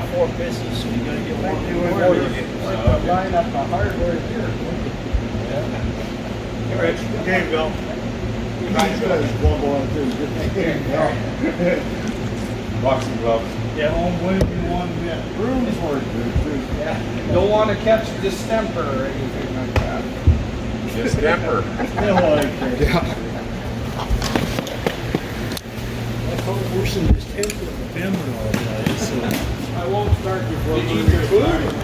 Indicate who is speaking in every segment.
Speaker 1: have 4 pieces, so you got to get one.
Speaker 2: Line up the hardware here.
Speaker 1: Hey, Rich. Here you go.
Speaker 3: Boxing gloves.
Speaker 1: Yeah.
Speaker 2: Brooms work good too.
Speaker 1: Yeah.
Speaker 4: Don't want to catch distemper or anything like that.
Speaker 3: Distemper.
Speaker 2: Yeah.
Speaker 1: That's how worse than this tent with the bim and all that. So
Speaker 2: I won't start before
Speaker 1: you eat your food.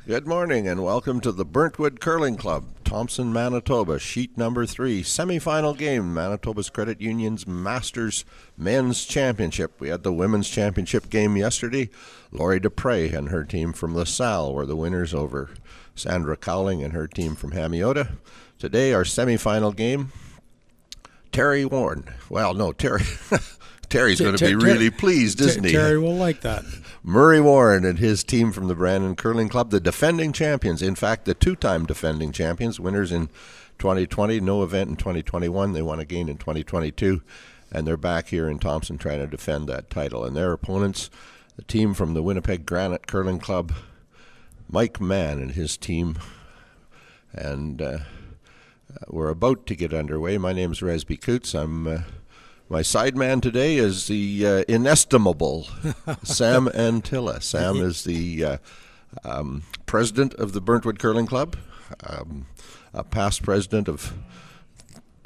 Speaker 5: Good morning and welcome to the Burntwood Curling Club, Thompson, Manitoba, sheet number 3, semifinal game, Manitoba's Credit Union's Masters Men's Championship. We had the Women's Championship game yesterday. Laurie Dupre and her team from LaSalle were the winners over Sandra Cowling and her team from Hamiota. Today, our semifinal game, Terry Warren. Well, no, Terry... Terry's going to be really pleased, isn't he?
Speaker 6: Terry will like that.
Speaker 5: Murray Warren and his team from the Brandon Curling Club, the defending champions. In fact, the 2-time defending champions, winners in 2020, no event in 2021. They won again in 2022, and they're back here in Thompson trying to defend that title. And their opponents, the team from the Winnipeg Granite Curling Club, Mike Mann and his team. And we're about to get underway. My name's Resby Coots. My side man today is the inestimable Sam Antilla. Sam is the president of the Burntwood Curling Club, a past president of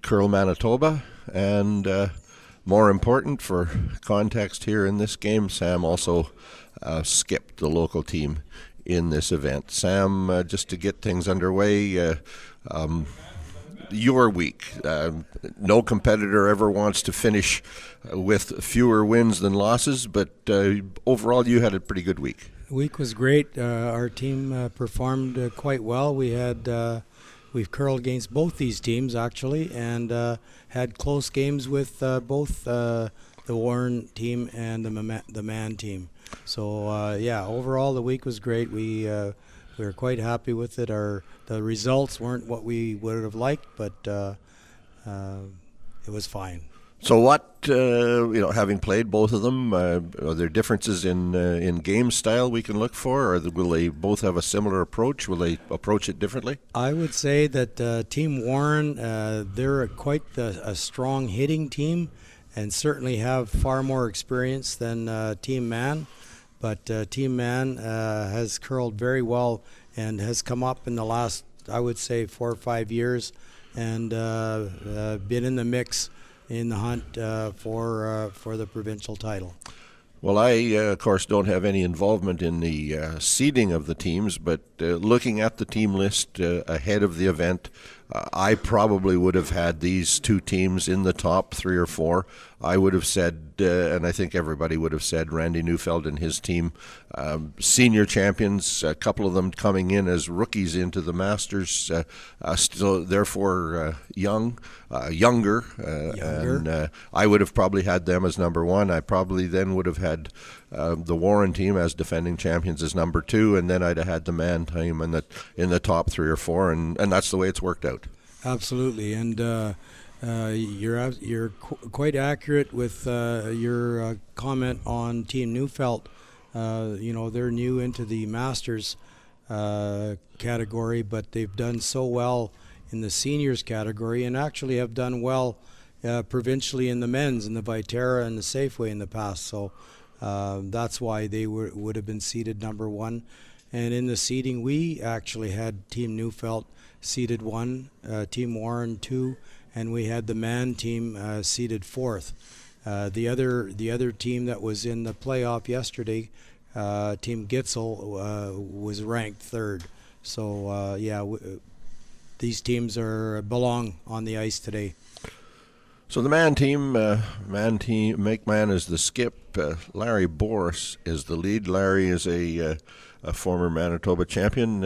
Speaker 5: Curl Manitoba, and more important for context here in this game, Sam also skipped the local team in this event. Sam, just to get things underway, your week. No competitor ever wants to finish with fewer wins than losses, but overall you had a pretty good week.
Speaker 6: The week was great. Our team performed quite well. We've curled against both these teams actually, and had close games with both the Warren team and the Man team. So overall the week was great. We were quite happy with it. The results weren't what we would have liked, but it was fine.
Speaker 5: So what, having played both of them, are there differences in game style we can look for, or will they both have a similar approach? Will they approach it differently?
Speaker 6: I would say that Team Warren, they're quite a strong hitting team and certainly have far more experience than Team Man. But Team Man has curled very well and has come up in the last, I would say, 4 or 5 years, and been in the mix in the hunt for the provincial title.
Speaker 5: Well, I, of course, don't have any involvement in the seeding of the teams, but looking at the team list ahead of the event, I probably would have had these two teams in the top 3 or 4. I would have said, and I think everybody would have said, Randy Neufeld and his team, senior champions, a couple of them coming in as rookies into the Masters, still therefore younger. And I would have probably had them as number 1. I probably then would have had the Warren team as defending champions as number 2, and then I'd have had the Man team in the top 3 or 4, and that's the way it's worked out.
Speaker 6: Absolutely, and you're quite accurate with your comment on Team Neufeld. They're new into the Masters category, but they've done so well in the seniors category, and actually have done well provincially in the men's, in the Viterra and the Safeway in the past. So that's why they would have been seeded number 1. And in the seeding, we actually had Team Neufeld seeded 1, Team Warren 2, and we had the Man team seeded 4th. The other team that was in the playoff yesterday, Team Gitzel, was ranked 3rd. So these teams belong on the ice today.
Speaker 5: So the man team, Mike Mann is the skip. Larry Boris is the lead. Larry is a former Manitoba champion.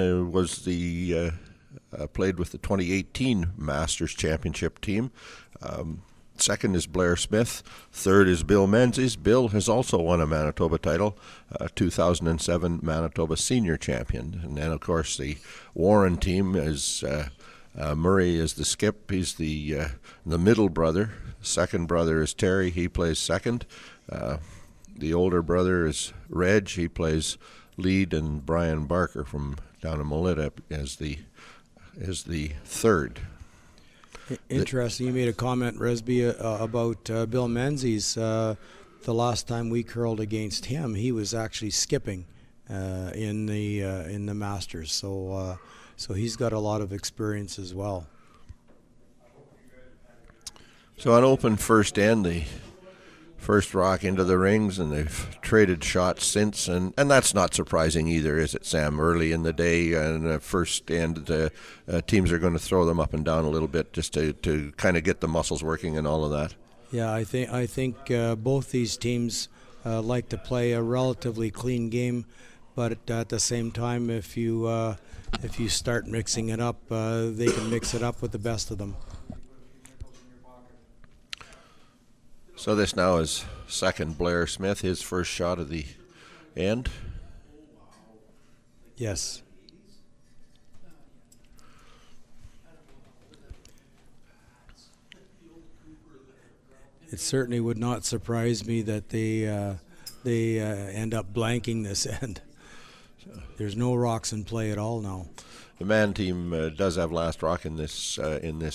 Speaker 5: Played with the 2018 Masters Championship team. Second is Blair Smith. Third is Bill Menzies. Bill has also won a Manitoba title, 2007 Manitoba Senior Champion. And then, of course, the Warren team is Murray is the skip. He's the middle brother. Second brother is Terry. He plays second. The older brother is Reg. He plays lead, and Brian Barker from down in Melita is the third.
Speaker 6: Interesting. You made a comment, Resby, about Bill Menzies. The last time we curled against him, he was actually skipping in the Masters. So he's got a lot of experience as well.
Speaker 5: So an open first end, the first rock into the rings, and they've traded shots since, and that's not surprising either, is it, Sam? Early in the day, and first end, teams are going to throw them up and down a little bit just to kind of get the muscles working and all of that.
Speaker 6: Yeah, I think both these teams like to play a relatively clean game, but at the same time, if you start mixing it up, they can mix it up with the best of them.
Speaker 5: So this now is second Blair Smith, his first shot of the end.
Speaker 6: Yes. It certainly would not surprise me that they end up blanking this end. There's no rocks in play at all now.
Speaker 5: The man team does have last rock in this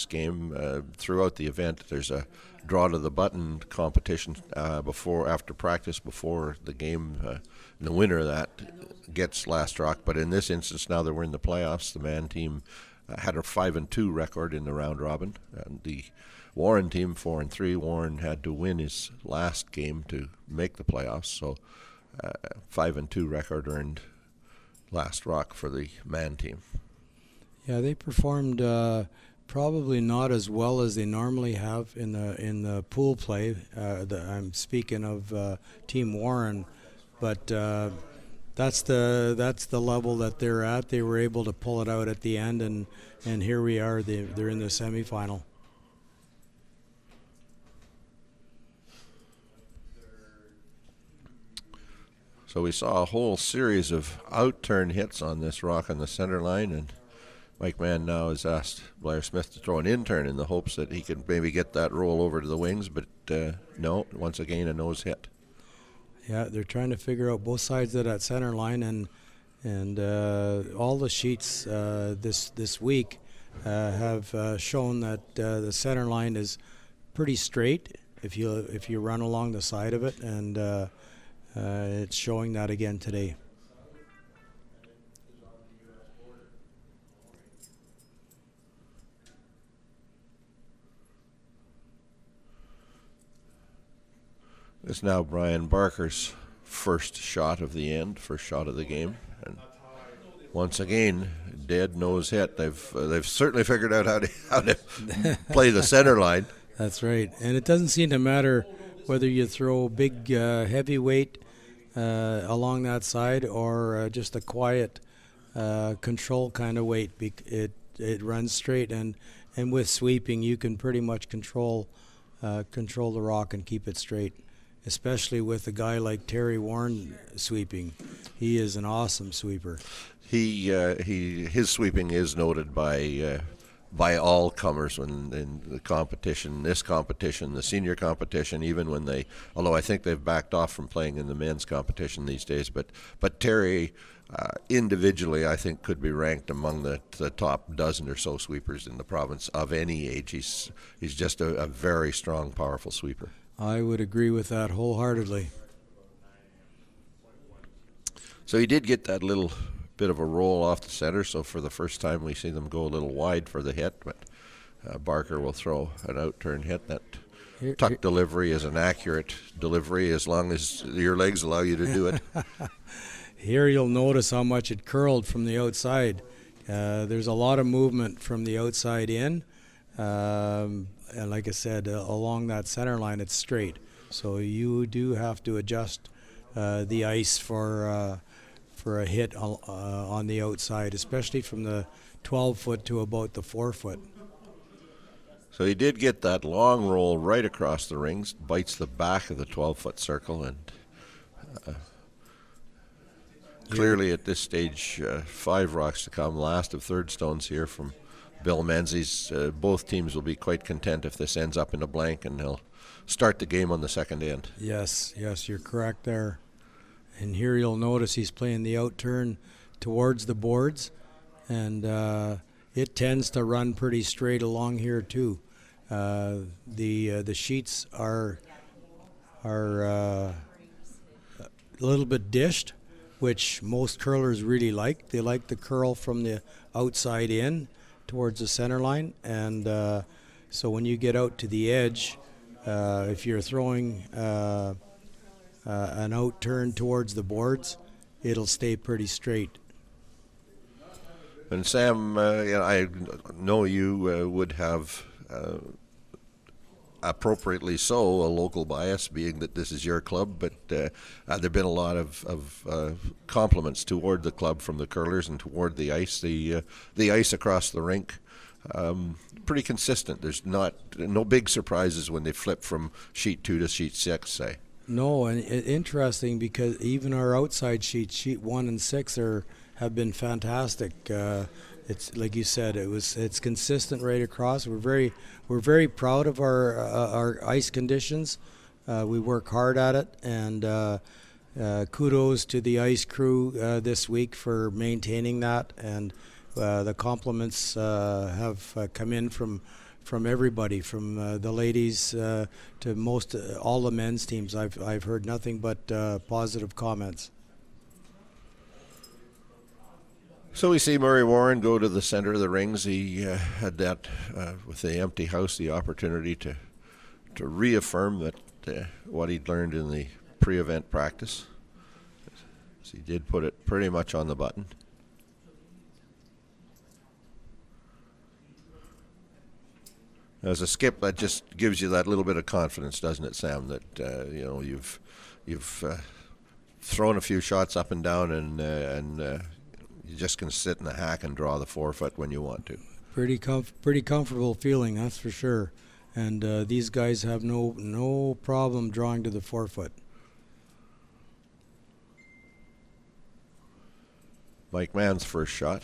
Speaker 5: game. Throughout the event, there's a draw to the button competition after practice before the game. And the winner of that gets last rock. But in this instance, now that we're in the playoffs, the man team had a 5-2 record in the round robin, and the Warren team 4-3. Warren had to win his last game to make the playoffs, so 5-2 record earned last rock for the man team.
Speaker 6: Yeah, they performed probably not as well as they normally have in the pool play. I'm speaking of Team Warren, but that's the level that they're at. They were able to pull it out at the end, and here we are. They're in the semifinal.
Speaker 5: So we saw a whole series of out-turn hits on this rock on the center line, and Mike Mann now has asked Blair Smith to throw an in-turn in the hopes that he could maybe get that roll over to the wings, but no, once again a nose hit.
Speaker 6: Yeah, they're trying to figure out both sides of that center line, and all the sheets this week have shown that the center line is pretty straight if you run along the side of it, and it's showing that again today.
Speaker 5: It's now Brian Barker's first shot of the end, first shot of the game, and once again, dead nose hit. They've certainly figured out how to play the center line.
Speaker 6: That's right, and it doesn't seem to matter whether you throw big heavy weight along that side or just a quiet control kind of weight. It runs straight, and with sweeping you can pretty much control the rock and keep it straight. Especially with a guy like Terry Warren sweeping, he is an awesome sweeper.
Speaker 5: His sweeping is noted by all comers in the competition, the senior competition, even when although I think they've backed off from playing in the men's competition these days, but Terry individually I think could be ranked among the top dozen or so sweepers in the province of any age. He's just a very strong, powerful sweeper.
Speaker 6: I would agree with that wholeheartedly.
Speaker 5: So he did get that little bit of a roll off the center, so for the first time we see them go a little wide for the hit, but Barker will throw an out-turn hit. That tuck delivery is an accurate delivery as long as your legs allow you to do it.
Speaker 6: Here you'll notice how much it curled from the outside. There's a lot of movement from the outside in, and like I said, along that center line, it's straight. So you do have to adjust the ice for a hit on the outside, especially from the 12-foot to about the 4-foot.
Speaker 5: So he did get that long roll right across the rings, bites the back of the 12-foot circle, and clearly at this stage, 5 rocks to come, last of third stones here from Bill Menzies. Both teams will be quite content if this ends up in a blank, and they'll start the game on the second end.
Speaker 6: Yes, you're correct there. And here you'll notice he's playing the out turn towards the boards, and it tends to run pretty straight along here too. The sheets are a little bit dished, which most curlers really like. They like the curl from the outside in towards the center line, and so when you get out to the edge, if you're throwing an out turn towards the boards, it'll stay pretty straight.
Speaker 5: And Sam, I know you would have, appropriately so, a local bias, being that this is your club, but there have been a lot of compliments toward the club from the curlers and toward the ice. The ice across the rink, pretty consistent. There's no big surprises when they flip from sheet 2 to sheet 6, say. No,
Speaker 6: and interesting because even our outside sheets, sheet 1 and 6, have been fantastic. It's like you said, it's consistent right across. We're very proud of our ice conditions. We work hard at it, and kudos to the ice crew this week for maintaining that. And the compliments have come in from everybody, from the ladies to all the men's teams. I've heard nothing but positive comments.
Speaker 5: So we see Murray Warren go to the center of the rings. He had that, with the empty house, the opportunity to reaffirm that what he'd learned in the pre-event practice. So he did put it pretty much on the button. As a skip, that just gives you that little bit of confidence, doesn't it, Sam? That you've thrown a few shots up and down, and you're just going to sit in the hack and draw the 4-foot when you want to.
Speaker 6: Pretty comfortable feeling, that's for sure. And these guys have no problem drawing to the 4-foot.
Speaker 5: Mike Mann's first shot.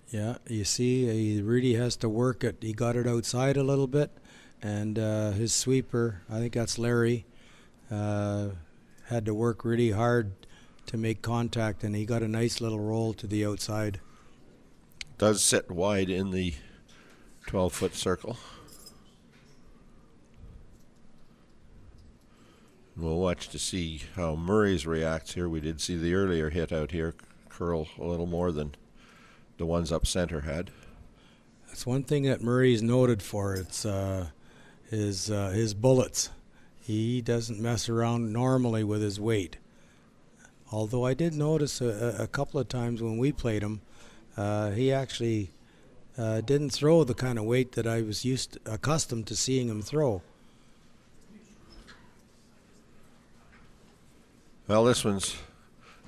Speaker 6: Yeah, you see, he really has to work it. He got it outside a little bit, and his sweeper, I think that's Larry, had to work really hard to make contact, and he got a nice little roll to the outside.
Speaker 5: Does sit wide in the 12-foot circle. We'll watch to see how Murray's reacts here. We did see the earlier hit out here curl a little more than the ones up center had.
Speaker 6: That's one thing that Murray's noted for. It's his bullets. He doesn't mess around normally with his weight. Although I did notice a couple of times when we played him, he actually didn't throw the kind of weight that I was accustomed to seeing him throw.
Speaker 5: Well, this one's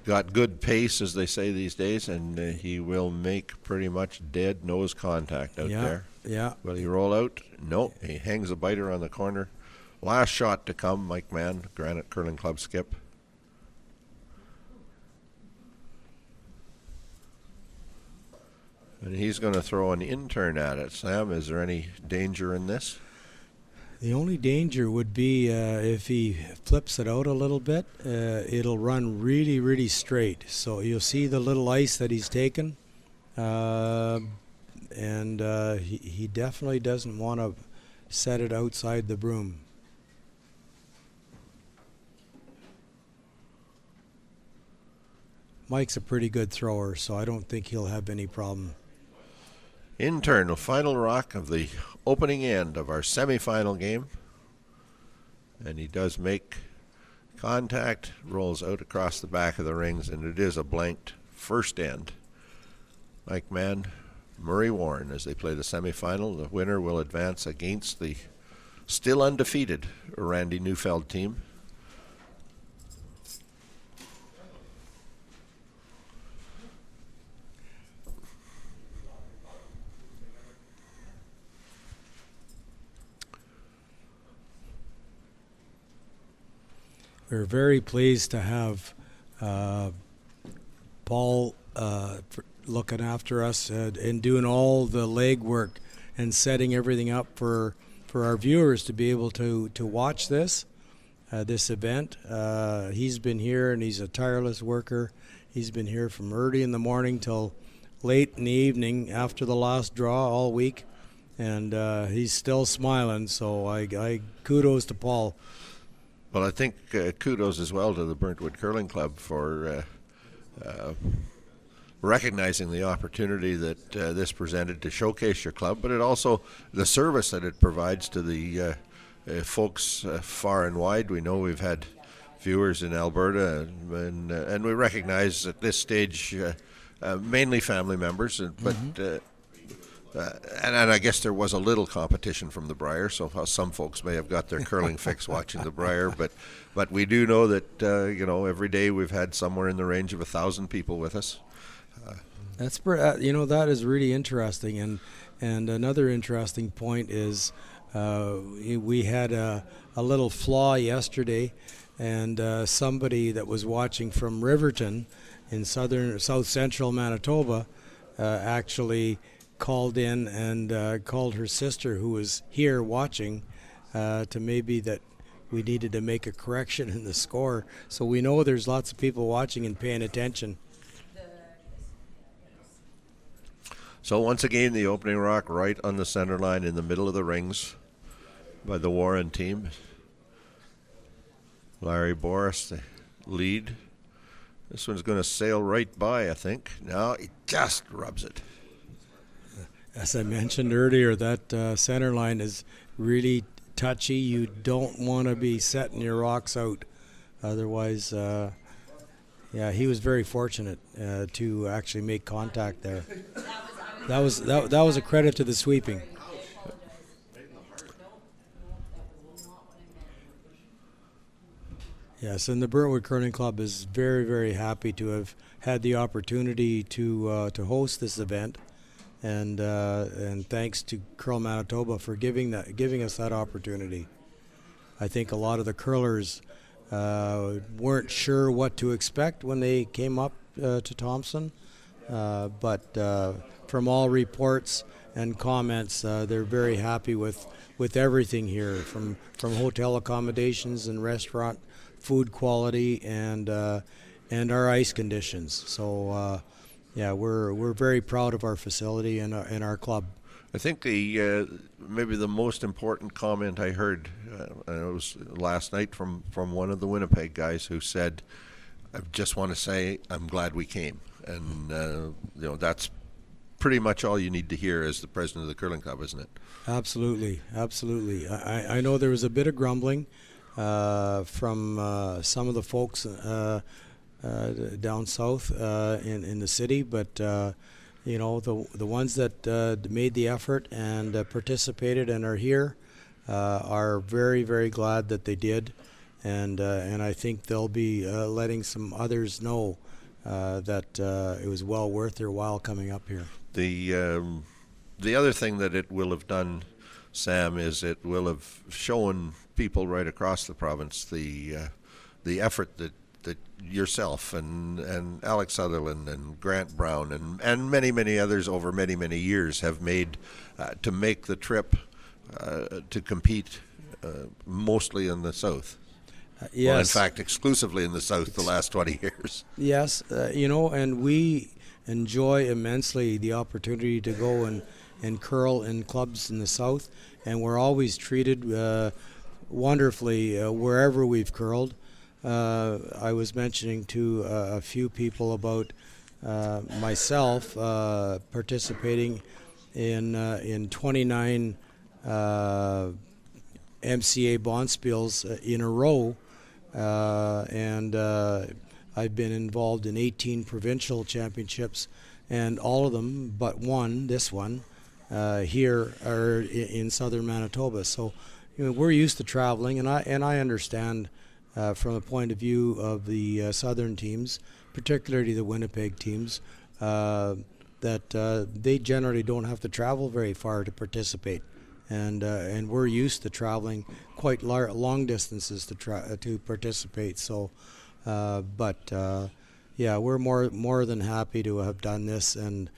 Speaker 5: got good pace, as they say these days, and he will make pretty much dead nose contact out there.
Speaker 6: Yeah.
Speaker 5: Will he roll out? No. He hangs a biter on the corner. Last shot to come, Mike Mann, Granite Curling Club skip. And he's going to throw an in-turn at it. Sam, is there any danger in this?
Speaker 6: The only danger would be if he flips it out a little bit, it'll run really, really straight. So you'll see the little ice that he's taken, and he definitely doesn't want to set it outside the broom. Mike's a pretty good thrower, so I don't think he'll have any problem.
Speaker 5: In turn, the final rock of the opening end of our semifinal game. And he does make Contact, rolls out across the back of the rings, and it is a blanked first end. Mike Mann, Murray Warren as they play the semifinal. The winner will advance against the still undefeated Randy Neufeld team.
Speaker 6: We're very pleased to have Paul looking after us and doing all the legwork and setting everything up for our viewers to be able to watch this event. He's been here and he's a tireless worker. He's been here from early in the morning till late in the evening after the last draw all week, and he's still smiling. So I kudos to Paul.
Speaker 5: Well, I think kudos as well to the Burntwood Curling Club for recognizing the opportunity that this presented to showcase your club, but it also the service that it provides to the folks far and wide. We know we've had viewers in Alberta, and we recognize at this stage mainly family members, but and I guess there was a little competition from the Brier, so some folks may have got their curling fix watching the Brier, but we do know that every day we've had somewhere in the range of 1,000 people with us.
Speaker 6: That's that is really interesting, and another interesting point is we had a little flaw yesterday, and somebody that was watching from Riverton in south central Manitoba actually called in and called her sister who was here watching to maybe that we needed to make a correction in the score. So we know there's lots of people watching and paying attention.
Speaker 5: So once again, the opening rock right on the center line in the middle of the rings by the Warren team. Larry Boris, the lead. This one's going to sail right by, I think. No, he just rubs it.
Speaker 6: As I mentioned earlier, that center line is really touchy. You don't want to be setting your rocks out. Otherwise, he was very fortunate to actually make contact there. That was a credit to the sweeping. Yes, and the Burntwood Curling Club is very, very happy to have had the opportunity to host this event. And thanks to Curl Manitoba for giving us that opportunity. I think a lot of the curlers weren't sure what to expect when they came up to Thompson, but from all reports and comments, they're very happy with everything here, from hotel accommodations and restaurant food quality and our ice conditions. So. We're very proud of our facility and our club.
Speaker 5: I think the maybe the most important comment I heard, and it was last night from one of the Winnipeg guys who said, "I just want to say I'm glad we came," and that's pretty much all you need to hear as the president of the curling club, isn't it? Absolutely.
Speaker 6: I know there was a bit of grumbling from some of the folks. Down south in the city, but the ones that made the effort and participated and are here are very, very glad that they did, and I think they'll be letting some others know that it was well worth their while coming up here.
Speaker 5: The other thing that it will have done, Sam, is it will have shown people right across the province the effort that yourself and Alex Sutherland and Grant Brown and many, many others over many, many years have made to make the trip to compete mostly in the South.
Speaker 6: Yes.
Speaker 5: Well, in fact, exclusively in the South the last 20 years.
Speaker 6: Yes, and we enjoy immensely the opportunity to go and curl in clubs in the South, and we're always treated wonderfully wherever we've curled. I was mentioning to a few people about myself participating in 29 MCA Bonspiels in a row and I've been involved in 18 provincial championships, and all of them but one, this one, here are in southern Manitoba. So we're used to traveling, and I understand from the point of view of the southern teams, particularly the Winnipeg teams, that they generally don't have to travel very far to participate, and we're used to traveling quite long distances to participate. So, yeah, we're more than happy to have done this, and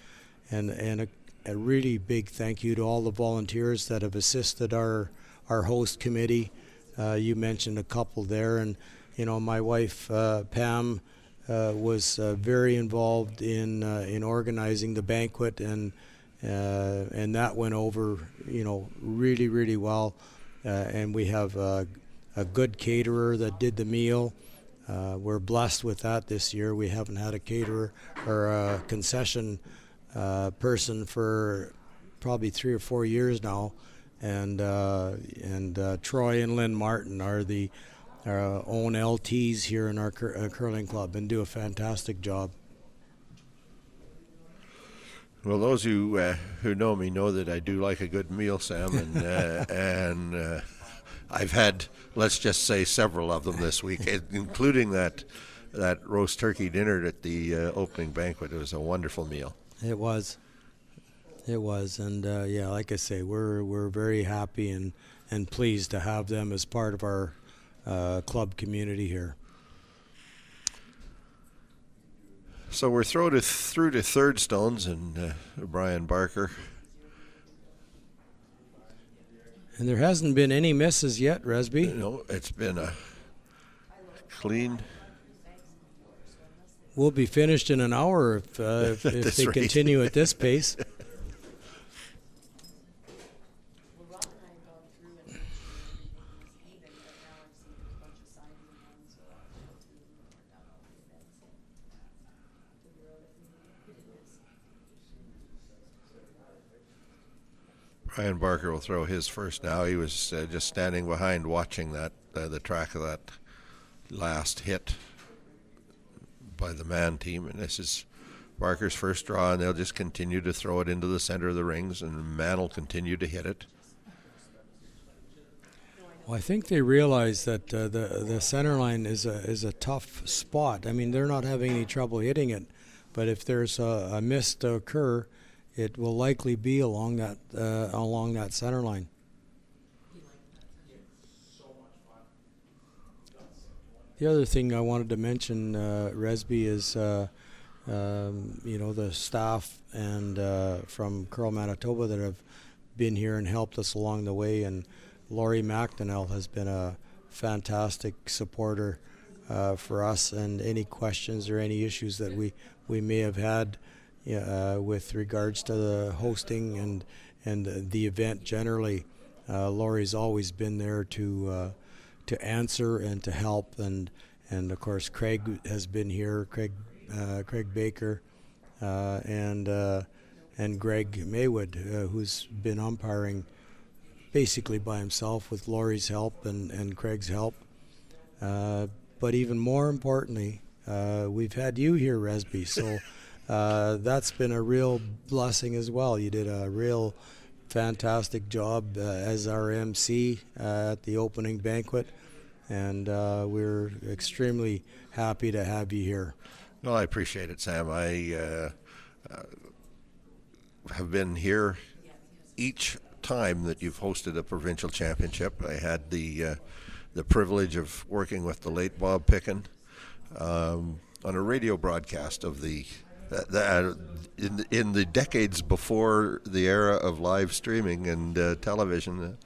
Speaker 6: a really big thank you to all the volunteers that have assisted our host committee. You mentioned a couple there, and my wife Pam was very involved in organizing the banquet, and that went over really well. And we have a good caterer that did the meal. We're blessed with that this year. We haven't had a caterer or a concession person for probably 3 or 4 years now. And Troy and Lynn Martin are our own LTs here in our curling club, and do a fantastic job.
Speaker 5: Well, those who know me know that I do like a good meal, Sam, and I've had, let's just say, several of them this week, including that roast turkey dinner at the opening banquet. It was a wonderful meal. It was,
Speaker 6: and yeah, like I say, we're very happy and pleased to have them as part of our club community here.
Speaker 5: So we're through to third stones, and Brian Barker.
Speaker 6: And there hasn't been any misses yet, Resby.
Speaker 5: No, it's been a clean.
Speaker 6: We'll be finished in an hour if they continue at this pace.
Speaker 5: Brian Barker will throw his first now. He was just standing behind watching that the track of that last hit by the man team, and this is Barker's first draw, and they'll just continue to throw it into the center of the rings, and man will continue to hit it.
Speaker 6: Well, I think they realize that the center line is a tough spot. I mean, they're not having any trouble hitting it, but if there's a miss to occur, it will likely be along that center line. The other thing I wanted to mention, Resby, is the staff and from Curl Manitoba that have been here and helped us along the way, and Laurie McDonnell has been a fantastic supporter for us, and any questions or any issues that we may have had with regards to the hosting and the event generally, Laurie's always been there to answer and to help, and of course Craig has been here, Craig Baker, and Greg Maywood, who's been umpiring basically by himself with Laurie's help and Craig's help. But even more importantly, we've had you here, Resby, so that's been a real blessing as well. You did a real fantastic job as our MC at the opening banquet, and we're extremely happy to have you here.
Speaker 5: Well, I appreciate it, Sam. I have been here each time that you've hosted a provincial championship. I had the privilege of working with the late Bob Pickin on a radio broadcast of in the decades before the era of live streaming and television.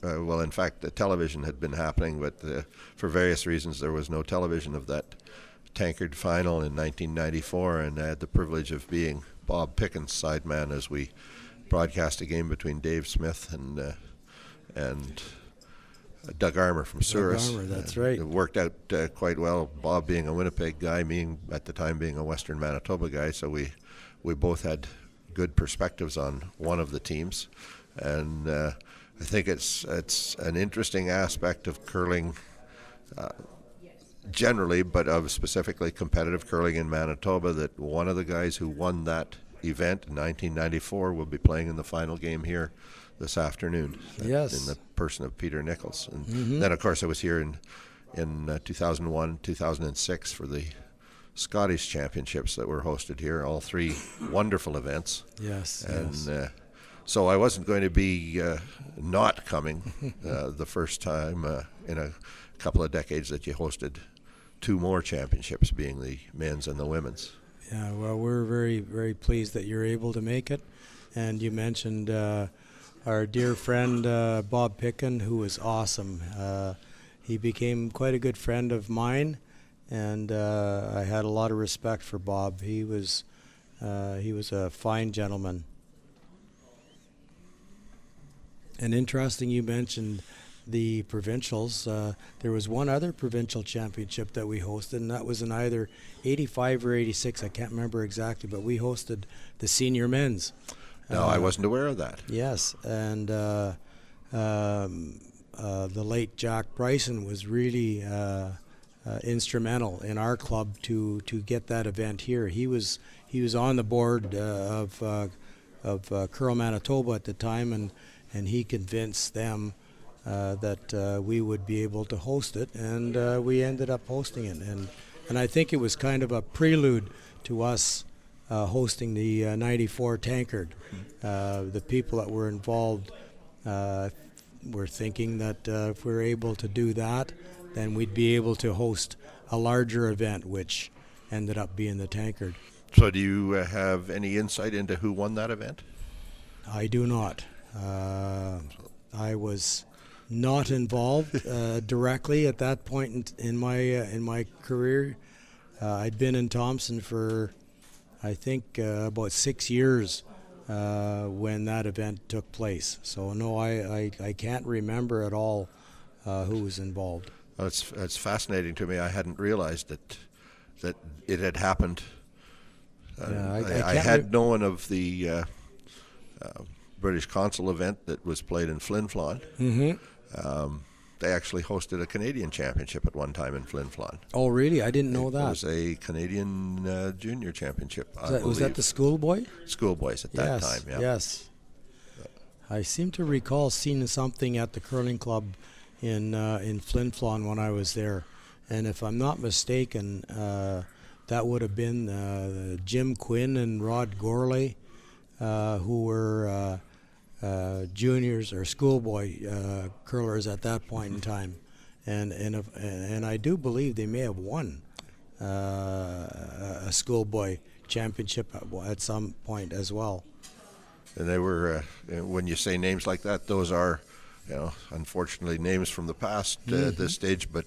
Speaker 5: Well, in fact, the television had been happening, but for various reasons there was no television of that tankard final in 1994, and I had the privilege of being Bob Pickin's sideman as we broadcast a game between Dave Smith and Doug Armour from Souris.
Speaker 6: Doug Armour, that's right.
Speaker 5: It worked out quite well. Bob being a Winnipeg guy, me at the time being a Western Manitoba guy, so we both had good perspectives on one of the teams, and I think it's an interesting aspect of curling generally, but of specifically competitive curling in Manitoba, that one of the guys who won that event in 1994 will be playing in the final game here this afternoon.
Speaker 6: Yes.
Speaker 5: In the person of Peter Nichols. And then, of course, I was here in 2001, 2006 for the Scottish Championships that were hosted here, all three wonderful events.
Speaker 6: Yes.
Speaker 5: And so I wasn't going to be not coming the first time in a couple of decades that you hosted two more championships, being the men's and the women's.
Speaker 6: Yeah, well, we're very, very pleased that you're able to make it. And you mentioned our dear friend Bob Pickin, who was awesome. He became quite a good friend of mine, and I had a lot of respect for Bob. He was a fine gentleman. And interesting, you mentioned the provincials. There was one other provincial championship that we hosted, and that was in either 85 or 86. I can't remember exactly, but we hosted the senior men's.
Speaker 5: No, I wasn't aware of that.
Speaker 6: Yes, and the late Jack Bryson was really instrumental in our club to get that event here. He was on the board of Curl Manitoba at the time, and he convinced them that we would be able to host it, and we ended up hosting it. And I think it was kind of a prelude to us hosting the 94 Tankard. The people that were involved were thinking that if we were able to do that, then we'd be able to host a larger event, which ended up being the Tankard.
Speaker 5: So do you have any insight into who won that event?
Speaker 6: I do not. I was not involved directly at that point in my career. I'd been in Thompson for, I think, about 6 years when that event took place. So no, I can't remember at all who was involved.
Speaker 5: Well, it's fascinating to me. I hadn't realized that it had happened. I had known of the British Consul event that was played in Flin Flon.
Speaker 6: Mm-hmm.
Speaker 5: They actually hosted a Canadian championship at one time in Flin Flon.
Speaker 6: Oh, really? I didn't know that.
Speaker 5: It was a Canadian junior championship.
Speaker 6: Was that the schoolboy?
Speaker 5: Schoolboys at that time, yeah.
Speaker 6: Yes. I seem to recall seeing something at the curling club in Flin Flon when I was there. And if I'm not mistaken, that would have been Jim Quinn and Rod Gorley, who were juniors or schoolboy curlers at that point in time, and I do believe they may have won a schoolboy championship at some point as well.
Speaker 5: And they were, when you say names like that, those are, unfortunately names from the past at this stage, but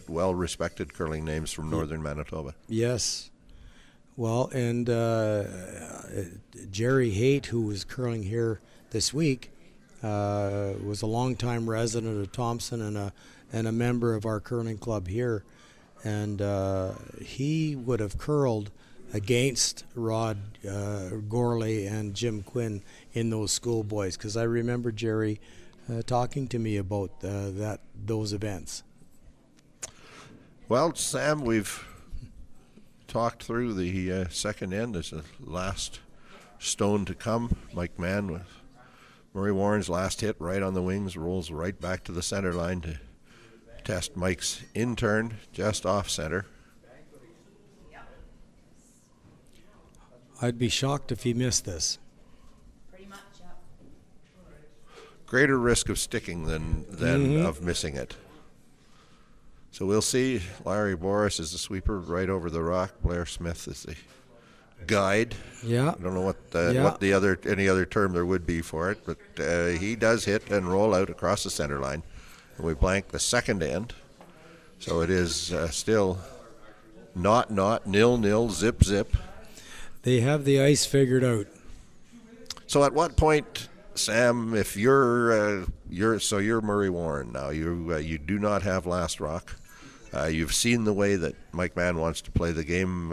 Speaker 5: well-respected curling names from northern Manitoba.
Speaker 6: Yes. Well, and Jerry Haight, who was curling here this week, was a longtime resident of Thompson and a member of our curling club here, and he would have curled against Rod Gorley and Jim Quinn in those schoolboys, because I remember Jerry talking to me about those events.
Speaker 5: Well, Sam, we've talked through the second end. There's a last stone to come. Mike Mann with Murray Warren's last hit right on the wings, rolls right back to the center line to test Mike's in turn just off center.
Speaker 6: I'd be shocked if he missed this.
Speaker 7: Pretty much, yeah.
Speaker 5: Greater risk of sticking than of missing it. So we'll see. Larry Boris is the sweeper right over the rock. Blair Smith is the guide.
Speaker 6: Yeah.
Speaker 5: I don't know what any other term there would be for it, but he does hit and roll out across the center line. And we blank the second end. So it is still 0-0, zip.
Speaker 6: They have the ice figured out.
Speaker 5: So at what point, Sam, if you're Murray Warren now, you do not have last rock. You've seen the way that Mike Mann wants to play the game.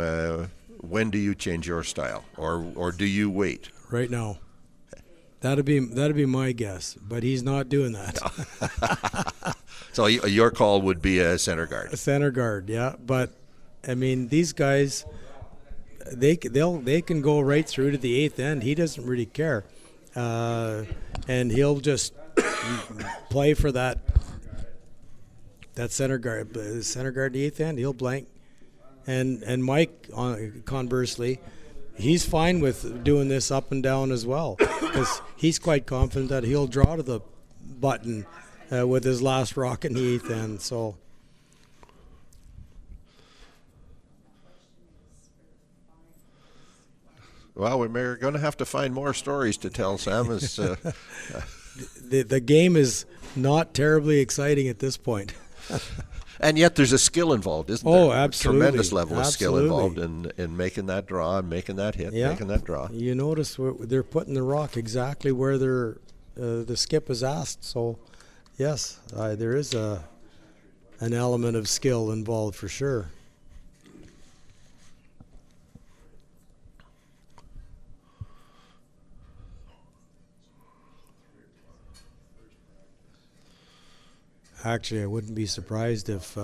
Speaker 5: When do you change your style, or do you wait?
Speaker 6: Right now. That'd be my guess, but he's not doing that.
Speaker 5: So your call would be a center guard.
Speaker 6: A center guard, yeah. But I mean, these guys, they can go right through to the eighth end. He doesn't really care, and he'll just play for that center guard. Center guard, the eighth end, he'll blank. And Mike, conversely, he's fine with doing this up and down as well, because he's quite confident that he'll draw to the button with his last rock in the eighth end. So.
Speaker 5: Well, we're going to have to find more stories to tell, Sam.
Speaker 6: The game is not terribly exciting at this point.
Speaker 5: And yet there's a skill involved, isn't there?
Speaker 6: Oh, absolutely.
Speaker 5: Tremendous level of skill
Speaker 6: Absolutely.
Speaker 5: involved in making that draw, and making that hit,
Speaker 6: Yeah.
Speaker 5: making that draw.
Speaker 6: You notice they're putting the rock exactly where the skip is asked. So, yes, there is an element of skill involved for sure. Actually, I wouldn't be surprised if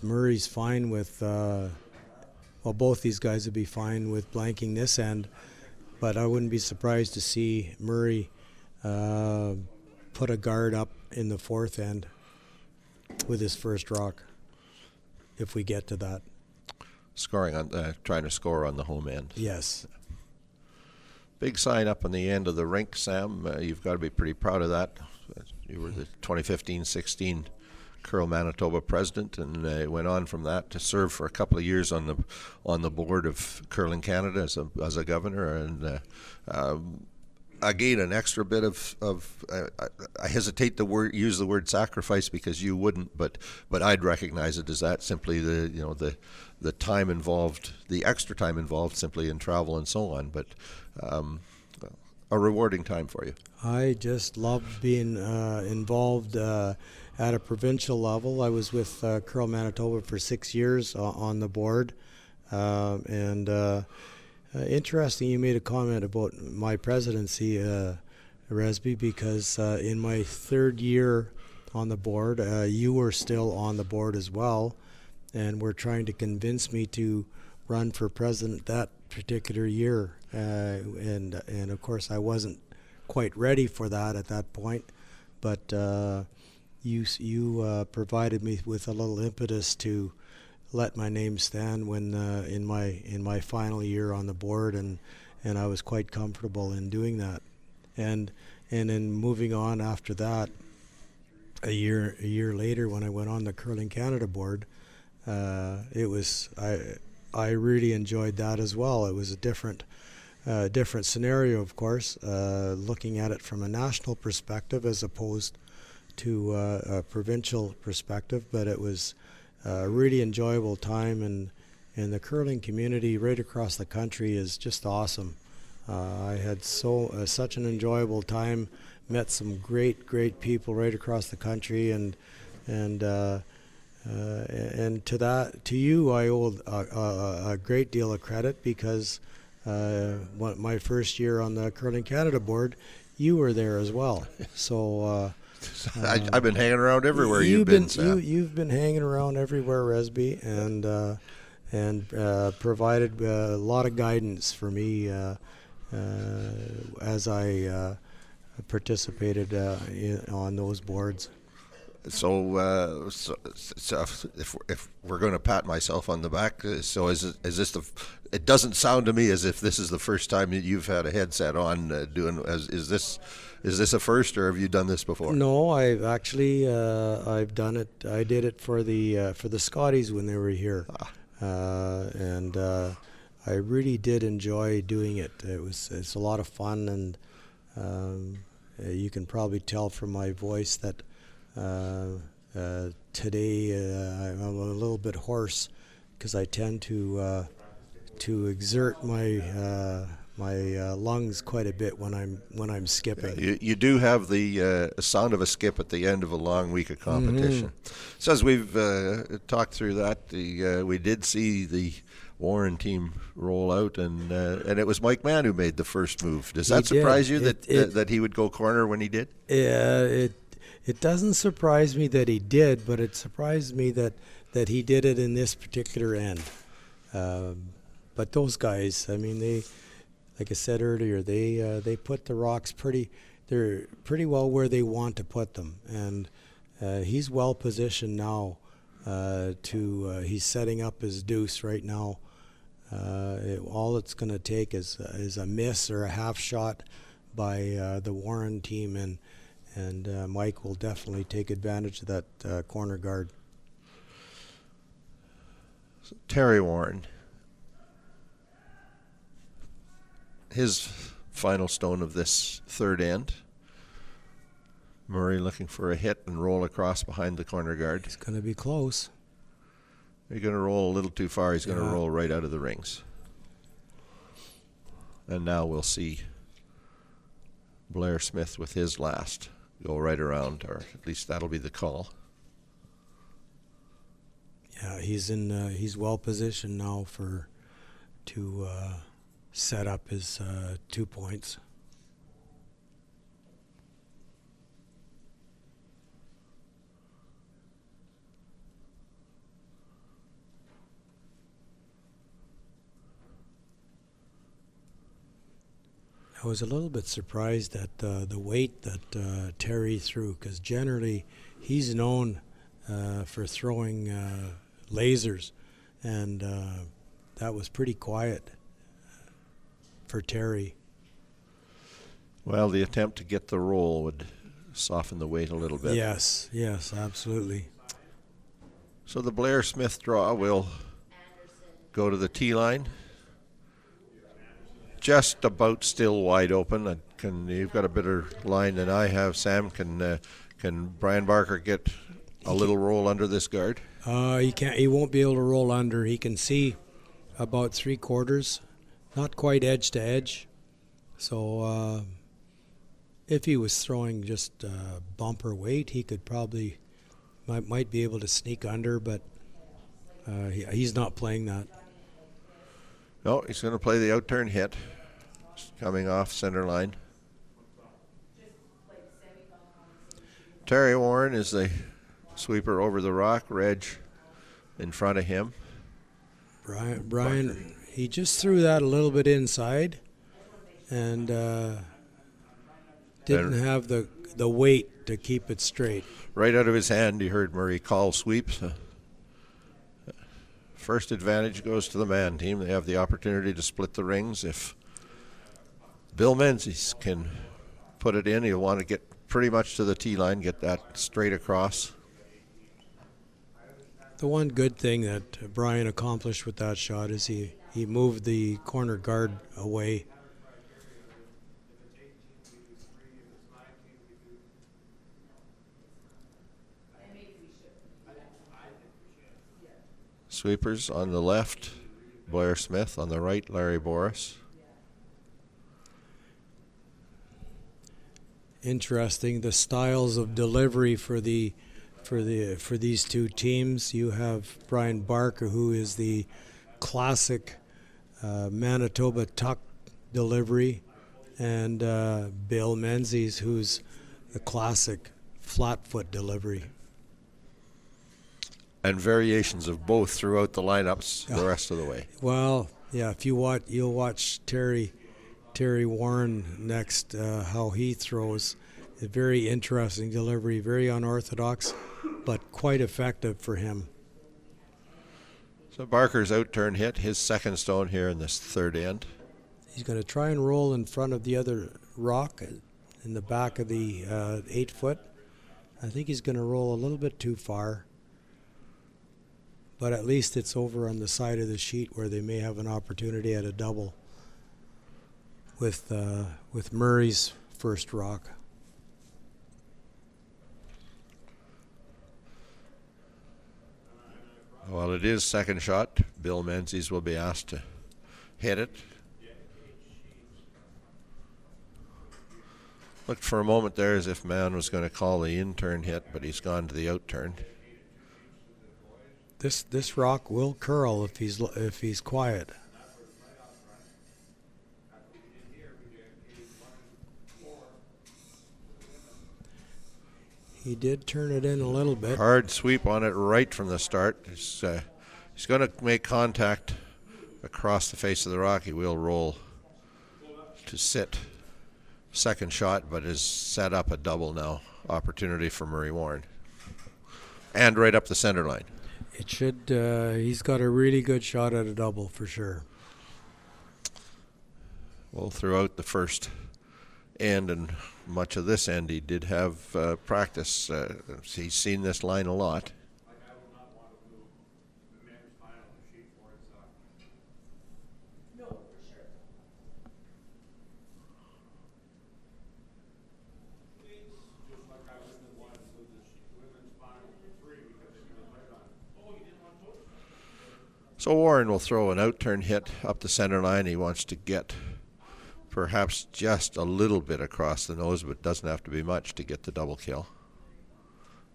Speaker 6: Murray's fine with. Both these guys would be fine with blanking this end, but I wouldn't be surprised to see Murray put a guard up in the fourth end with his first rock, if we get to that.
Speaker 5: Trying to score on the home end.
Speaker 6: Yes.
Speaker 5: Big sign up on the end of the rink, Sam. You've got to be pretty proud of that. You were the 2015-16 Curl Manitoba president, and went on from that to serve for a couple of years on the board of Curling Canada as a governor, and again an extra bit of I hesitate to use the word sacrifice, because you wouldn't, but I'd recognize it as that, simply the time involved, the extra time involved simply in travel and so on, but a rewarding time for you.
Speaker 6: I just love being involved at a provincial level. I was with Curl Manitoba for 6 years on the board, and interesting you made a comment about my presidency, Resby, because in my third year on the board, you were still on the board as well, and were trying to convince me to run for president that particular year, and of course I wasn't quite ready for that at that point, but you provided me with a little impetus to let my name stand when in my final year on the board, and I was quite comfortable in doing that, and in moving on after that, a year later when I went on the Curling Canada board, it was I really enjoyed that as well. It was a different scenario, of course, looking at it from a national perspective as opposed to a provincial perspective, but it was a really enjoyable time, and the curling community right across the country is just awesome. I had such an enjoyable time, met some great people right across the country, and to you I owe a great deal of credit, because my first year on the Curling Canada board, you were there as well. So
Speaker 5: I've been hanging around everywhere you've been, Sam.
Speaker 6: You've been hanging around everywhere, Resby, and provided a lot of guidance for me as I participated on those boards. So if we're going to pat myself on the back, so is this it doesn't sound to me as if this is the first time that you've had a headset on doing. Is this a first, or have you done this before? No, I've actually I've done it. I did it for the Scotties when they were here, and I really did enjoy doing it. It's a lot of fun, and you can probably tell from my voice that. Today I'm a little bit hoarse because I tend to exert my lungs quite a bit when I'm skipping.
Speaker 5: You do have the sound of a skip at the end of a long week of competition. So as we've talked through that, we did see the Warren team roll out, and it was Mike Mann who made the first move. Does
Speaker 6: He
Speaker 5: that surprise
Speaker 6: did.
Speaker 5: you that he would go corner when he did?
Speaker 6: Yeah, it doesn't surprise me that he did, but it surprised me that he did it in this particular end. But those guys, I mean, they, like I said earlier, they put the rocks they're pretty well where they want to put them, and he's well positioned now. He's setting up his deuce right now. All it's going to take is a miss or a half shot by the Warren team, and Mike will definitely take advantage of that corner guard.
Speaker 5: Terry Warren, his final stone of this third end. Murray looking for a hit and roll across behind the corner guard.
Speaker 6: It's going to be close.
Speaker 5: He's going to roll a little too far. He's going to roll right out of the rings. And now we'll see Blair Smith with his last go right around, or at least that'll be the call.
Speaker 6: Yeah, he's well positioned now to set up his 2 points. I was a little bit surprised at the weight that Terry threw, because generally he's known for throwing lasers, and that was pretty quiet for Terry.
Speaker 5: Well, the attempt to get the roll would soften the weight a little bit.
Speaker 6: Yes, absolutely.
Speaker 5: So the Blair Smith draw will go to the tee line. Just about still wide open. You've got a better line than I have, Sam. Can Brian Barker get a little roll under this guard?
Speaker 6: He can't. He won't be able to roll under. He can see about 3/4, not quite edge to edge. So if he was throwing just bumper weight, he could probably might be able to sneak under, but he's not playing that.
Speaker 5: No, he's going to play the outturn hit, coming off center line. Terry Warren is the sweeper over the rock. Reg in front of him.
Speaker 6: Brian, he just threw that a little bit inside, and didn't have the weight to keep it straight.
Speaker 5: Right out of his hand, he heard Murray call sweeps. First advantage goes to the man team. They have the opportunity to split the rings. If Bill Menzies can put it in, he'll want to get pretty much to the tee line, get that straight across.
Speaker 6: The one good thing that Brian accomplished with that shot is he moved the corner guard away.
Speaker 5: Sweepers on the left, Blair Smith. On the right, Larry Boris.
Speaker 6: Interesting, the styles of delivery for these two teams. You have Brian Barker, who is the classic Manitoba tuck delivery, and Bill Menzies, who's the classic flat foot delivery.
Speaker 5: And variations of both throughout the lineups the rest of the way.
Speaker 6: Well, yeah, if you'll watch Terry Warren next, how he throws. A very interesting delivery, very unorthodox, but quite effective for him.
Speaker 5: So Barker's outturn hit, his second stone here in this third end.
Speaker 6: He's going to try and roll in front of the other rock in the back of the 8 foot. I think he's going to roll a little bit too far, but at least it's over on the side of the sheet where they may have an opportunity at a double with Murray's first rock.
Speaker 5: Well, it is second shot. Bill Menzies will be asked to hit it. Looked for a moment there as if Mann was going to call the in-turn hit, but he's gone to the out-turn.
Speaker 6: this rock will curl if he's quiet. He did turn it in a little bit.
Speaker 5: Hard sweep on it right from the start. He's going to make contact across the face of the rock. He will roll to sit. Second shot, but has set up a double now. Opportunity for Murray Warren. And right up the center line.
Speaker 6: It should. He's got a really good shot at a double for sure.
Speaker 5: Well, throughout the first end and much of this end, he did have practice. He's seen this line a lot. So Warren will throw an out-turn hit up the center line. He wants to get perhaps just a little bit across the nose, but doesn't have to be much to get the double kill.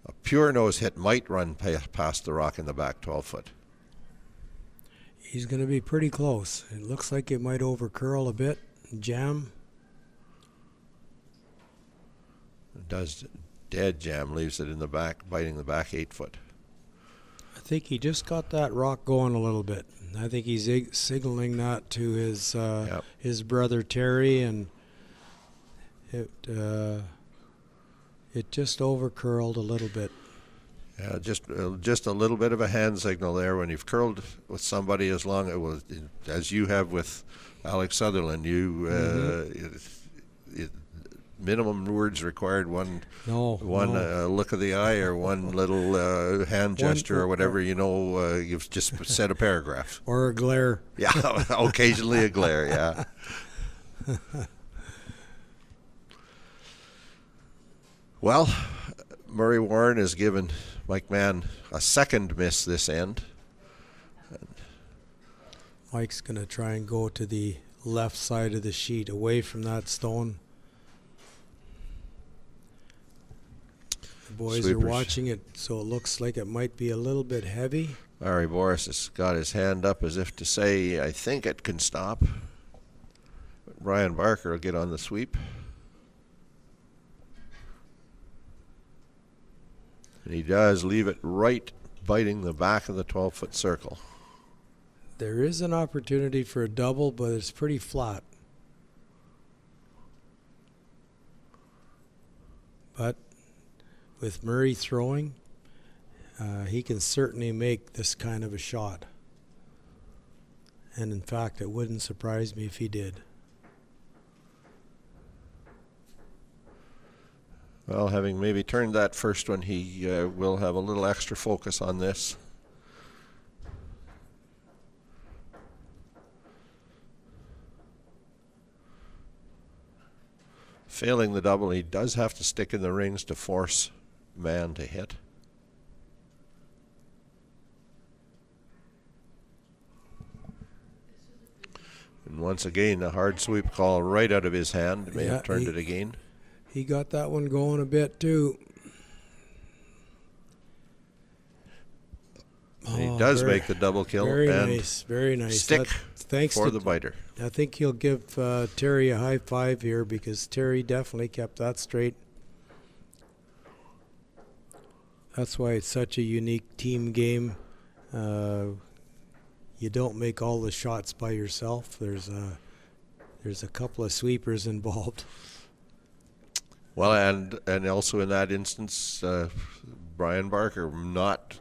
Speaker 5: A pure nose hit might run past the rock in the back 12-foot.
Speaker 6: He's going to be pretty close. It looks like it might over curl a bit, jam.
Speaker 5: It does dead jam, leaves it in the back, biting the back 8-foot.
Speaker 6: I think he just got that rock going a little bit. I think he's signaling that to his brother Terry, and it just over curled a little bit.
Speaker 5: Yeah, just a little bit of a hand signal there. When you've curled with somebody as long as you have with Alex Sutherland, minimum words required. One look of the eye or one little hand gesture or whatever. You've just said a paragraph.
Speaker 6: Or a glare.
Speaker 5: Yeah, occasionally a glare. Yeah. Well, Murray Warren has given Mike Mann a second miss this end.
Speaker 6: Mike's going to try and go to the left side of the sheet, away from that stone. The boys
Speaker 5: Sweepers
Speaker 6: are watching it, so it looks like it might be a little bit heavy.
Speaker 5: Larry Boris has got his hand up as if to say, I think it can stop. But Brian Barker will get on the sweep. And he does leave it right biting the back of the 12-foot circle.
Speaker 6: There is an opportunity for a double, but it's pretty flat. But with Murray throwing, he can certainly make this kind of a shot. And in fact, it wouldn't surprise me if he did.
Speaker 5: Well, having maybe turned that first one, he will have a little extra focus on this. Failing the double, he does have to stick in the rings to force Mann to hit. And once again, a hard sweep call right out of his hand. May have turned it again.
Speaker 6: He got that one going a bit too.
Speaker 5: He does make the double kill.
Speaker 6: Very
Speaker 5: and
Speaker 6: nice, very nice.
Speaker 5: Stick
Speaker 6: thanks
Speaker 5: for
Speaker 6: to
Speaker 5: the biter.
Speaker 6: I think he'll give Terry a high five here, because Terry definitely kept that straight. That's why it's such a unique team game. You don't make all the shots by yourself. There's a couple of sweepers involved.
Speaker 5: Well, and also in that instance, Brian Barker not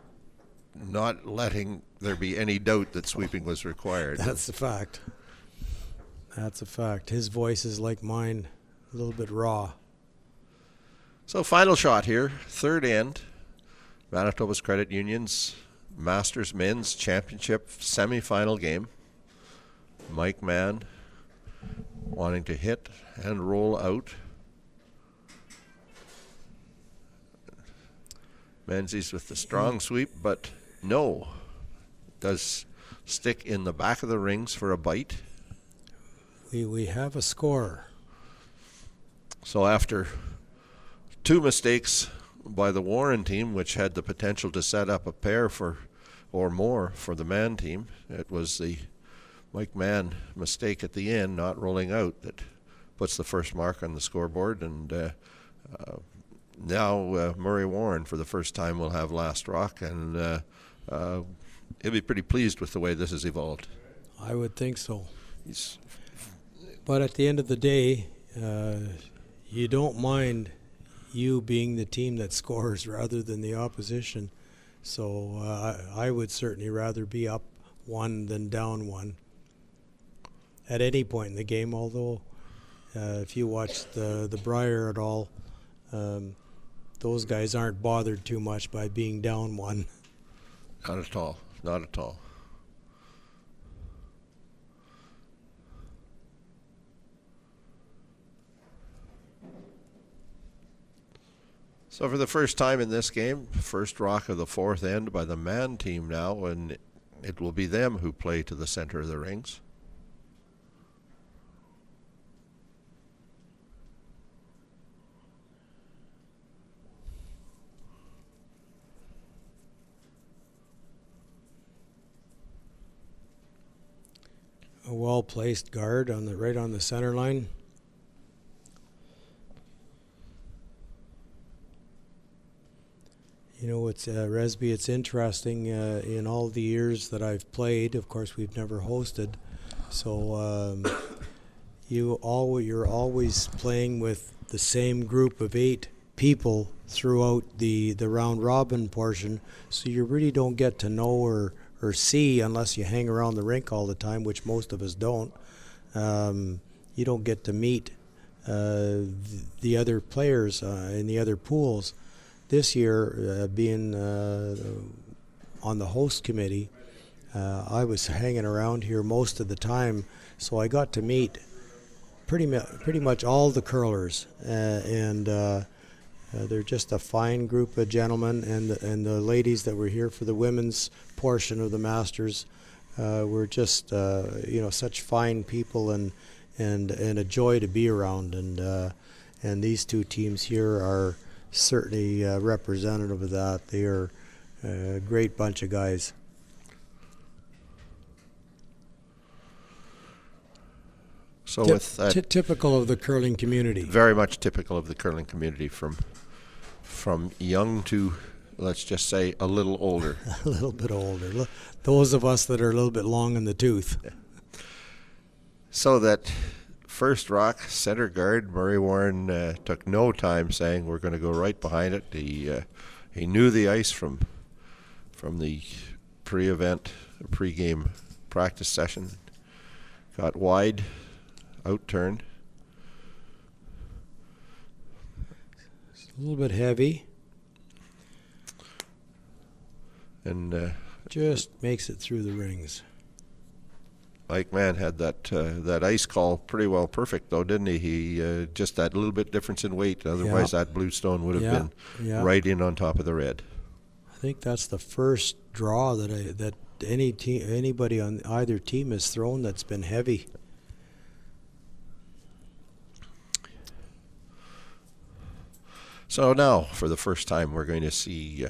Speaker 5: letting there be any doubt that sweeping was required.
Speaker 6: That's a fact. That's a fact. His voice is like mine, a little bit raw.
Speaker 5: So final shot here, third end. Manitoba's Credit Union's Masters Men's Championship semifinal game. Mike Mann wanting to hit and roll out. Menzies with the strong sweep, but no. Does stick in the back of the rings for a bite.
Speaker 6: We have a score.
Speaker 5: So after two mistakes by the Warren team, which had the potential to set up a pair for or more for the Mann team. It was the Mike Mann mistake at the end, not rolling out, that puts the first mark on the scoreboard. And now Murray Warren, for the first time, will have last rock, and he'll be pretty pleased with the way this has evolved.
Speaker 6: I would think so. But at the end of the day, you don't mind you being the team that scores rather than the opposition. So I would certainly rather be up 1 than down 1 at any point in the game. Although if you watch the Briar at all, those guys aren't bothered too much by being down 1.
Speaker 5: Not at all. Not at all. So for the first time in this game, first rock of the fourth end by the Mann team now, and it will be them who play to the center of the rings.
Speaker 6: A well-placed guard right on the center line. You know, it's Resby. It's interesting. In all the years that I've played, of course, we've never hosted. So you're always playing with the same group of 8 people throughout the round robin portion. So you really don't get to know or see, unless you hang around the rink all the time, which most of us don't. You don't get to meet the other players in the other pools. This year, being on the host committee, I was hanging around here most of the time, so I got to meet pretty much all the curlers, and they're just a fine group of gentlemen, and the ladies that were here for the women's portion of the Masters were just such fine people and a joy to be around, and these 2 teams here are certainly representative of that. They are a great bunch of guys.
Speaker 5: So with that,
Speaker 6: typical of the curling community.
Speaker 5: Very much typical of the curling community, from young to, let's just say, a little older.
Speaker 6: A little bit older. Those of us that are a little bit long in the tooth.
Speaker 5: Yeah. So that first rock, center guard, Murray Warren took no time saying we're going to go right behind it. He knew the ice from the pre-game practice session. Got wide, out-turned.
Speaker 6: It's a little bit heavy.
Speaker 5: And
Speaker 6: just makes it through the rings.
Speaker 5: Mike Mann had that ice call pretty well perfect, though, didn't he? He just that little bit difference in weight. Otherwise, that blue stone would have been right in on top of the red.
Speaker 6: I think that's the first draw that anybody on either team has thrown that's been heavy.
Speaker 5: So now, for the first time, we're going to see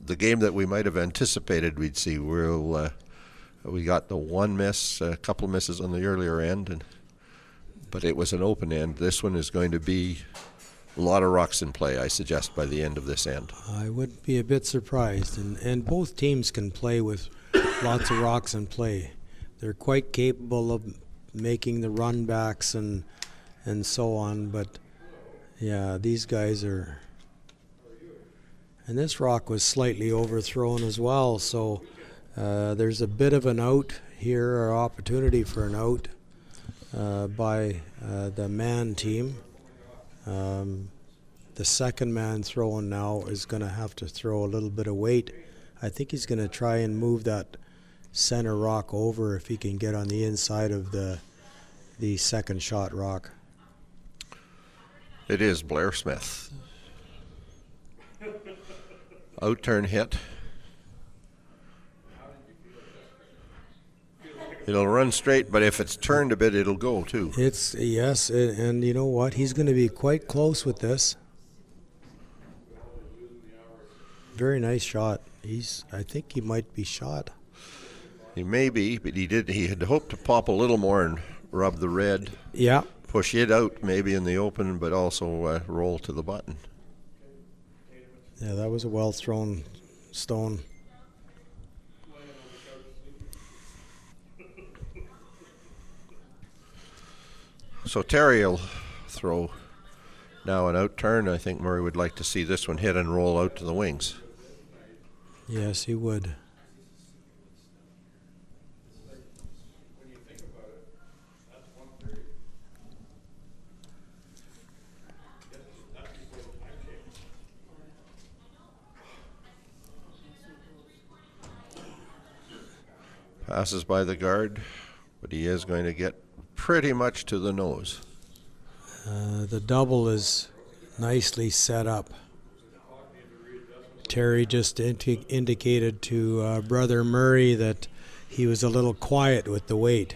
Speaker 5: the game that we might have anticipated we'd see. We got the one miss, a couple of misses on the earlier end, but it was an open end. This one is going to be a lot of rocks in play, I suggest, by the end of this end.
Speaker 6: I would be a bit surprised. And both teams can play with lots of rocks in play. They're quite capable of making the run backs and so on. But, yeah, these guys are... And this rock was slightly overthrown as well, so... there's a bit of an out here, or opportunity for an out by the Mann team. The second man throwing now is going to have to throw a little bit of weight. I think he's going to try and move that center rock over if he can get on the inside of the second shot rock.
Speaker 5: It is Blair Smith. Out turn hit. It'll run straight, but if it's turned a bit, it'll go too.
Speaker 6: Yes, and you know what? He's going to be quite close with this. very nice shot. I think he might be shot.
Speaker 5: He may be, but he had hoped to pop a little more and rub the red.
Speaker 6: Yeah.
Speaker 5: Push it out maybe in the open, but also roll to the button.
Speaker 6: Yeah, that was a well thrown stone.
Speaker 5: So Terry will throw now an out turn. I think Murray would like to see this one hit and roll out to the wings.
Speaker 6: Yes, he would.
Speaker 5: Passes by the guard, but he is going to get pretty much to the nose.
Speaker 6: The double is nicely set up. Terry just indicated to Brother Murray that he was a little quiet with the weight.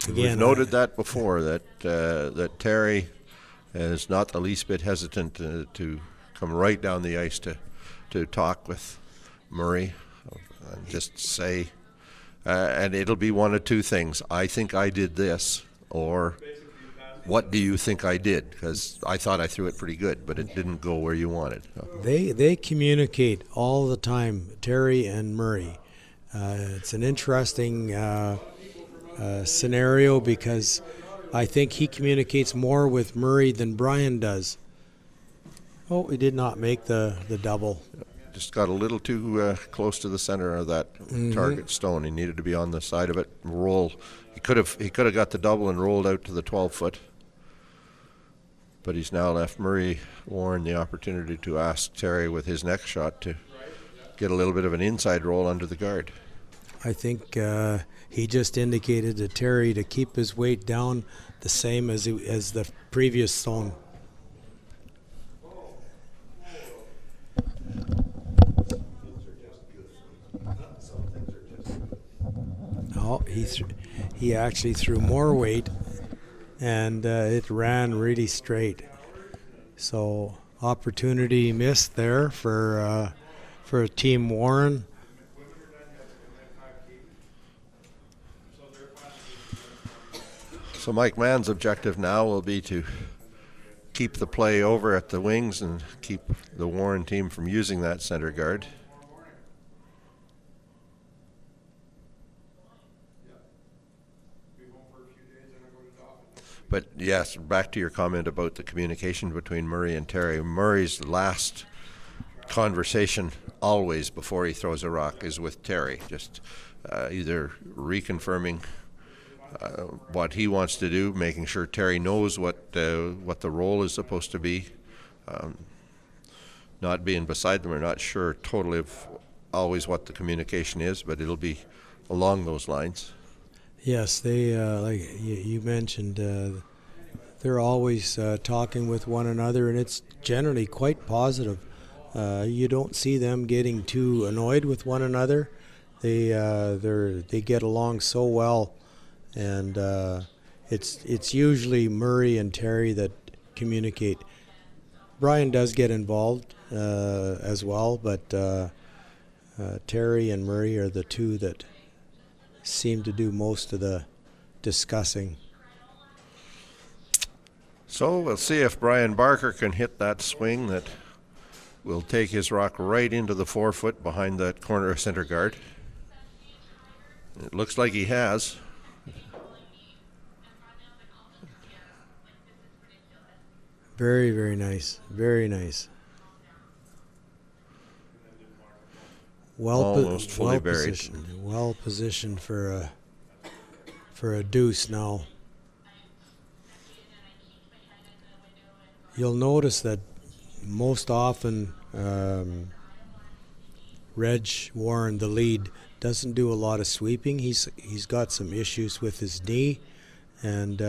Speaker 5: We've noted that before, that Terry is not the least bit hesitant to come right down the ice to talk with Murray. And just say, and it'll be one of two things. I think I did this, or what do you think I did? Because I thought I threw it pretty good, but it didn't go where you wanted.
Speaker 6: They communicate all the time, Terry and Murray. It's an interesting scenario because I think he communicates more with Murray than Brian does. Oh, he did not make the double.
Speaker 5: Just got a little too close to the center of that target stone. He needed to be on the side of it, roll. He could have got the double and rolled out to the 12-foot. But he's now left Murray Warren the opportunity to ask Terry with his next shot to get a little bit of an inside roll under the guard.
Speaker 6: I think he just indicated to Terry to keep his weight down the same as the previous stone. Oh, he actually threw more weight, and it ran really straight. So opportunity missed there for Team Warren.
Speaker 5: So Mike Mann's objective now will be to keep the play over at the wings and keep the Warren team from using that center guard. But yes, back to your comment about the communication between Murray and Terry. Murray's last conversation always before he throws a rock is with Terry, just either reconfirming what he wants to do, making sure Terry knows what the role is supposed to be, not being beside them or not sure totally of always what the communication is, but it'll be along those lines.
Speaker 6: Yes, they like you mentioned, they're always talking with one another, and it's generally quite positive. You don't see them getting too annoyed with one another. They get along so well, and it's usually Murray and Terry that communicate. Brian does get involved as well, but Terry and Murray are the two that seem to do most of the discussing.
Speaker 5: So we'll see if Brian Barker can hit that swing that will take his rock right into the 4-foot behind that corner center guard. It looks like he has.
Speaker 6: Very, very nice. Very nice.
Speaker 5: Almost fully buried.
Speaker 6: Well positioned for a deuce now. You'll notice that most often Reg Warren, the lead, doesn't do a lot of sweeping. He's got some issues with his knee, and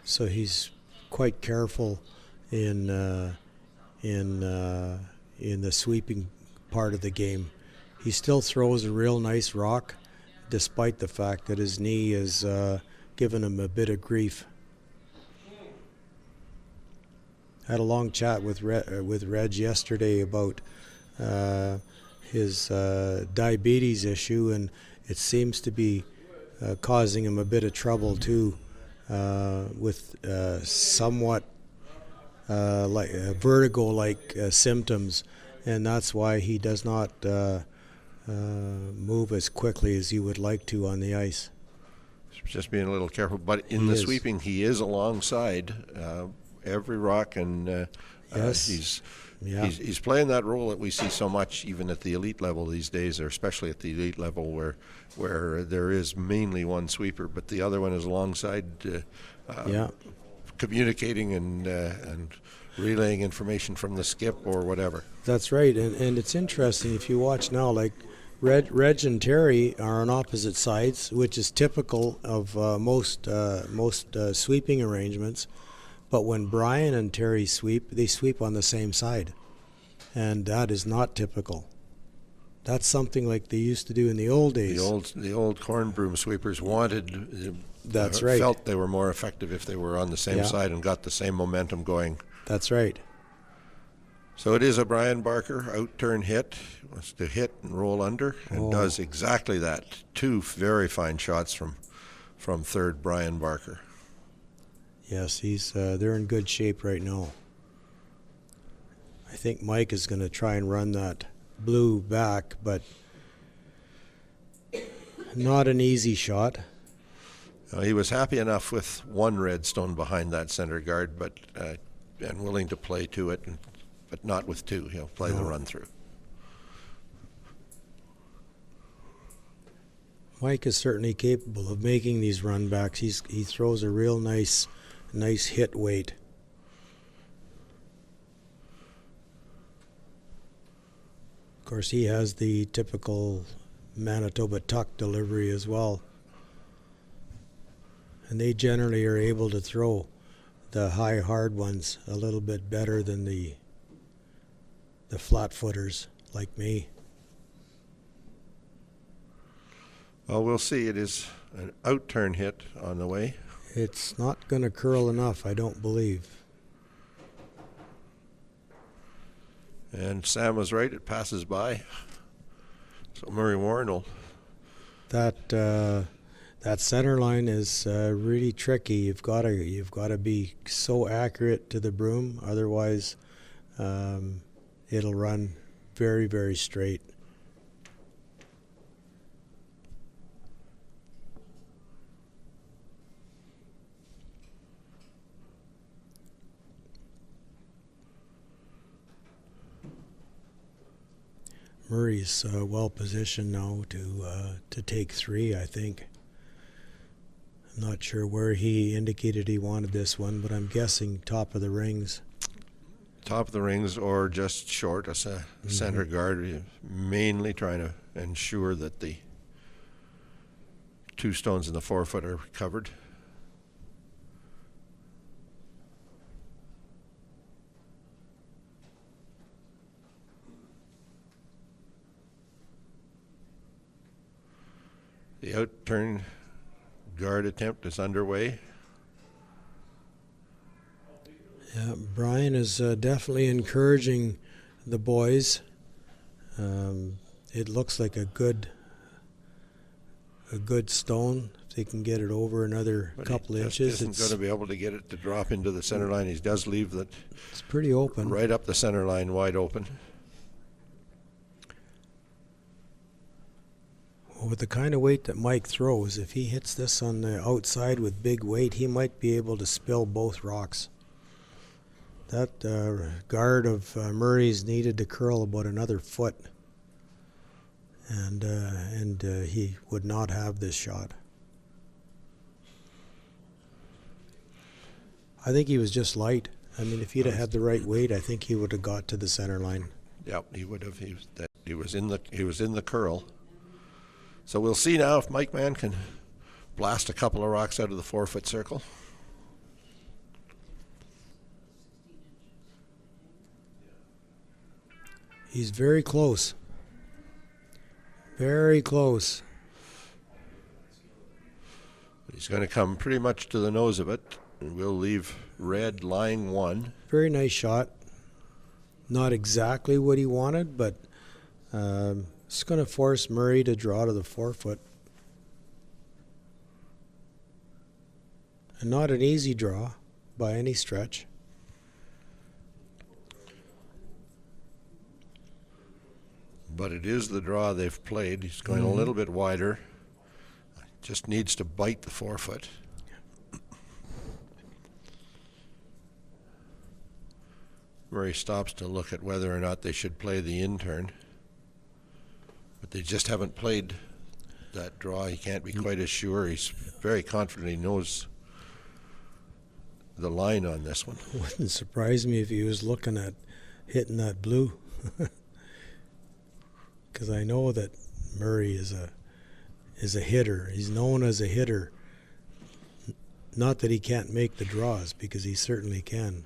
Speaker 6: so he's quite careful in the sweeping part of the game. He still throws a real nice rock, despite the fact that his knee is giving him a bit of grief. had a long chat with Reg yesterday about his diabetes issue, and it seems to be causing him a bit of trouble too, with somewhat like vertigo-like symptoms, and that's why he does not move as quickly as you would like to on the ice.
Speaker 5: Just being a little careful, but in the sweeping, he is alongside every rock, and
Speaker 6: yes.
Speaker 5: He's playing that role that we see so much even at the elite level these days, or especially at the elite level where there is mainly one sweeper, but the other one is alongside, communicating and relaying information from the skip or whatever.
Speaker 6: That's right, and it's interesting if you watch now, like Reg and Terry are on opposite sides, which is typical of most sweeping arrangements. But when Brian and Terry sweep, they sweep on the same side, and that is not typical. That's something like they used to do in the old days.
Speaker 5: The old corn broom sweepers wanted.
Speaker 6: That's right.
Speaker 5: Felt they were more effective if they were on the same side and got the same momentum going.
Speaker 6: That's right.
Speaker 5: So it is a Brian Barker out-turn hit. He wants to hit and roll under, and does exactly that. Two very fine shots from third Brian Barker.
Speaker 6: Yes, they're in good shape right now. I think Mike is going to try and run that blue back, but not an easy shot.
Speaker 5: He was happy enough with one redstone behind that center guard, but and willing to play to it, but not with two. He'll play the run through.
Speaker 6: Mike is certainly capable of making these run backs. He throws a real nice hit weight. Of course, he has the typical Manitoba tuck delivery as well. And they generally are able to throw the high hard ones a little bit better than the flat footers like me.
Speaker 5: Well, we'll see. It is an out-turn hit on the way.
Speaker 6: It's not going to curl enough, I don't believe.
Speaker 5: And Sam was right. It passes by. So Murray Warren will.
Speaker 6: That center line is really tricky. You've got to be so accurate to the broom, otherwise it'll run very, very straight. Murray's well positioned now to take three, I think. I'm not sure where he indicated he wanted this one, but I'm guessing top of the rings.
Speaker 5: Top of the rings or just short as a center guard, mainly trying to ensure that the two stones in the forefoot are covered. The out-turn guard attempt is underway.
Speaker 6: Yeah, Brian is definitely encouraging the boys. It looks like a good stone. If they can get it over another couple inches,
Speaker 5: Isn't going to be able to get it to drop into the center line. He does leave that.
Speaker 6: It's pretty open.
Speaker 5: Right up the center line, wide open.
Speaker 6: Well, with the kind of weight that Mike throws, if he hits this on the outside with big weight, he might be able to spill both rocks. That guard of Murray's needed to curl about another foot, and he would not have this shot. I think he was just light. I mean, if he'd have had the right weight, I think he would have got to the center line.
Speaker 5: Yep, he would have. He was in the curl. So we'll see now if Mike Mann can blast a couple of rocks out of the 4-foot circle.
Speaker 6: He's very close. Very close.
Speaker 5: He's going to come pretty much to the nose of it. We'll leave red lying 1.
Speaker 6: Very nice shot. Not exactly what he wanted, but it's going to force Murray to draw to the 4-foot. And not an easy draw by any stretch.
Speaker 5: But it is the draw they've played. He's going a little bit wider. Just needs to bite the 4-foot. Murray stops to look at whether or not they should play the in-turn. But they just haven't played that draw. He can't be quite as sure. He's very confident he knows the line on this one.
Speaker 6: Wouldn't surprise me if he was looking at hitting that blue. Because I know that Murray is a hitter. He's known as a hitter. Not that he can't make the draws, because he certainly can.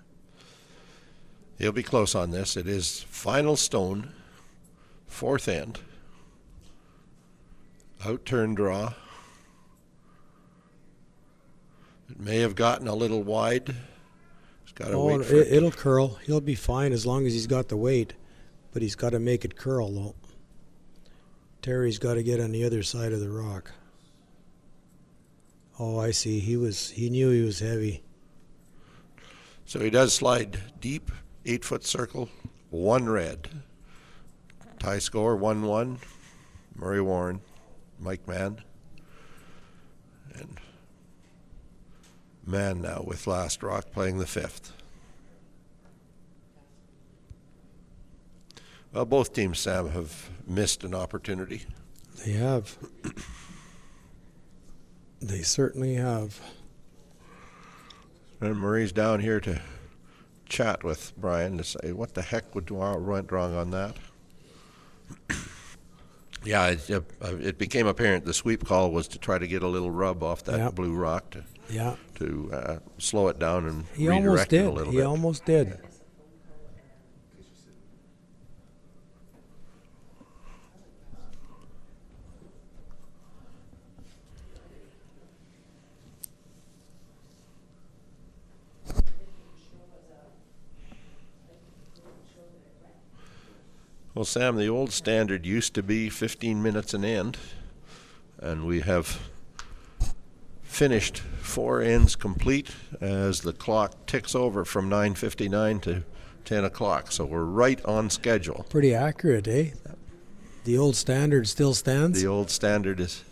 Speaker 5: He'll be close on this. It is final stone, 4th end. Out-turn draw. It may have gotten a little wide. He's got to wait for
Speaker 6: it'll curl. He'll be fine as long as he's got the weight, but he's got to make it curl, though. Terry's got to get on the other side of the rock. Oh, I see. He knew he was heavy.
Speaker 5: So he does slide deep, 8-foot circle, 1 red. Tie score 1-1. Murray Warren, Mike Mann. And Mann now with last rock playing the 5th. Well, both teams, Sam, have missed an opportunity.
Speaker 6: They have. They certainly have.
Speaker 5: And Murray's down here to chat with Brian to say what the heck went wrong on that. Yeah, it became apparent the sweep call was to try to get a little rub off that blue rock to slow it down and redirect it a little bit.
Speaker 6: He almost did.
Speaker 5: Well, Sam, the old standard used to be 15 minutes an end, and we have finished 4 ends complete as the clock ticks over from 9:59 to 10 o'clock. So we're right on schedule.
Speaker 6: Pretty accurate, eh? The old standard still stands?
Speaker 5: The old standard is.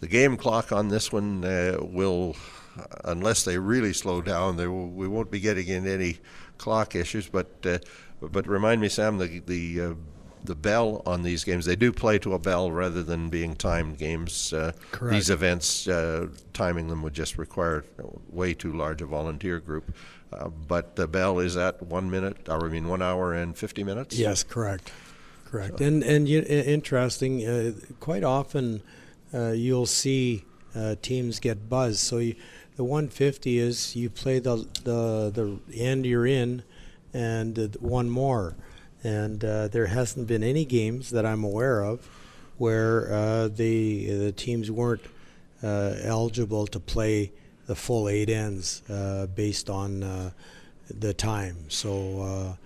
Speaker 5: The game clock on this one will, unless they really slow down, we won't be getting into any clock issues. But remind me, Sam, the bell on these games, they do play to a bell rather than being timed games.
Speaker 6: Correct.
Speaker 5: These events, timing them would just require way too large a volunteer group. But the bell is at 1 hour and 50 minutes?
Speaker 6: Yes, correct. So. And interesting, quite often you'll see teams get buzzed. So the 150 is you play the end you're in and one more. And there hasn't been any games that I'm aware of where the teams weren't eligible to play the full 8 ends based on the time. So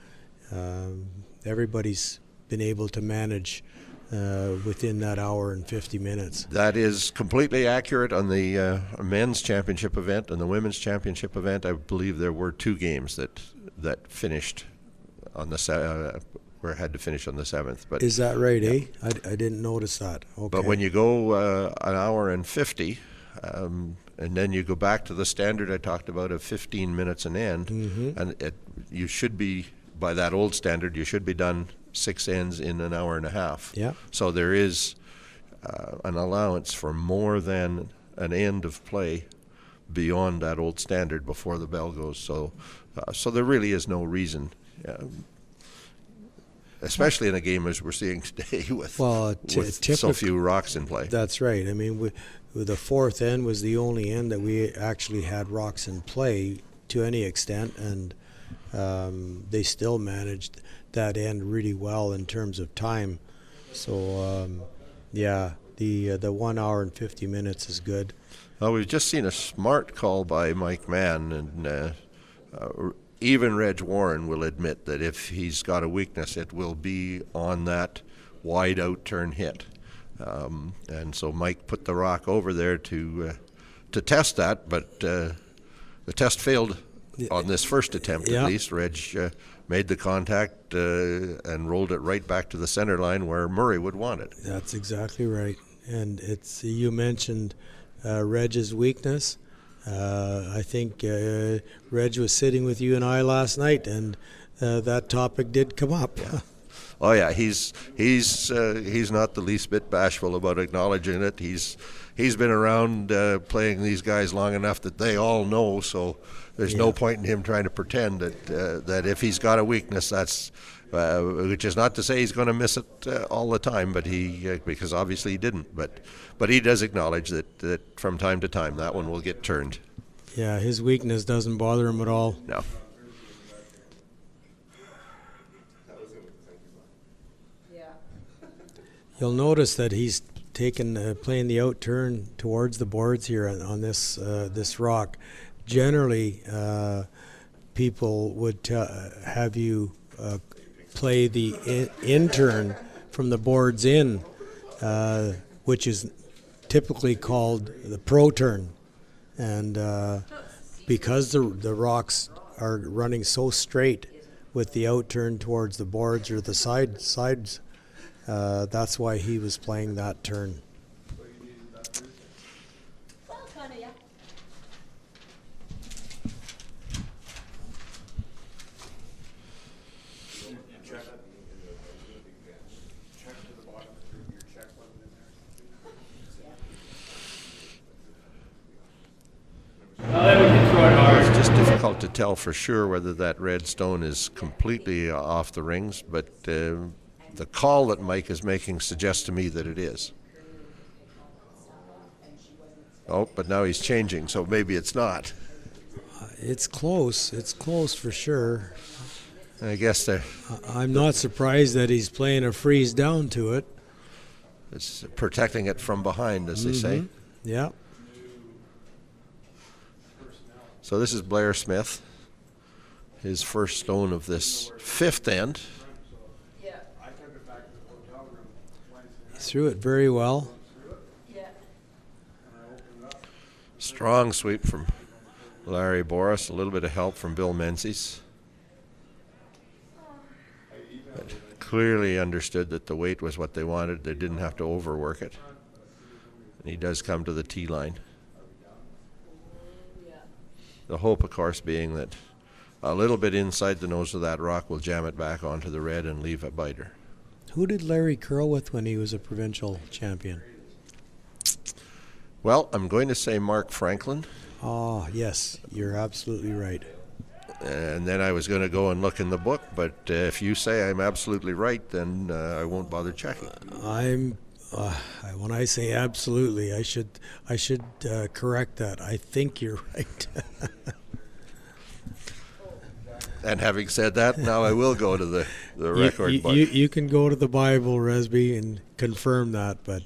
Speaker 6: everybody's been able to manage within that hour and 50 minutes.
Speaker 5: That is completely accurate on the men's championship event. And the women's championship event, I believe there were 2 games that finished on the where had to finish on the 7th. But
Speaker 6: is that right, eh? I didn't notice that. Okay.
Speaker 5: But when you go an hour and 50, and then you go back to the standard I talked about of 15 minutes an end, and you should be, by that old standard, you should be done 6 ends in an hour and a half.
Speaker 6: Yeah.
Speaker 5: So there is an allowance for more than an end of play beyond that old standard before the bell goes. So there really is no reason, especially in a game as we're seeing today with so few rocks in play.
Speaker 6: That's right. I mean, with the 4th end was the only end that we actually had rocks in play to any extent, and they still managed that end really well in terms of time. So, the the 1 hour and 50 minutes is good.
Speaker 5: Well, we've just seen a smart call by Mike Mann, and even Reg Warren will admit that if he's got a weakness, it will be on that wide out turn hit. And so Mike put the rock over there to test that, but the test failed on this first attempt. At least Reg made the contact and rolled it right back to the center line where Murray would want it.
Speaker 6: That's exactly right. And you mentioned Reg's weakness. I think Reg was sitting with you and I last night, and that topic did come up.
Speaker 5: Yeah. Oh yeah, he's not the least bit bashful about acknowledging it. He's been around playing these guys long enough that they all know. So there's no point in him trying to pretend that if he's got a weakness, that's which is not to say he's going to miss it all the time, but because obviously he didn't. But he does acknowledge that from time to time that one will get turned.
Speaker 6: Yeah, his weakness doesn't bother him at all.
Speaker 5: No.
Speaker 6: You'll notice that he's playing the out turn towards the boards here on this rock. Generally, people would have you play the in turn from the boards in, which is typically called the pro turn. And because the rocks are running so straight with the out turn towards the boards or the sides, that's why he was playing that turn.
Speaker 5: It's just difficult to tell for sure whether that red stone is completely off the rings, but the call that Mike is making suggests to me that it is. Oh, but now he's changing, so maybe it's not.
Speaker 6: It's close. It's close for sure.
Speaker 5: I guess
Speaker 6: I'm not surprised that he's playing a freeze down to it.
Speaker 5: It's protecting it from behind, as they say.
Speaker 6: Yeah.
Speaker 5: So this is Blair Smith, his first stone of this fifth end.
Speaker 6: He threw it very well.
Speaker 5: Strong sweep from Larry Boris, a little bit of help from Bill Menzies. But clearly understood that the weight was what they wanted. They didn't have to overwork it. And he does come to the tee line. The hope, of course, being that a little bit inside the nose of that rock will jam it back onto the red and leave a biter.
Speaker 6: Who did Larry curl with when he was a provincial champion?
Speaker 5: Well, I'm going to say Mark Franklin.
Speaker 6: Oh, yes, you're absolutely right.
Speaker 5: And then I was going to go and look in the book, but if you say I'm absolutely right, then I won't bother checking.
Speaker 6: When I say absolutely, I should correct that. I think you're right.
Speaker 5: And having said that, now I will go to the record book.
Speaker 6: You can go to the Bible, Resby, and confirm that, but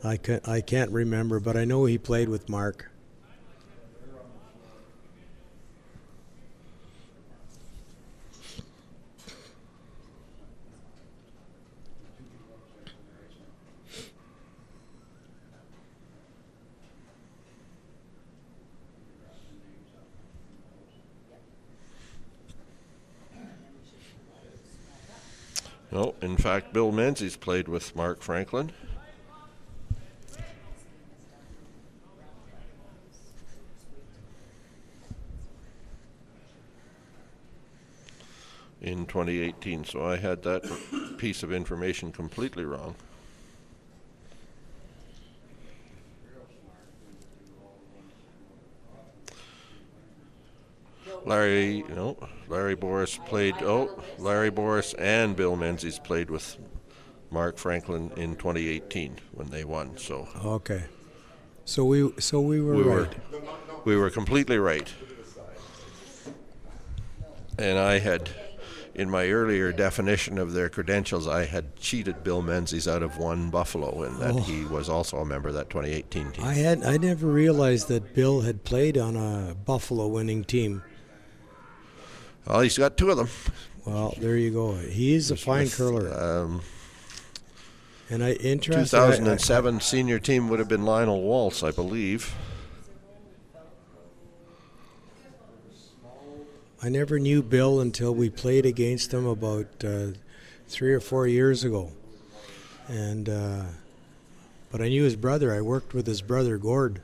Speaker 6: I can't remember. But I know he played with Mark.
Speaker 5: No, in fact, Bill Menzies played with Mark Franklin. In 2018, so I had that piece of information completely wrong. Larry Boris and Bill Menzies played with Mark Franklin in 2018 when they won. So
Speaker 6: okay, so we were right.
Speaker 5: We were completely right. And I had in my earlier definition of their credentials, I had cheated Bill Menzies out of one Buffalo, and that he was also a member of that 2018 team.
Speaker 6: I never realized that Bill had played on a Buffalo winning team.
Speaker 5: Well, he's got two of them.
Speaker 6: Well, there you go. He's a fine curler. And
Speaker 5: 2007 senior team would have been Lionel Waltz, I believe.
Speaker 6: I never knew Bill until we played against him about 3 or 4 years ago. And but I knew his brother. I worked with his brother, Gord.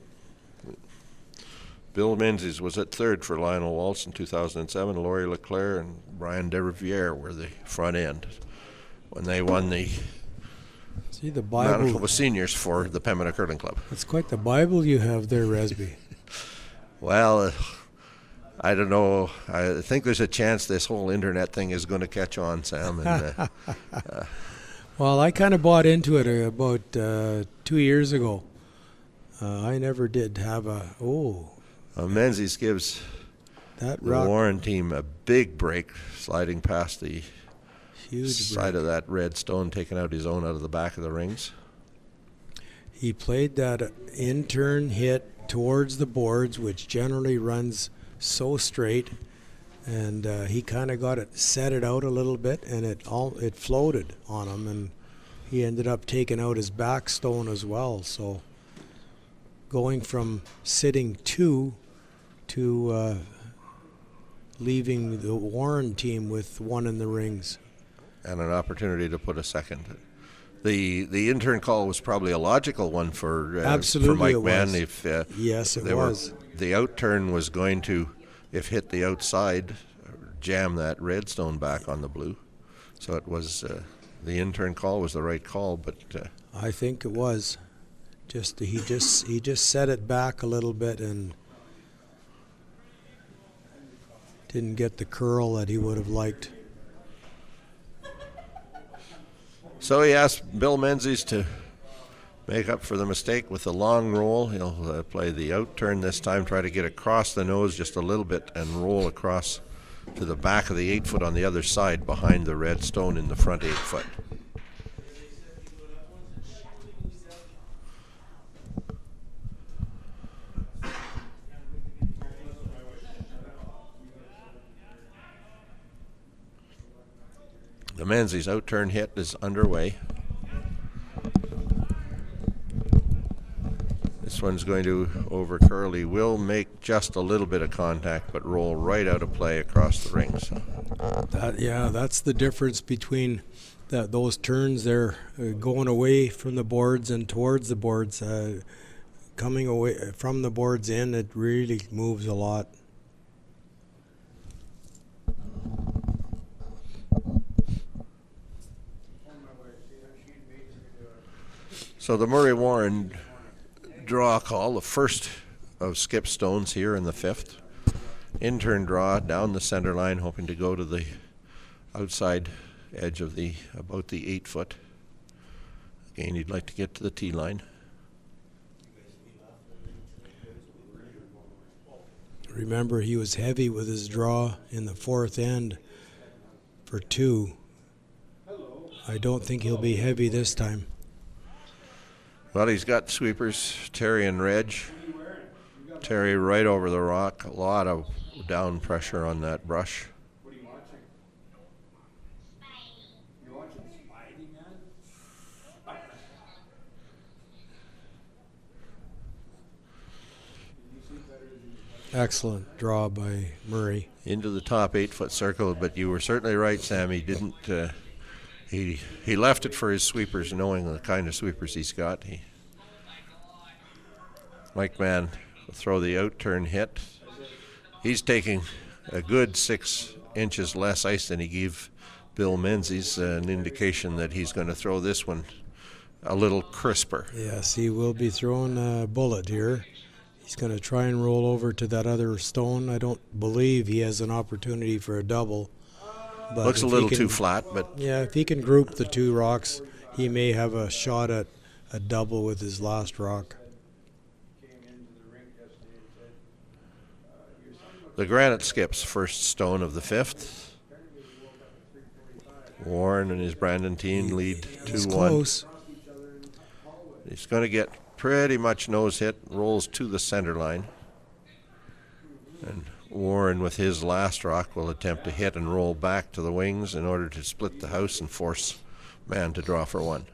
Speaker 5: Bill Menzies was at third for Lionel Waltz in 2007. Laurie Leclerc and Brian DeRiviere were the front end when they won the
Speaker 6: Bible.
Speaker 5: Manitoba Seniors for the Pembina Curling Club.
Speaker 6: It's quite the Bible you have there, Resby.
Speaker 5: Well, I don't know. I think there's a chance this whole internet thing is going to catch on, Sam. And,
Speaker 6: well, I kind of bought into it about 2 years ago. I never did have
Speaker 5: Menzies gives the Warren team a big break, sliding past the side of that red stone, taking out his own out of the back of the rings.
Speaker 6: He played that in-turn hit towards the boards, which generally runs so straight, and he kind of set it out a little bit, and it floated on him, and he ended up taking out his back stone as well. So going from sitting 2 to leaving the Warren team with 1 in the rings.
Speaker 5: And an opportunity to put a second. The intern call was probably a logical one for Mike Mann.
Speaker 6: Yes, it was.
Speaker 5: The outturn was going to, if hit the outside, jam that redstone back on the blue. So it was the intern call was the right call, but
Speaker 6: I think it was. He just set it back a little bit and didn't get the curl that he would have liked.
Speaker 5: So he asked Bill Menzies to make up for the mistake with the long roll. He'll play the outturn this time, try to get across the nose just a little bit and roll across to the back of the 8-foot on the other side behind the red stone in the front 8-foot. The Menzies outturn hit is underway. This one's going to over Curly. Will make just a little bit of contact, but roll right out of play across the rings.
Speaker 6: That's the difference between those turns there, going away from the boards and towards the boards. Coming away from the boards in, it really moves a lot.
Speaker 5: So the Murray Warren draw call, the first of Skip Stone's here in the 5th. In-turn draw down the center line, hoping to go to the outside edge of about the 8-foot. Again, he'd like to get to the tee line.
Speaker 6: Remember, he was heavy with his draw in the 4th end for 2. I don't think he'll be heavy this time.
Speaker 5: Well, he's got sweepers, Terry and Reg. Terry right over the rock. A lot of down pressure on that brush.
Speaker 4: What are you watching? You're watching Spidey, man?
Speaker 6: Excellent draw by Murray.
Speaker 5: Into the top 8-foot circle, but you were certainly right, Sam. He didn't. He left it for his sweepers, knowing the kind of sweepers he's got. Mike Mann will throw the outturn hit. He's taking a good 6 inches less ice than he gave Bill Menzies, an indication that he's going to throw this one a little crisper.
Speaker 6: Yes, he will be throwing a bullet here. He's going to try and roll over to that other stone. I don't believe he has an opportunity for a double. But
Speaker 5: looks a little too flat, but
Speaker 6: yeah, if he can group the 2 rocks, he may have a shot at a double with his last rock.
Speaker 5: The granite skips first stone of the 5th. Warren and his Brandon team lead 2-1.
Speaker 6: It's close.
Speaker 5: He's going to get pretty much nose hit, rolls to the center line. And Warren, with his last rock, will attempt to hit and roll back to the wings in order to split the house and force man to draw for one.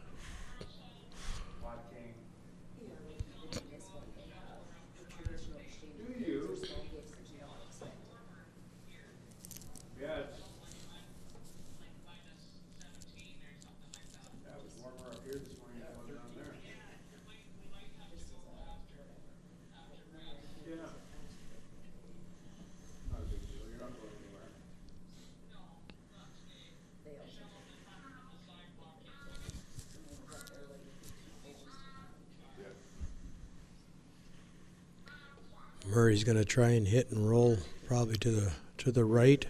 Speaker 6: Murray's going to try and hit and roll probably to the right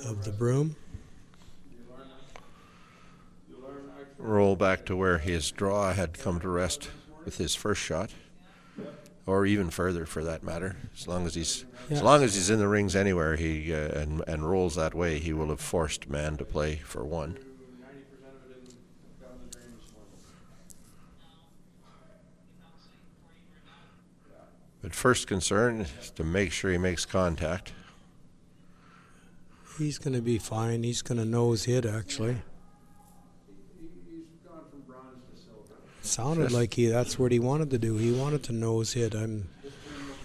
Speaker 6: of the broom.
Speaker 5: Roll back to where his draw had come to rest with his first shot, or even further for that matter. As long as he's in the rings anywhere, he and rolls that way, he will have forced man to play for one. But first concern is to make sure he makes contact.
Speaker 6: He's going to be fine. He's going to nose hit, actually. It sounded like that's what he wanted to do. He wanted to nose hit.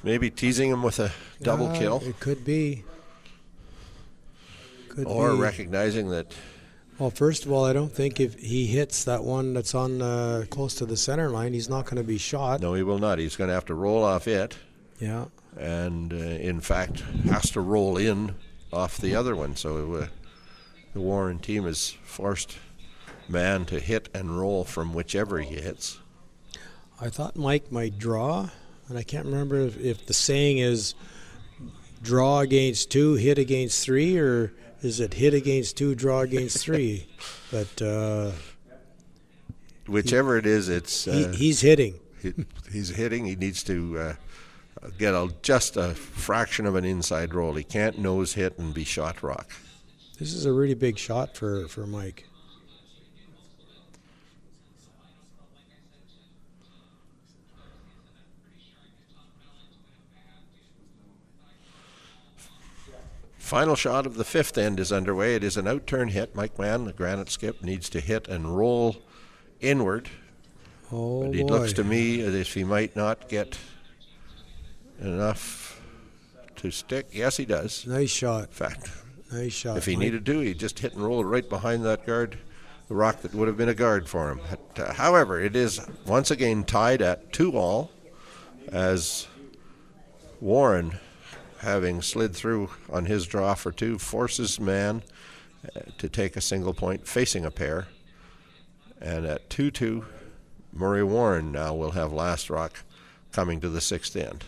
Speaker 5: Maybe teasing him with a double kill.
Speaker 6: It could be.
Speaker 5: Or recognizing that.
Speaker 6: Well, first of all, I don't think if he hits that one that's on close to the center line, he's not going to be shot.
Speaker 5: No, he will not. He's going to have to roll off it.
Speaker 6: Yeah.
Speaker 5: And, in fact, has to roll in off the other one. So the Warren team has forced man to hit and roll from whichever he hits.
Speaker 6: I thought Mike might draw, and I can't remember if the saying is draw against 2, hit against 3, or is it hit against 2, draw against 3? But
Speaker 5: whichever it is, it's
Speaker 6: he's hitting.
Speaker 5: He's hitting. He needs to get just a fraction of an inside roll. He can't nose hit and be shot rock.
Speaker 6: This is a really big shot for Mike.
Speaker 5: Final shot of the fifth end is underway. It is an out-turn hit. Mike Mann, the granite skip, needs to hit and roll inward.
Speaker 6: Oh,
Speaker 5: but it looks to me as if he might not get enough to stick. Yes, he does.
Speaker 6: Nice shot.
Speaker 5: In fact,
Speaker 6: nice shot.
Speaker 5: If he needed to, he'd just hit and roll right behind that guard, the rock that would have been a guard for him. However, it is once again tied at 2-all as Warren, having slid through on his draw for 2, forces man to take a single point facing a pair. And at 2-2, Murray Warren now will have last rock coming to the sixth end.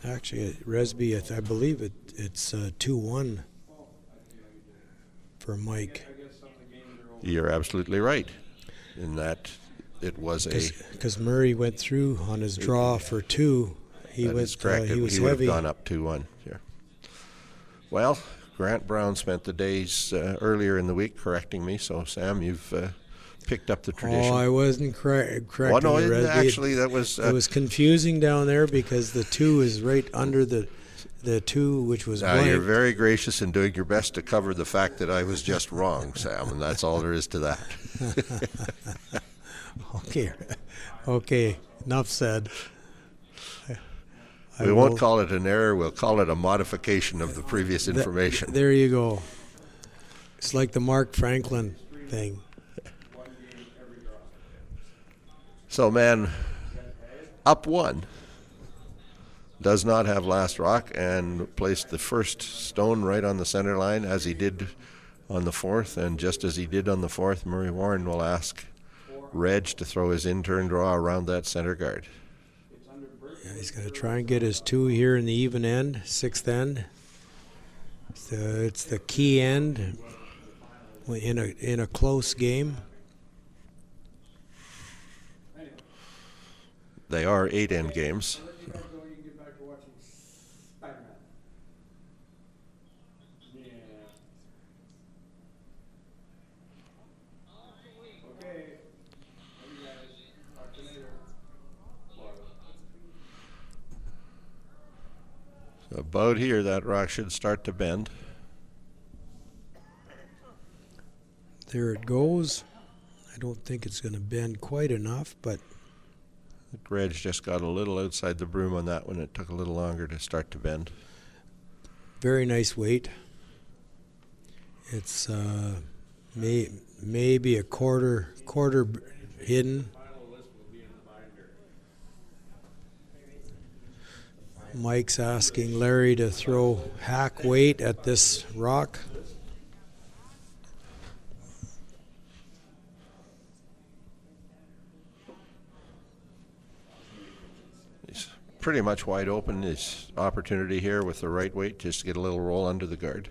Speaker 6: Actually, at Resby, I believe it's 2-1 for Mike.
Speaker 5: You're absolutely right in that it was
Speaker 6: because Murray went through on his draw for 2. He was correct. He was
Speaker 5: would
Speaker 6: heavy.
Speaker 5: have gone up 2-1 here. Well, Grant Brown spent the days earlier in the week correcting me, so Sam, you've picked up the tradition.
Speaker 6: Oh, I wasn't correcting
Speaker 5: well, no,
Speaker 6: you,
Speaker 5: actually, that was...
Speaker 6: it was confusing down there because the 2 is right under the 2, which was blank.
Speaker 5: You're very gracious in doing your best to cover the fact that I was just wrong, Sam, and that's all there is to that.
Speaker 6: Okay, enough said.
Speaker 5: We won't call it an error, we'll call it a modification of the previous information.
Speaker 6: There you go. It's like the Mark Franklin thing.
Speaker 5: So, man, up 1 does not have last rock and placed the first stone right on the center line as he did on the 4th. And just as he did on the 4th, Murray Warren will ask Reg to throw his in-turn draw around that center guard.
Speaker 6: Yeah, he's going to try and get his 2 here in the even end, 6th end. It's the key end in a close game.
Speaker 5: They are 8-end games. About here, that rock should start to bend.
Speaker 6: There it goes. I don't think it's going to bend quite enough, but
Speaker 5: Reg just got a little outside the broom on that one. It took a little longer to start to bend.
Speaker 6: very nice weight. It's maybe a quarter hidden. Mike's asking Larry to throw hack weight at this rock.
Speaker 5: He's pretty much wide open. His opportunity here with the right weight just to get a little roll under the guard.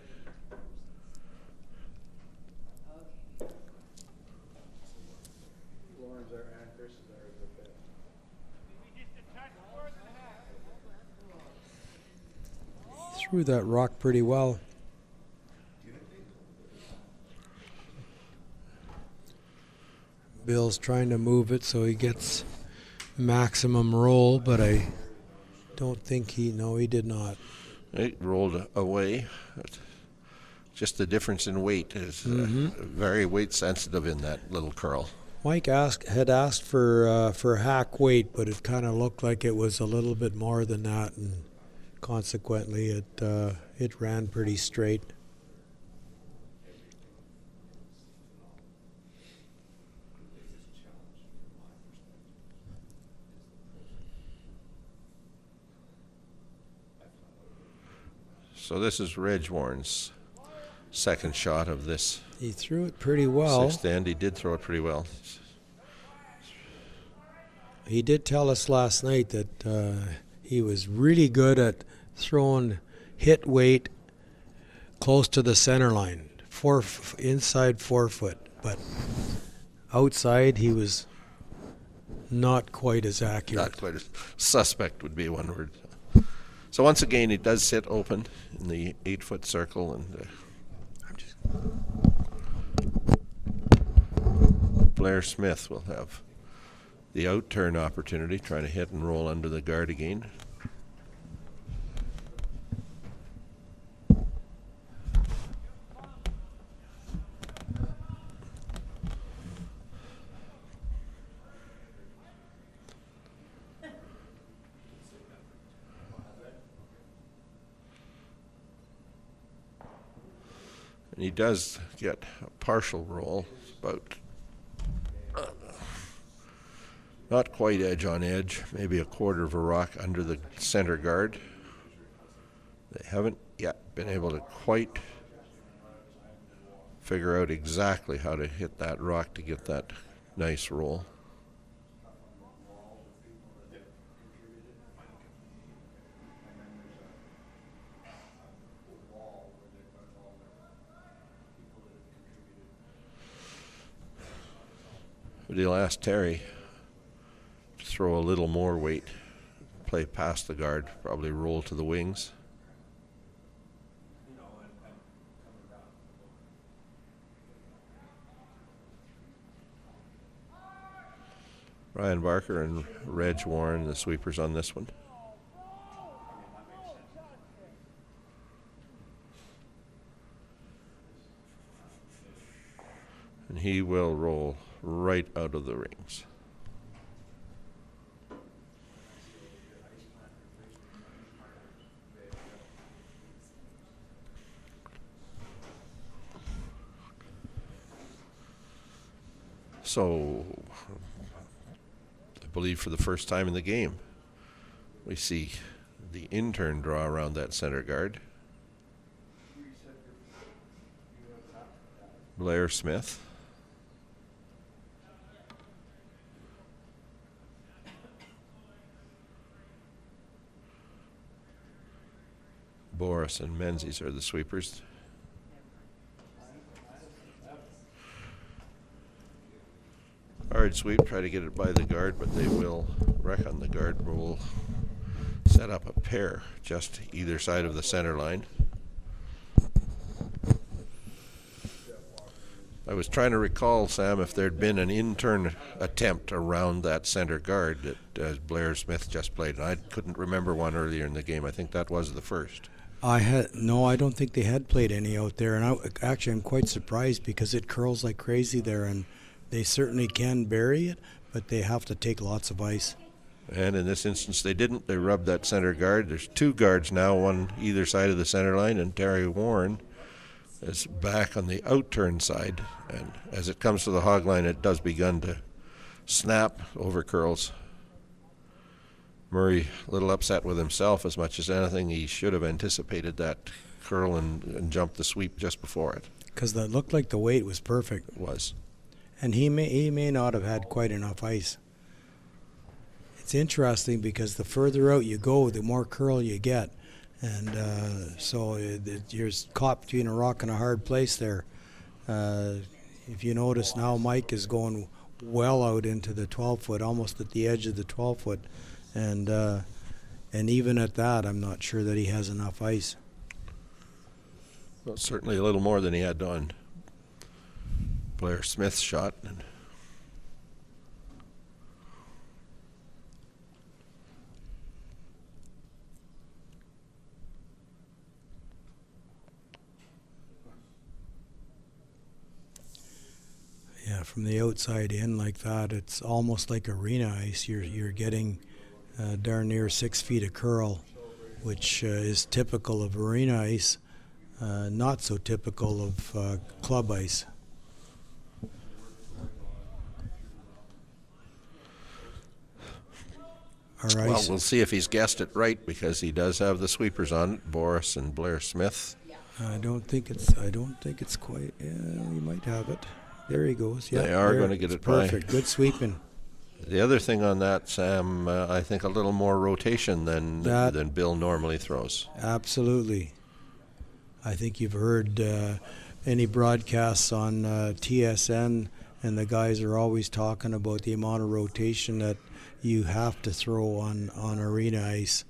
Speaker 6: Threw that rock pretty well. Bill's trying to move it so he gets maximum roll, but I don't think he did not.
Speaker 5: It rolled away. Just the difference in weight is very weight sensitive in that little curl.
Speaker 6: Mike had asked for hack weight, but it kind of looked like it was a little bit more than that, and consequently it ran pretty straight.
Speaker 5: So this is Reg Warren's second shot of this.
Speaker 6: He threw it pretty well.
Speaker 5: Sixth end. He did throw it pretty well.
Speaker 6: He did tell us last night that he was really good at throwing hit weight close to the center line, inside 4 foot, but outside he was not quite as accurate.
Speaker 5: Not quite as suspect would be one word. So once again, it does sit open in the 8-foot circle, and Blair Smith will have the out-turn opportunity, trying to hit and roll under the guard again. And he does get a partial roll, about not quite edge on edge, maybe a quarter of a rock under the center guard. They haven't yet been able to quite figure out exactly how to hit that rock to get that nice roll. But he'll ask Terry to throw a little more weight, play past the guard, probably roll to the wings. Ryan Barker and Reg Warren, the sweepers on this one. And he will roll right out of the rings. So, I believe for the first time in the game, we see the in-turn draw around that center guard. Blair Smith. Boris and Menzies are the sweepers. Hard sweep, try to get it by the guard, but they will wreck on the guard. Will set up a pair just either side of the center line. I was trying to recall, Sam, if there'd been an in-turn attempt around that center guard that Blair Smith just played. And I couldn't remember one earlier in the game. I think that was the first.
Speaker 6: I don't think they had played any out there, and I'm quite surprised because it curls like crazy there, and they certainly can bury it, but they have to take lots of ice.
Speaker 5: And in this instance, they didn't. They rubbed that center guard. There's two guards now, one either side of the center line, and Terry Warren is back on the outturn side. And as it comes to the hog line, it does begin to snap over curls. Murray a little upset with himself as much as anything. He should have anticipated that curl and jumped the sweep just before it.
Speaker 6: Because that looked like the weight was perfect.
Speaker 5: It was.
Speaker 6: And he may not have had quite enough ice. It's interesting because the further out you go, the more curl you get. And so you're caught between a rock and a hard place there. If you notice now, Mike is going well out into the 12-foot, almost at the edge of the 12-foot. And even at that, I'm not sure that he has enough ice.
Speaker 5: Well, certainly a little more than he had on Blair Smith's shot.
Speaker 6: Yeah, from the outside in like that, it's almost like arena ice. You're getting darn near 6 feet of curl, which is typical of arena ice, not so typical of club ice.
Speaker 5: Well, we'll see if he's guessed it right because he does have the sweepers on it, Boris and Blair Smith.
Speaker 6: I don't think it's quite. Yeah, he might have it. There he goes. Yeah,
Speaker 5: they are going to get it
Speaker 6: perfect. Good sweeping.
Speaker 5: The other thing on that, Sam, I think a little more rotation than Bill normally throws.
Speaker 6: Absolutely. I think you've heard any broadcasts on TSN, and the guys are always talking about the amount of rotation that you have to throw on arena ice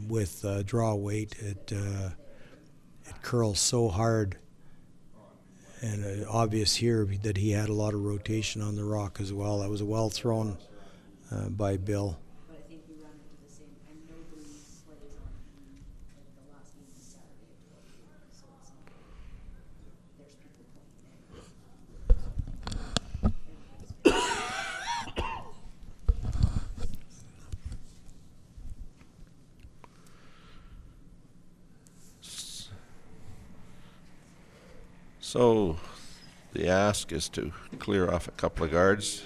Speaker 6: with draw weight. It curls so hard. And obvious here that he had a lot of rotation on the rock as well. That was well thrown by Bill.
Speaker 7: But I think we run into the same, and nobody plays on the last game on Saturday at 12 so it's not, there's people
Speaker 5: So the ask is to clear off a couple of guards.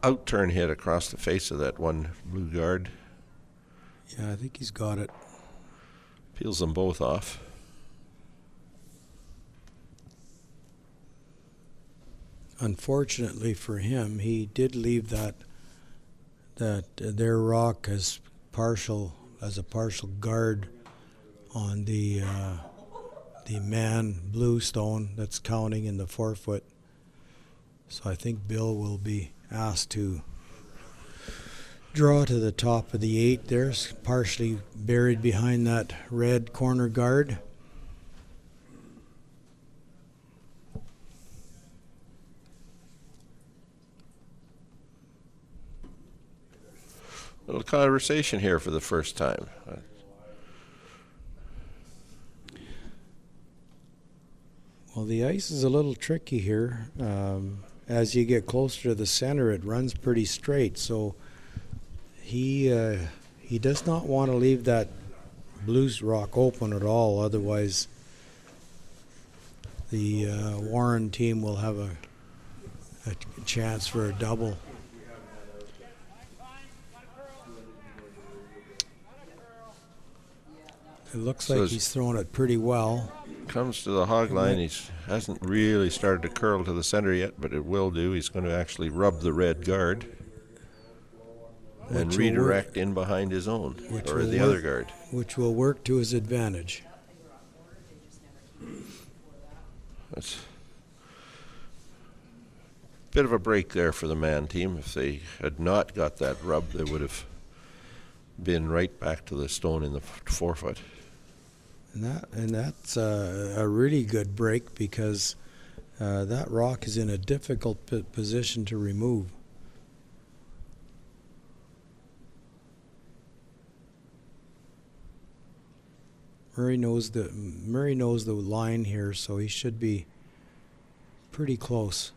Speaker 5: Outturn hit across the face of that one blue guard.
Speaker 6: Yeah, I think he's got it.
Speaker 5: Peels them both off.
Speaker 6: Unfortunately for him, he did leave that their rock as a partial guard on the man blue stone that's counting in the 4-foot. So I think Bill will be asked to draw to the top of the 8 there, partially buried behind that red corner guard.
Speaker 5: Little conversation here for the first time.
Speaker 6: Well, the ice is a little tricky here. As you get closer to the center, it runs pretty straight. So he does not want to leave that blues rock open at all. Otherwise, the Warren team will have a chance for a double. It looks like he's throwing it pretty well.
Speaker 5: Comes to the hog line. He hasn't really started to curl to the center yet, but it will do. He's going to actually rub the red guard and redirect in behind his own, or the other guard.
Speaker 6: Which will work to his advantage.
Speaker 5: That's a bit of a break there for the man team. If they had not got that rub, they would have been right back to the stone in the 4-foot.
Speaker 6: And that's a really good break because that rock is in a difficult position to remove. Murray knows the line here, so he should be pretty close.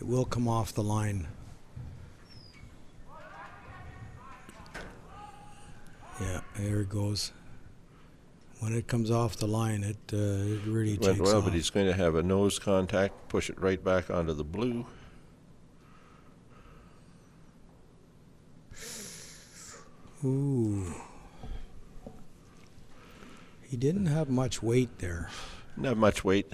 Speaker 6: It will come off the line. Yeah, there it goes. When it comes off the line, it really
Speaker 5: Went
Speaker 6: takes
Speaker 5: well,
Speaker 6: off.
Speaker 5: but he's going to have a nose contact, push it right back onto the blue.
Speaker 6: Ooh. He didn't have much weight there.
Speaker 5: Not much weight.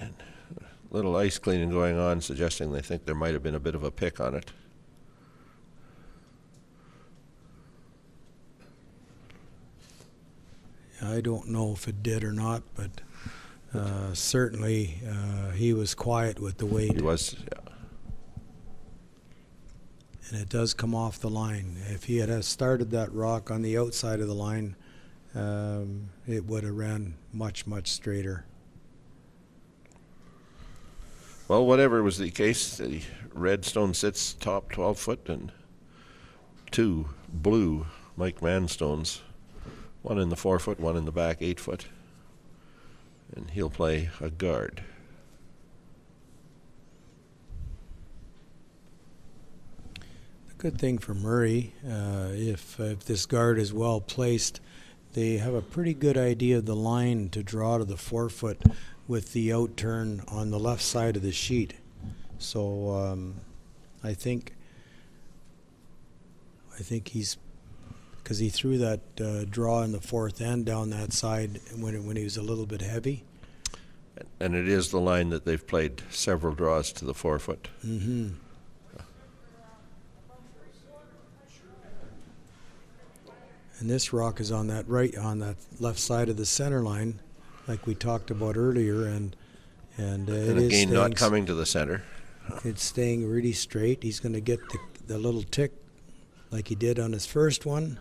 Speaker 5: Little ice cleaning going on, suggesting they think there might have been a bit of a pick on it.
Speaker 6: I don't know if it did or not, but certainly he was quiet with the weight.
Speaker 5: He was, yeah.
Speaker 6: And it does come off the line. If he had started that rock on the outside of the line, it would have ran much, much straighter.
Speaker 5: Well, whatever was the case, the red stone sits top 12 foot and 2 blue Mike Mann stones. 1 in the 4 foot, 1 in the back 8 foot. And he'll play a guard.
Speaker 6: The good thing for Murray, if this guard is well placed, they have a pretty good idea of the line to draw to the 4 foot with the out turn on the left side of the sheet. So I think he's, because he threw that draw in the 4th end down that side when he was a little bit heavy.
Speaker 5: And it is the line that they've played several draws to the 4 foot.
Speaker 6: Mm-hmm. And this rock is on that left side of the center line, like we talked about earlier, and
Speaker 5: And
Speaker 6: it is
Speaker 5: again, not
Speaker 6: staying,
Speaker 5: coming to the center.
Speaker 6: it's staying really straight. He's going to get the little tick like he did on his first one,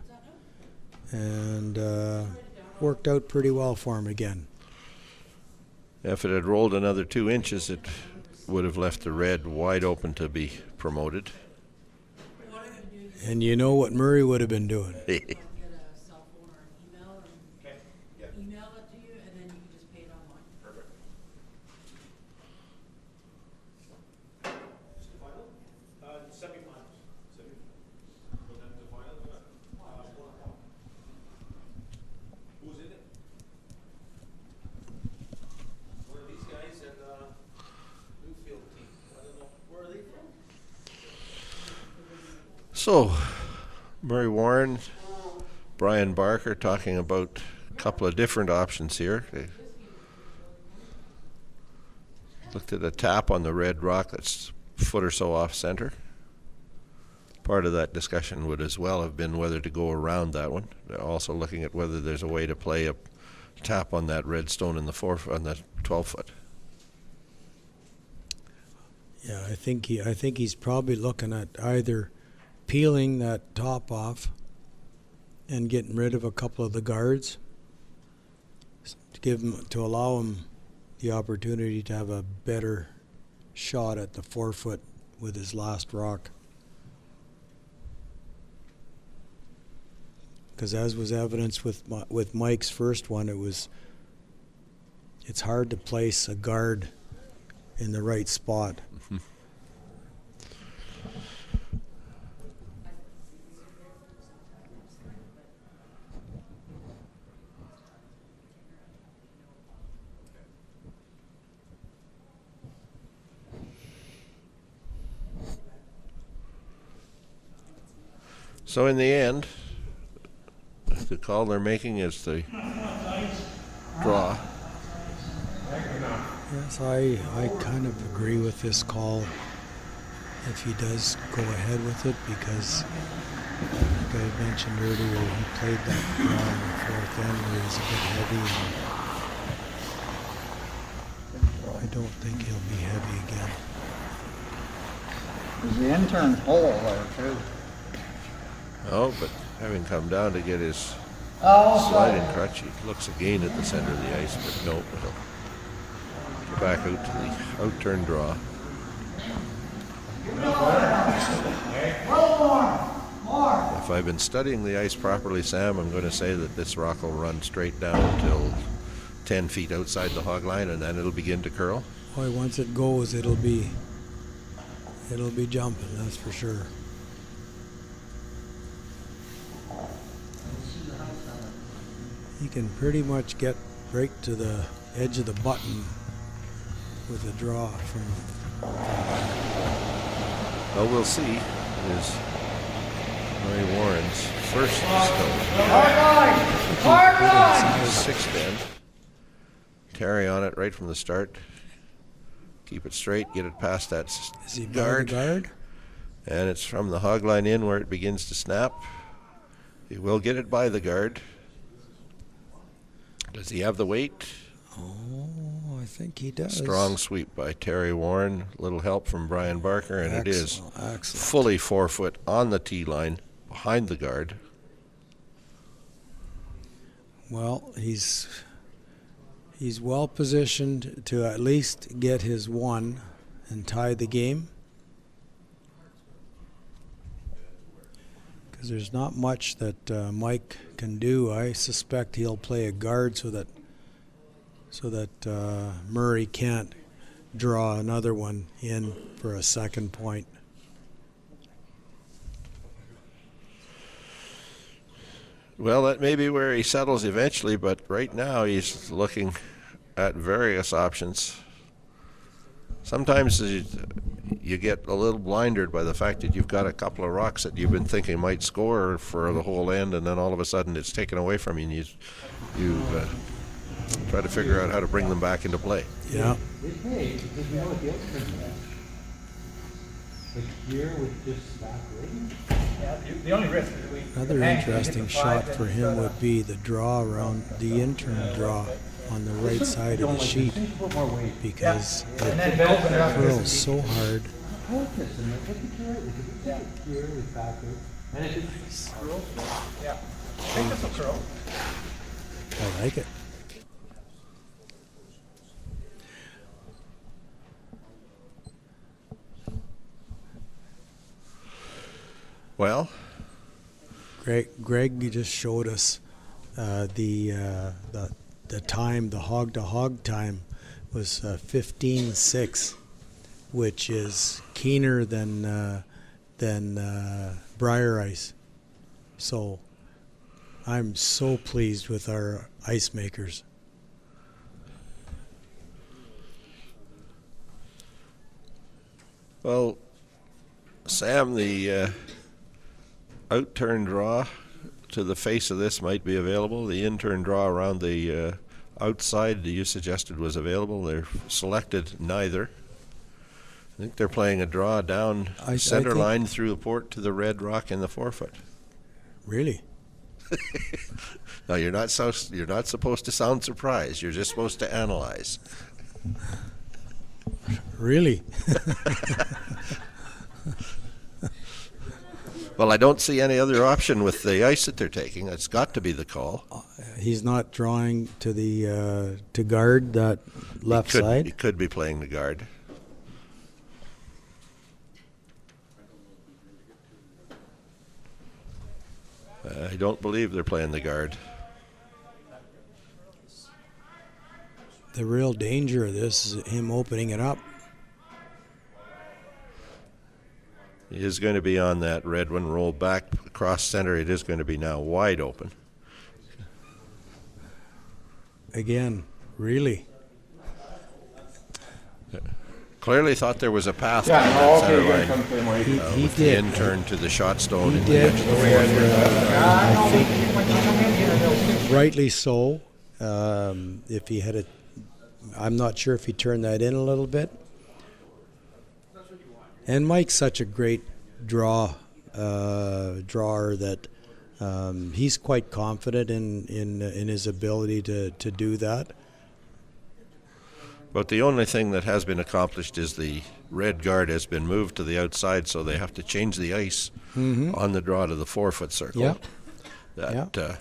Speaker 6: and worked out pretty well for him again.
Speaker 5: If it had rolled another 2 inches, it would have left the red wide open to be promoted.
Speaker 6: And you know what Murray would have been doing.
Speaker 7: Get a cell phone or an email and email it to you, and then you can just pay it online.
Speaker 3: Perfect.
Speaker 1: Semi-finals.
Speaker 3: Well, then the final, 1 o'clock. Who's in it? One of these guys and Newfield team. I don't know. Where are they from?
Speaker 5: So, Murray Warren, Brian Barker talking about a couple of different options here. They looked at a tap on the red rock that's a foot or so off center. Part of that discussion would as well have been whether to go around that one. They're also looking at whether there's a way to play a tap on that red stone in the 12 foot.
Speaker 6: Yeah, I think he's probably looking at either peeling that top off and getting rid of a couple of the guards to allow him the opportunity to have a better shot at the 4 foot with his last rock. Because as was evidenced with Mike's first one, it's hard to place a guard in the right spot.
Speaker 5: So in the end, the call they're making is the draw.
Speaker 6: Yes, I kind of agree with this call if he does go ahead with it, because like I mentioned earlier, he played that draw in the 4th end where he's a bit heavy, and I don't think he'll be heavy again.
Speaker 4: There's the intern hole there too.
Speaker 5: Oh, but having come down to get his
Speaker 4: Oh,
Speaker 5: sliding crutch, he looks again at the center of the ice, but no. Back out to the out-turn draw. If I've been studying the ice properly, Sam, I'm going to say that this rock will run straight down until 10 feet outside the hog line, and then it'll begin to curl.
Speaker 6: Boy, once it goes, it'll be jumping, that's for sure. You can pretty much get right to the edge of the button with a draw from.
Speaker 5: Well, we'll see. Is Murray Warren's first stone. Sixth bend. Terry on it right from the start. Keep it straight, get it past that
Speaker 6: Is he
Speaker 5: guard.
Speaker 6: guard?
Speaker 5: And it's from the hog line in where it begins to snap. He will get it by the guard. Does he have the weight?
Speaker 6: Oh, I think he does.
Speaker 5: Strong sweep by Terry Warren. Little help from Brian Barker, and it is
Speaker 6: Excellent.
Speaker 5: fully 4 foot on the tee line behind the guard.
Speaker 6: Well, he's well positioned to at least get his one and tie the game. Because there's not much that Mike can do. I suspect he'll play a guard so that Murray can't draw another one in for a second point.
Speaker 5: Well, that may be where he settles eventually, but right now he's looking at various options. Sometimes you get a little blinded by the fact that you've got a couple of rocks that you've been thinking might score for the whole end, and then all of a sudden it's taken away from you, and you try to figure out how to bring them back into play.
Speaker 6: Yeah.
Speaker 3: The only risk is we.
Speaker 6: Another interesting shot for him would be the draw around the intern draw on the right side of the sheet, because it curls so hard. I like it.
Speaker 5: Well,
Speaker 6: Greg just showed us the time, the hog-to-hog time was 15.6, which is keener than Briar ice. So I'm so pleased with our ice makers.
Speaker 5: Well, Sam, the out-turn draw to the face of this might be available. The in-turn draw around the outside that you suggested was available. They're selected neither. I think they're playing a draw down center line through the port to the red rock in the 4 foot.
Speaker 6: Really?
Speaker 5: No, you're not supposed to sound surprised. You're just supposed to analyze.
Speaker 6: Really?
Speaker 5: Well, I don't see any other option with the ice that they're taking. It's got to be the call.
Speaker 6: He's not drawing to the to guard that left side.
Speaker 5: He could be playing the guard. I don't believe they're playing the guard.
Speaker 6: The real danger of this is him opening it up.
Speaker 5: He is going to be on that red one, roll back across center. It is going to be now wide open.
Speaker 6: Again, really?
Speaker 5: Clearly thought there was a path
Speaker 2: Yeah,
Speaker 5: to that center
Speaker 2: okay,
Speaker 5: line.
Speaker 2: come to my.
Speaker 6: He
Speaker 5: With the
Speaker 6: did.
Speaker 5: in turn to the shot stone.
Speaker 6: He
Speaker 5: in the
Speaker 6: did,
Speaker 5: edge of the
Speaker 6: I think rightly so. If he had I'm not sure if he turned that in a little bit. And Mike's such a great drawer that he's quite confident in his ability to do that.
Speaker 5: But the only thing that has been accomplished is the red guard has been moved to the outside, so they have to change the ice on the draw to the 4 foot circle.
Speaker 6: Yeah.
Speaker 5: That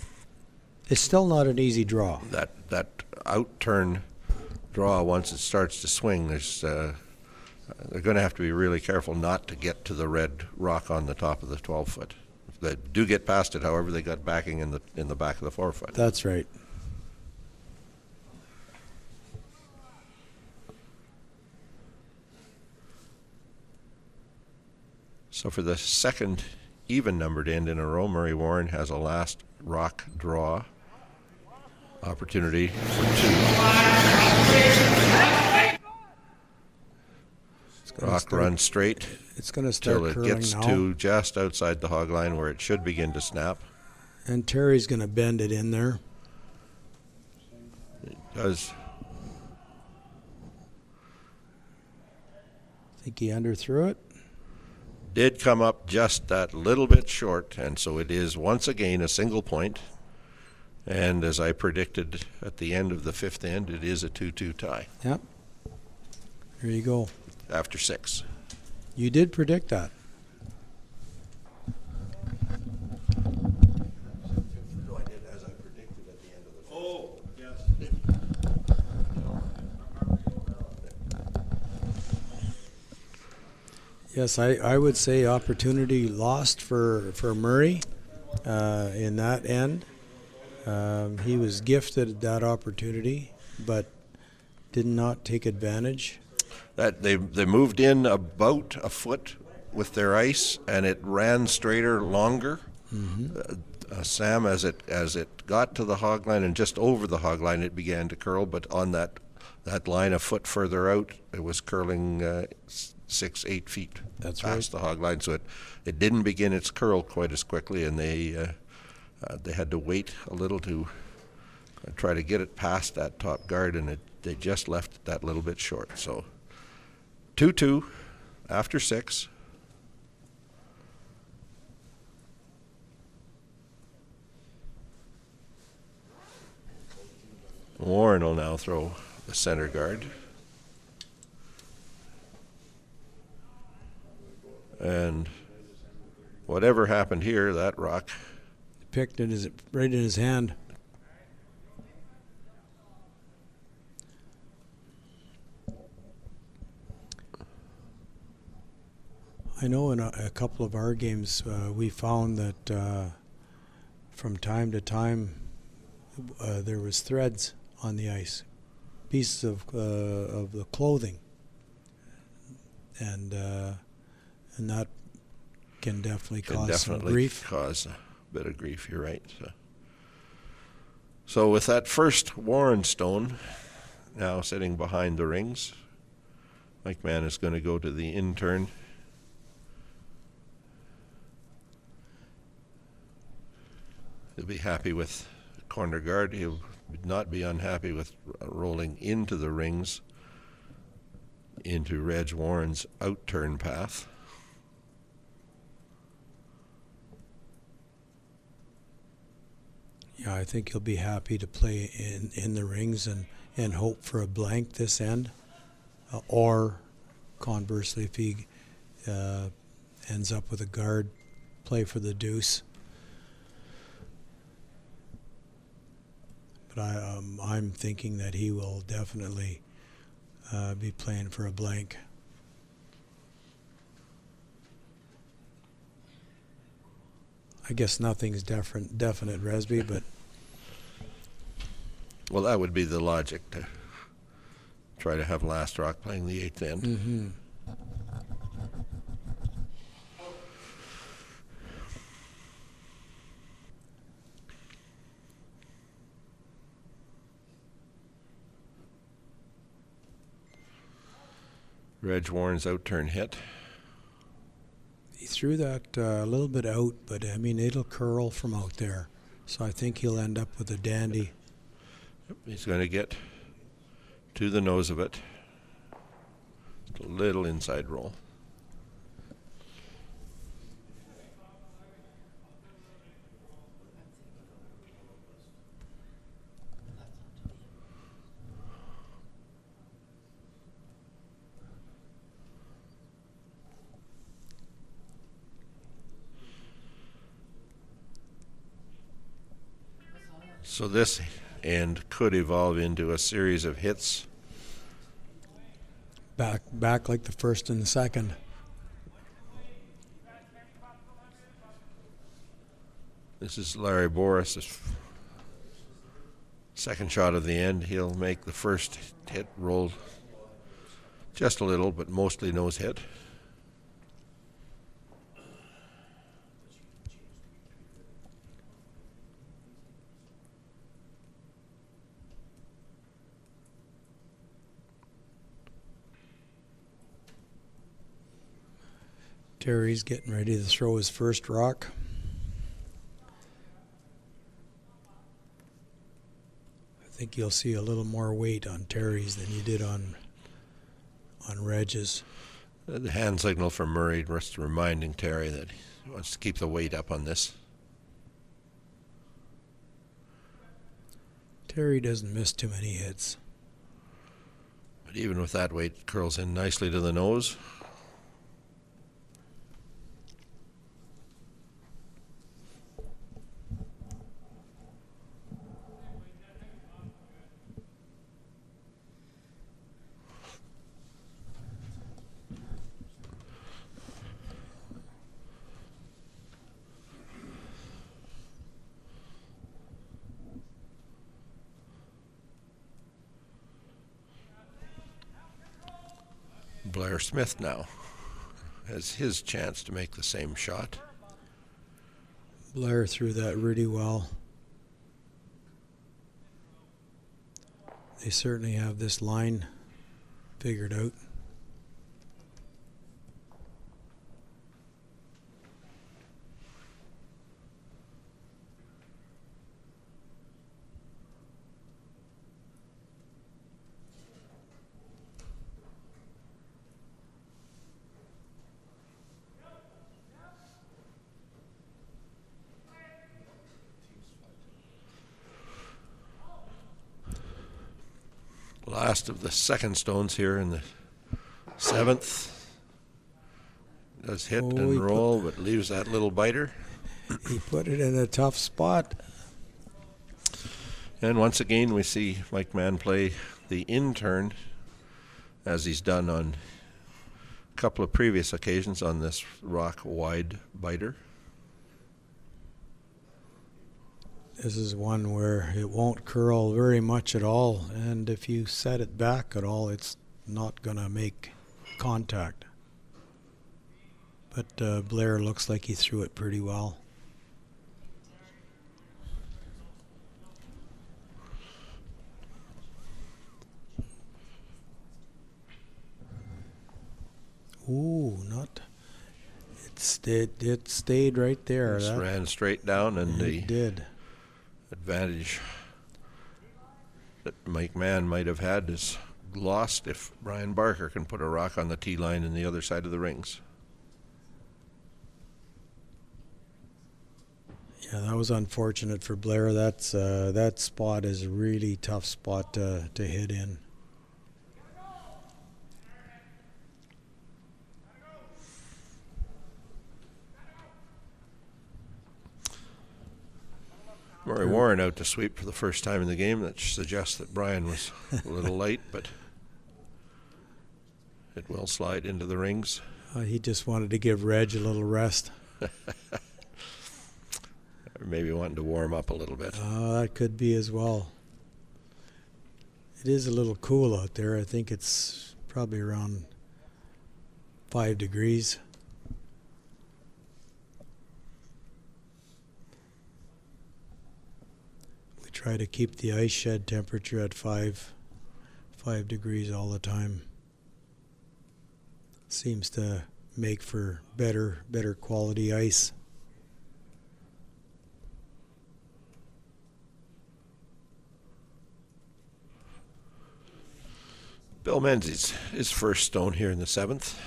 Speaker 6: It's still not an easy draw.
Speaker 5: that out turn draw, once it starts to swing, they're going to have to be really careful not to get to the red rock on the top of the 12-foot. If they do get past it, however, they got backing in the back of the 4-foot.
Speaker 6: That's right.
Speaker 5: So for the second even-numbered end in a row, Murray Warren has a last rock draw opportunity for 2. Rock runs straight.
Speaker 6: It's going to start
Speaker 5: till it
Speaker 6: curling
Speaker 5: gets
Speaker 6: now.
Speaker 5: to just outside the hog line where it should begin to snap.
Speaker 6: And Terry's going to bend it in there.
Speaker 5: It does.
Speaker 6: Think he underthrew it.
Speaker 5: Did come up just that little bit short, and so it is once again a single point. And as I predicted at the end of the 5th end, it is a 2-2 tie.
Speaker 6: Yep. There you go.
Speaker 5: After 6.
Speaker 6: You did predict that.
Speaker 5: No, I did, as I predicted at the end of the 5th.
Speaker 2: Oh, yes.
Speaker 6: Yes, I would say opportunity lost for Murray in that end. He was gifted that opportunity, but did not take advantage.
Speaker 5: That they moved in about a foot with their ice, and it ran straighter longer. Sam, as it got to the hog line and just over the hog line, it began to curl. But on that line a foot further out, it was curling 6-8 feet
Speaker 6: That's
Speaker 5: past the hog line. So it didn't begin its curl quite as quickly, and they had to wait a little to try to get it past that top guard, and they just left it that little bit short. So 2-2 after 6. Warren will now throw the center guard. And whatever happened here, that rock
Speaker 6: Picked it right in his hand. I know in a couple of our games we found that from time to time there was threads on the ice, pieces of the clothing, and that can definitely cause some grief.
Speaker 5: Cause a bit of grief. You're right. So with that first Warren stone now sitting behind the rings, Mike Mann is going to go to the in turn. He'll be happy with corner guard. He'll not be unhappy with rolling into the rings into Reg Warren's out turn path.
Speaker 6: Yeah, I think he'll be happy to play in the rings and hope for a blank this end, or conversely, if he ends up with a guard, play for the deuce. But I'm thinking that he will definitely be playing for a blank. I guess nothing's definite, Resby, but
Speaker 5: well, that would be the logic to try to have Last Rock playing the 8th end.
Speaker 6: Mm-hmm.
Speaker 5: Reg Warren's out turn hit.
Speaker 6: He threw that a little bit out, but I mean, it'll curl from out there. So I think he'll end up with a dandy.
Speaker 5: Yep, he's going to get to the nose of it. A little inside roll. So this end could evolve into a series of hits
Speaker 6: back like the first and the second.
Speaker 5: This is Larry Boris's second shot of the end. He'll make the first hit roll just a little, but mostly nose hit.
Speaker 6: Terry's getting ready to throw his first rock. I think you'll see a little more weight on Terry's than you did on Reg's.
Speaker 5: The hand signal from Murray just reminding Terry that he wants to keep the weight up on this.
Speaker 6: Terry doesn't miss too many hits.
Speaker 5: But even with that weight, it curls in nicely to the nose. Blair Smith now has his chance to make the same shot.
Speaker 6: Blair threw that really well. They certainly have this line figured out.
Speaker 5: Last of the second stones here in the seventh. Does hit and roll, but leaves that little biter.
Speaker 6: He put it in a tough spot.
Speaker 5: And once again, we see Mike Mann play the in-turn, as he's done on a couple of previous occasions on this rock wide biter.
Speaker 6: This is one where it won't curl very much at all, and if you set it back at all, it's not going to make contact. But Blair looks like he threw it pretty well. Ooh, not. It stayed right there.
Speaker 5: Just ran straight down, and
Speaker 6: it did.
Speaker 5: Advantage that Mike Mann might have had is lost if Brian Barker can put a rock on the tee line in the other side of the rings.
Speaker 6: Yeah, that was unfortunate for Blair. That spot is a really tough spot to hit in.
Speaker 5: Murray Warren out to sweep for the first time in the game. That suggests that Brian was a little late, but it will slide into the rings.
Speaker 6: He just wanted to give Reg a little rest.
Speaker 5: Or maybe wanting to warm up a little bit.
Speaker 6: That could be as well. It is a little cool out there. I think it's probably around 5 degrees. Try to keep the ice shed temperature at 5 degrees all the time. Seems to make for better quality ice.
Speaker 5: Bill Menzies, his first stone here in the seventh.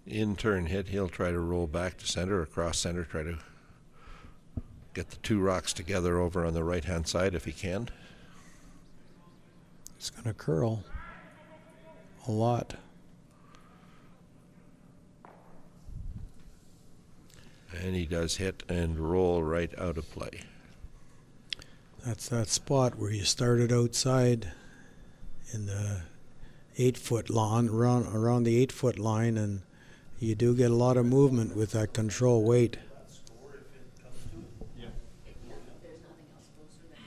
Speaker 5: In-turn hit, he'll try to roll back to center, across center, try to get the two rocks together over on the right-hand side if he can.
Speaker 6: It's going to curl a lot.
Speaker 5: And he does hit and roll right out of play.
Speaker 6: That's that spot where you started outside in the 8-foot lawn, around the 8-foot line, and you do get a lot of movement with that control weight.
Speaker 7: There's nothing else closer than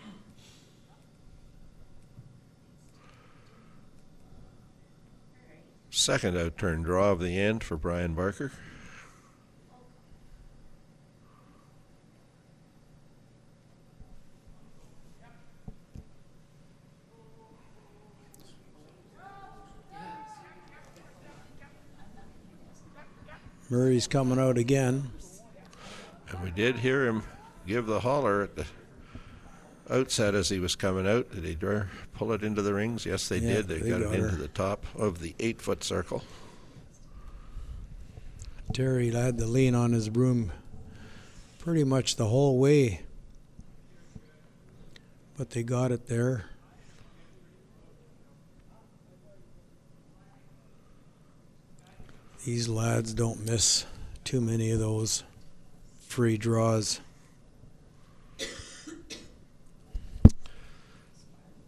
Speaker 7: that.
Speaker 5: Second out turn draw of the end for Brian Barker.
Speaker 6: Murray's coming out again.
Speaker 5: And we did hear him give the holler at the outset as he was coming out. Did he pull it into the rings? Yes, they did. They got it into the top of the 8-foot circle.
Speaker 6: Terry had to lean on his broom pretty much the whole way, but they got it there. These lads don't miss too many of those free draws.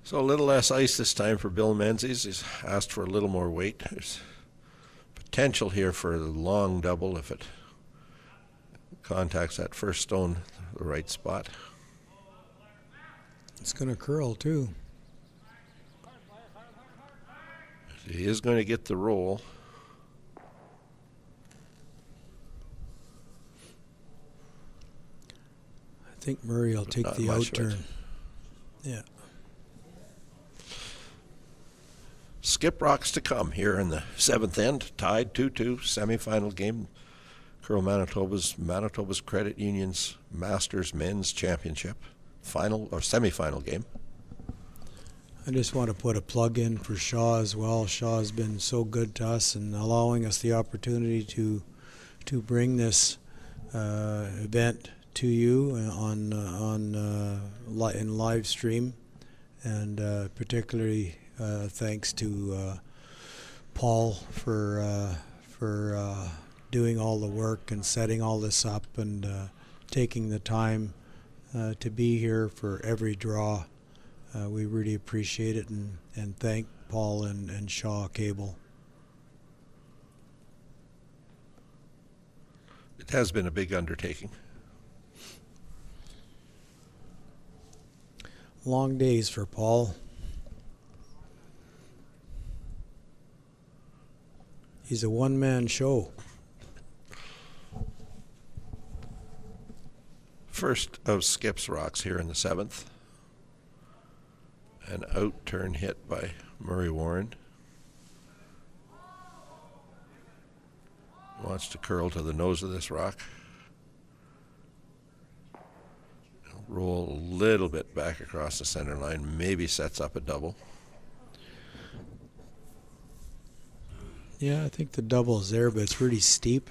Speaker 5: So a little less ice this time for Bill Menzies. He's asked for a little more weight. There's potential here for a long double if it contacts that first stone, the right spot.
Speaker 6: It's going to curl too.
Speaker 5: He is going to get the roll.
Speaker 6: I think Murray will take the out turn. Yeah.
Speaker 5: Skip rocks to come here in the 7th end. Tied 2-2 semifinal game. Curl Manitoba's Credit Union's Masters Men's Championship. Final or semifinal game.
Speaker 6: I just want to put a plug in for Shaw as well. Shaw has been so good to us and allowing us the opportunity to bring this event to you in live stream, and particularly thanks to Paul for doing all the work and setting all this up and taking the time to be here for every draw. We really appreciate it and thank Paul and Shaw Cable.
Speaker 5: It has been a big undertaking.
Speaker 6: Long days for Paul. He's a one-man show.
Speaker 5: First of Skip's rocks here in the 7th. An out turn hit by Murray Warren. Wants to curl to the nose of this rock. Roll a little bit back across the center line. Maybe sets up a double.
Speaker 6: Yeah, I think the double is there, but it's really steep.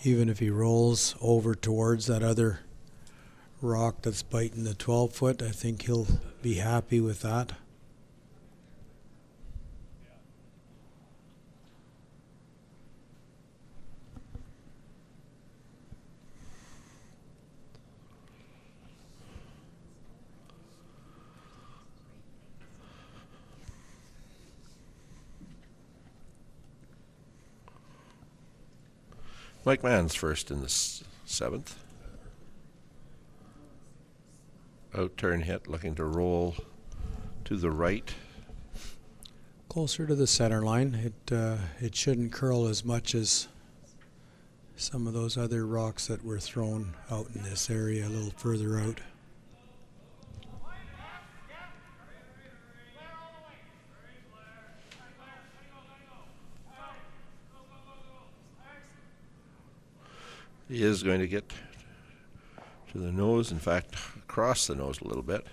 Speaker 6: Even if he rolls over towards that other rock that's biting the 12-foot, I think he'll be happy with that.
Speaker 5: Mike Mann's first in the 7th. Out turn hit, looking to roll to the right.
Speaker 6: Closer to the center line. It shouldn't curl as much as some of those other rocks that were thrown out in this area a little further out.
Speaker 5: He is going to get to the nose, in fact, across the nose a little bit.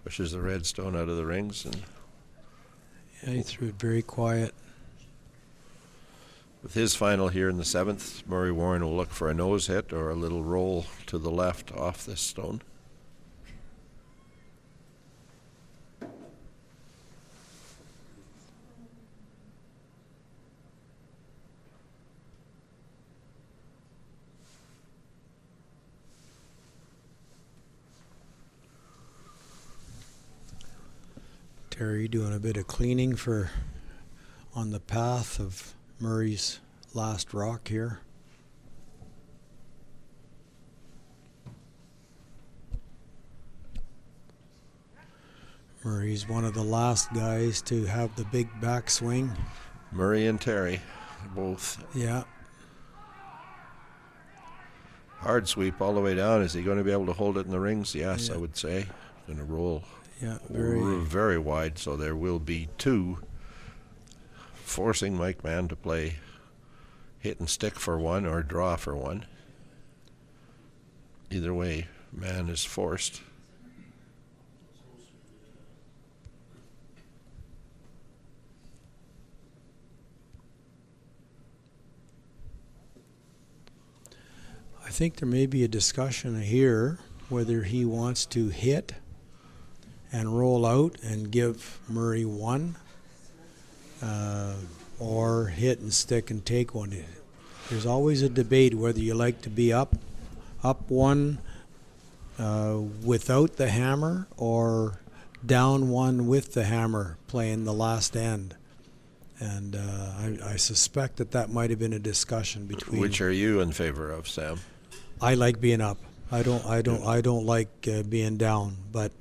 Speaker 5: Pushes the red stone out of the rings. And
Speaker 6: yeah, he threw it very quiet.
Speaker 5: With his final here in the 7th, Murray Warren will look for a nose hit or a little roll to the left off this stone.
Speaker 6: Terry doing a bit of cleaning on the path of Murray's last rock here. Murray's one of the last guys to have the big backswing.
Speaker 5: Murray and Terry, both.
Speaker 6: Yeah.
Speaker 5: Hard sweep all the way down. Is he going to be able to hold it in the rings? Yes,
Speaker 6: Yeah.
Speaker 5: I would say. Going to roll
Speaker 6: Yeah,
Speaker 5: very wide, so there will be two, forcing Mike Mann to play hit and stick for one or draw for one. Either way, Mann is forced.
Speaker 6: I think there may be a discussion here whether he wants to hit and roll out and give Murray one, or hit and stick and take one. There's always a debate whether you like to be up one without the hammer, or down one with the hammer playing the last end. And I suspect that might have been a discussion between.
Speaker 5: Which are you in favor of, Sam?
Speaker 6: I like being up. I don't like being down, but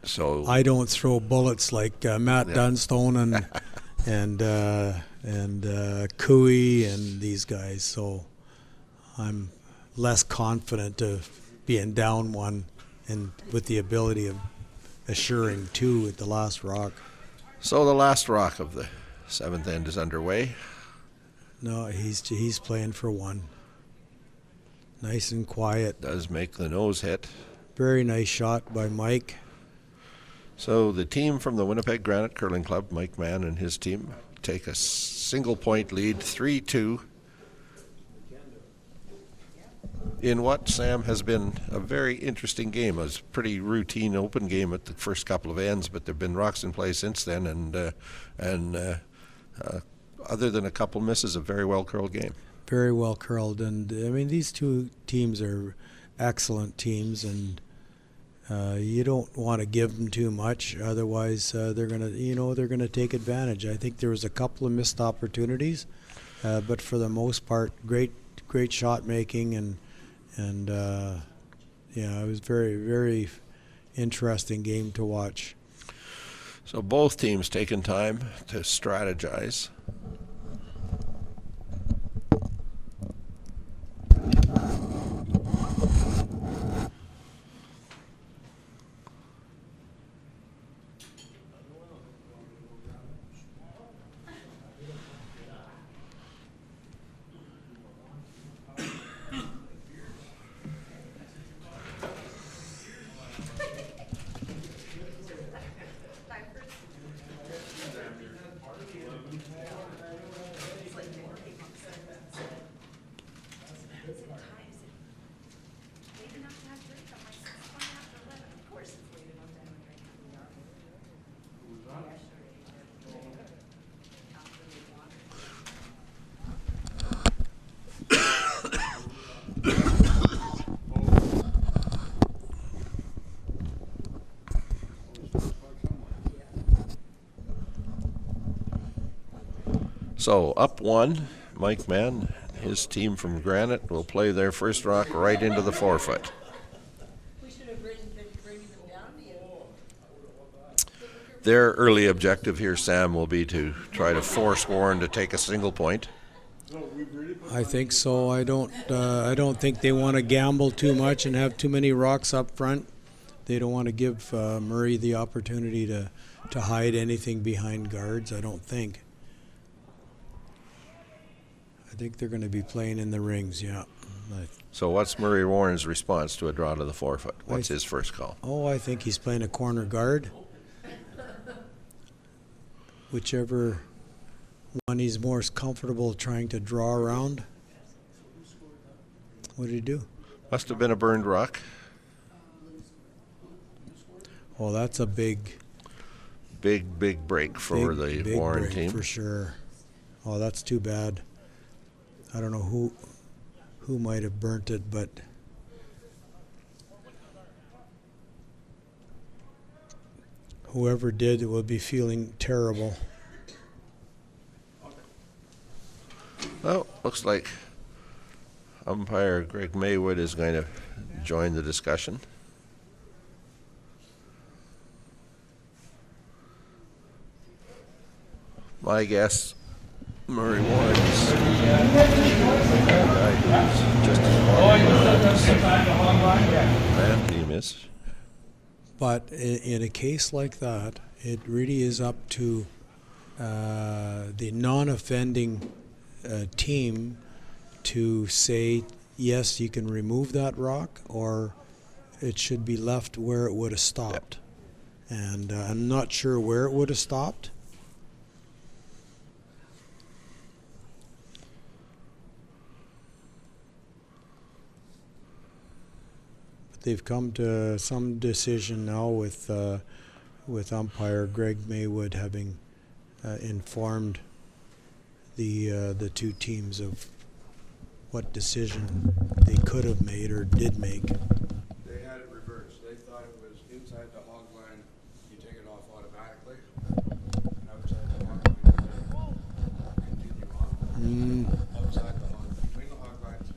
Speaker 5: so
Speaker 6: I don't throw bullets like Matt Dunstone and Cooey and these guys. So I'm less confident of being down one and with the ability of assuring two at the last rock.
Speaker 5: So the last rock of the seventh end is underway.
Speaker 6: No, he's playing for one. Nice and quiet.
Speaker 5: Does make the nose hit.
Speaker 6: Very nice shot by Mike.
Speaker 5: So the team from the Winnipeg Granite Curling Club, Mike Mann and his team, take a single point lead, 3-2, in what, Sam, has been a very interesting game. It was a pretty routine open game at the first couple of ends, but there have been rocks in play since then, and other than a couple misses, a very well curled game.
Speaker 6: Very well curled, and I mean these two teams are excellent teams, and you don't want to give them too much, otherwise they're gonna take advantage. I think there was a couple of missed opportunities, but for the most part, great shot making, and it was very interesting game to watch.
Speaker 5: So both teams taking time to strategize. So up one, Mike Mann, his team from Granite will play their first rock right into the 4-foot.
Speaker 7: We should have been bringing them down to you.
Speaker 5: Their early objective here, Sam, will be to try to force Warren to take a single point.
Speaker 6: I think so. I don't think they want to gamble too much and have too many rocks up front. They don't want to give Murray the opportunity to hide anything behind guards, I don't think. I think they're going to be playing in the rings, yeah.
Speaker 5: So what's Murray Warren's response to a draw to the 4-foot? What's his first call?
Speaker 6: Oh, I think he's playing a corner guard. Whichever one he's more comfortable trying to draw around. What did he do?
Speaker 5: Must have been a burned rock.
Speaker 6: Oh, that's a big
Speaker 5: break for the Warren
Speaker 6: break
Speaker 5: team.
Speaker 6: for sure. Oh, that's too bad. I don't know who might have burnt it, but whoever did will be feeling terrible.
Speaker 5: Well, looks like umpire Greg Maywood is going to join the discussion. My guess, Murray Warren is just as man team is.
Speaker 6: But in a case like that, it really is up to the non-offending team to say, yes, you can remove that rock, or it should be left where it would have stopped. And I'm not sure where it would have stopped. But they've come to some decision now with umpire Greg Maywood having informed the two teams of what decision they could have made or did make.
Speaker 8: They had it reversed. They thought it was inside the hog line, you take it off automatically, and outside the hog line, continue on. Outside the hog, between the hog lines,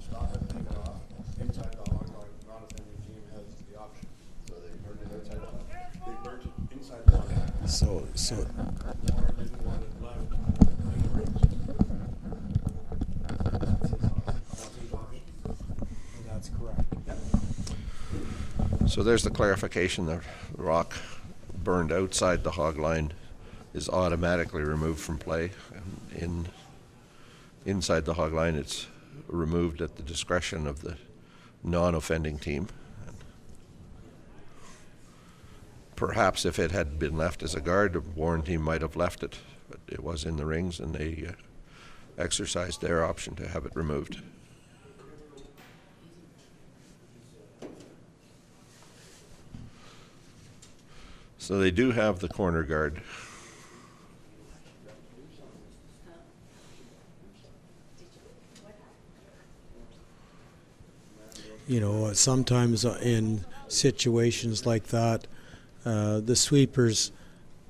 Speaker 8: stop it, take it off. Inside the hog line, non-offending team has the option. So they burned it outside the hog line. They burned it inside the hog line.
Speaker 6: So
Speaker 8: Warren didn't want it left in the rings.
Speaker 6: that's correct.
Speaker 5: So there's the clarification. The rock burned outside the hog line is automatically removed from play. And inside the hog line, it's removed at the discretion of the non-offending team. Perhaps if it had been left as a guard, the Warren team might have left it, but it was in the rings, and they exercised their option to have it removed. So they do have the corner guard.
Speaker 6: You know, sometimes in situations like that, the sweepers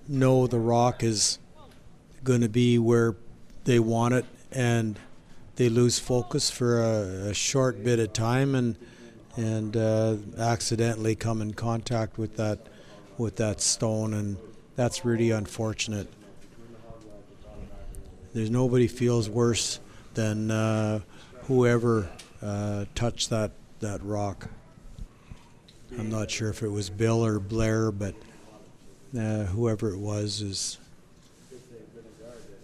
Speaker 6: know the rock is going to be where they want it, and they lose focus for a short bit of time, and accidentally come in contact with that stone, and that's really unfortunate. There's nobody feels worse than whoever touched that rock. I'm not sure if it was Bill or Blair, but whoever it was is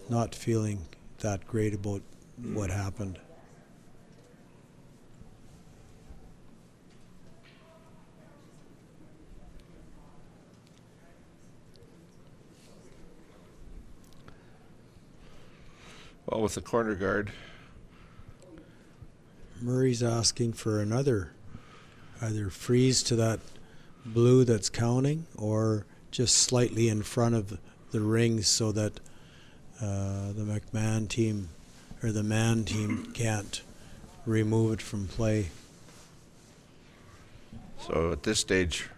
Speaker 6: not feeling that great about what happened.
Speaker 5: Well, with the corner guard,
Speaker 6: Murray's asking for another, either freeze to that blue that's counting, or just slightly in front of the rings so that the McMahon team or the man team can't remove it from play.
Speaker 5: so at this stage,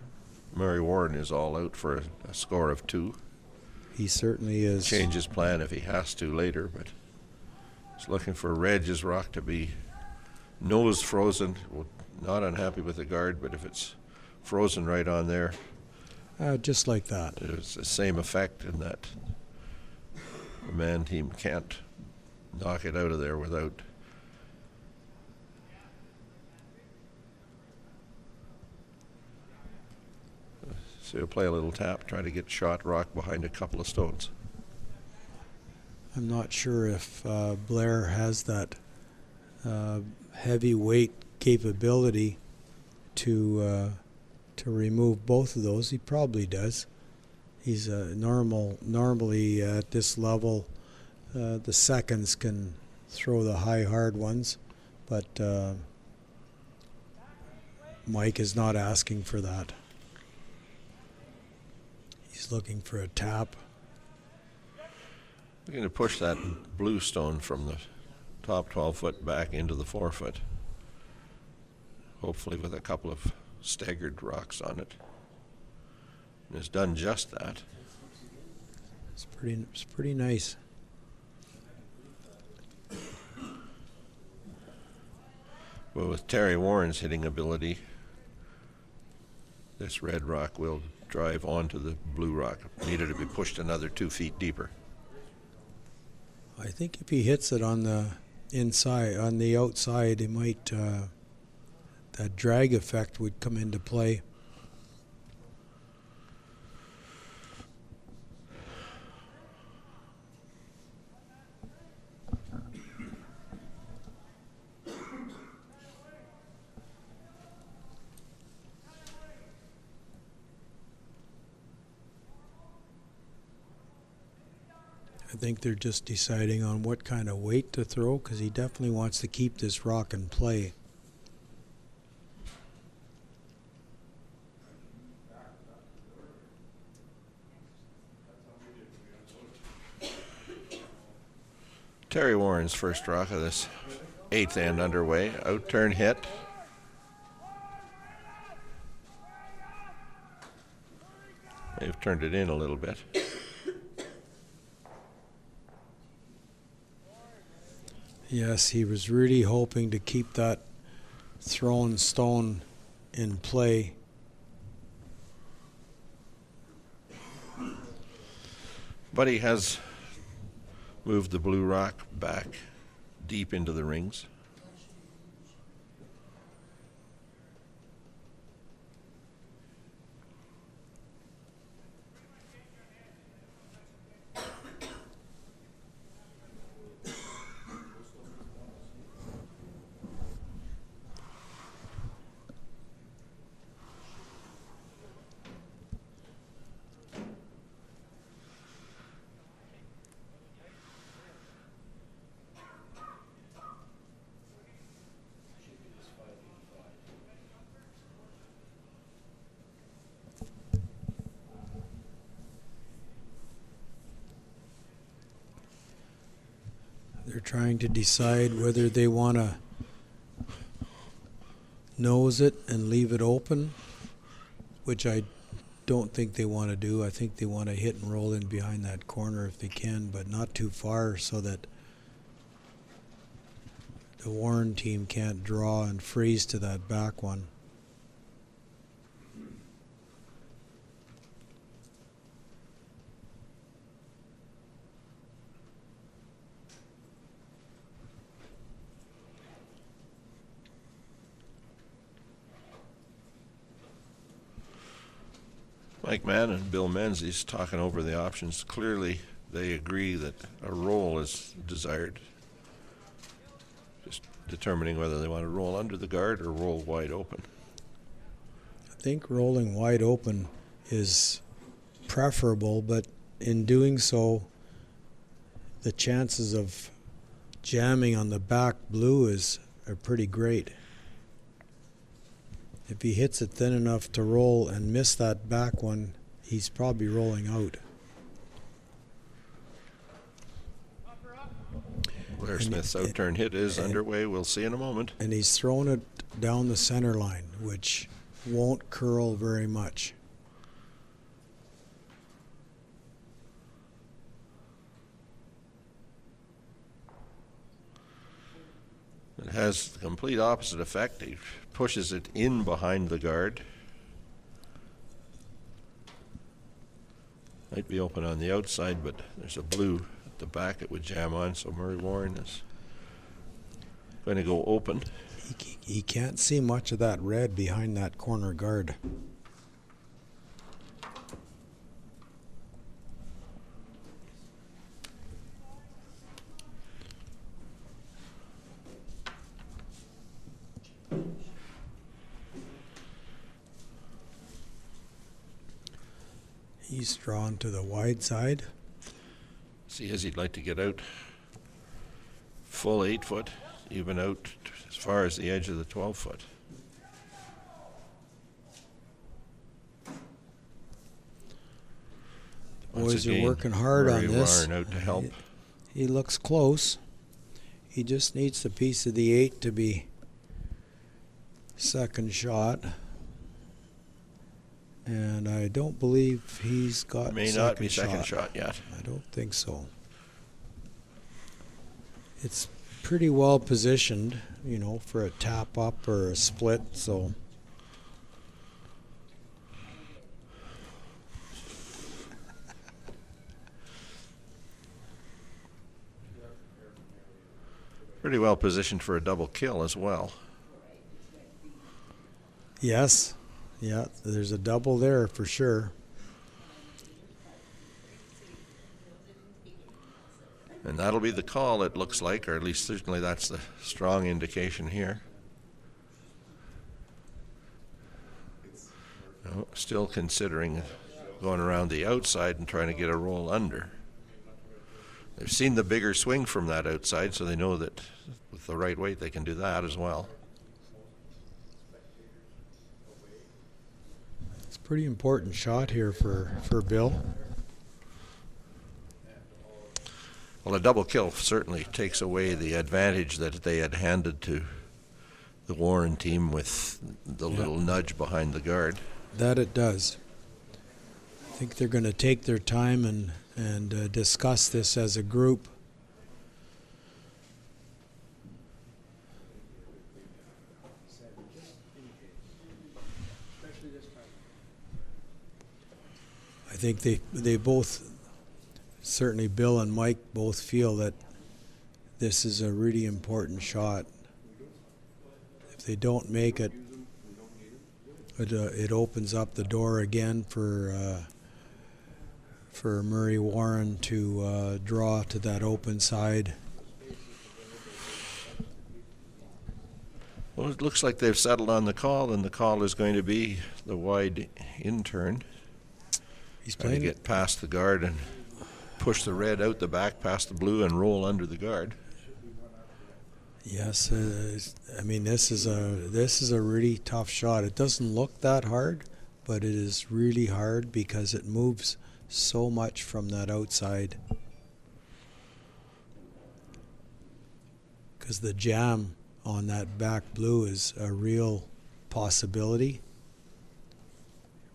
Speaker 5: Murray Warren is all out for a score of 2.
Speaker 6: He certainly is.
Speaker 5: Change his plan if he has to later, but he's looking for Reg's rock to be nose frozen. Not unhappy with the guard, but if it's frozen right on there,
Speaker 6: Just like that.
Speaker 5: it's the same effect in that the man team can't knock it out of there without. So you'll play a little tap, try to get shot rock behind a couple of stones.
Speaker 6: I'm not sure if Blair has that heavy weight capability to remove both of those. He probably does. He's normally at this level, the seconds can throw the high hard ones, but Mike is not asking for that. He's looking for a tap.
Speaker 5: We're going to push that blue stone from the top 12 foot back into the 4 foot, hopefully with a couple of staggered rocks on it. has done just that.
Speaker 6: It's pretty nice.
Speaker 5: Well, with Terry Warren's hitting ability, this red rock will drive onto the blue rock. Needed to be pushed another 2 feet deeper.
Speaker 6: I think if he hits it on the inside, on the outside, it might, that drag effect would come into play. I think they're just deciding on what kind of weight to throw, because he definitely wants to keep this rock in play.
Speaker 5: Terry Warren's first rock of this 8th end underway. Out turn hit. They've turned it in a little bit.
Speaker 6: Yes, he was really hoping to keep that thrown stone in play.
Speaker 5: But he has moved the blue rock back deep into the rings.
Speaker 6: They're trying to decide whether they want to nose it and leave it open, which I don't think they want to do. I think they want to hit and roll in behind that corner if they can, but not too far so that the Warren team can't draw and freeze to that back one.
Speaker 5: Mike Mann and Bill Menzies talking over the options. Clearly, they agree that a roll is desired. Just determining whether they want to roll under the guard or roll wide open.
Speaker 6: I think rolling wide open is preferable, but in doing so, the chances of jamming on the back blue are pretty great. If he hits it thin enough to roll and miss that back one, he's probably rolling out.
Speaker 5: Blair Smith's out-turn hit is underway. We'll see in a moment.
Speaker 6: And he's thrown it down the center line, which won't curl very much.
Speaker 5: It has the complete opposite effect. He pushes it in behind the guard. Might be open on the outside, but there's a blue at the back it would jam on, so Murray Warren is going to go open.
Speaker 6: He can't see much of that red behind that corner guard. He's drawn to the wide side.
Speaker 5: See, as he'd like to get out full 8 foot, even out as far as the edge of the 12 foot.
Speaker 6: Boys are working hard on this.
Speaker 5: Warren out to help.
Speaker 6: He looks close. He just needs the piece of the 8 to be second shot. And I don't believe he's got
Speaker 5: May not be second shot yet.
Speaker 6: I don't think so. It's pretty well positioned, you know, for a tap up or a split, so.
Speaker 5: Pretty well positioned for a double kill as well.
Speaker 6: Yes. Yeah, there's a double there for sure.
Speaker 5: And that'll be the call, it looks like, or at least certainly that's the strong indication here. No, still considering going around the outside and trying to get a roll under. They've seen the bigger swing from that outside, so they know that with the right weight they can do that as well.
Speaker 6: It's a pretty important shot here for Bill.
Speaker 5: Well, a double kill certainly takes away the advantage that they had handed to the Warren team with the little nudge behind the guard.
Speaker 6: That it does. I think they're going to take their time and discuss this as a group. I think they both, certainly Bill and Mike, both feel that this is a really important shot. If they don't make it, it opens up the door again for Murray Warren to draw to that open side.
Speaker 5: Well, it looks like they've settled on the call, and the call is going to be the wide in turn.
Speaker 6: He's
Speaker 5: trying to
Speaker 6: playing
Speaker 5: get past the guard and push the red out the back past the blue and roll under the guard.
Speaker 6: Yes, I mean this is a really tough shot. It doesn't look that hard, but it is really hard because it moves so much from that outside. Because the jam on that back blue is a real possibility.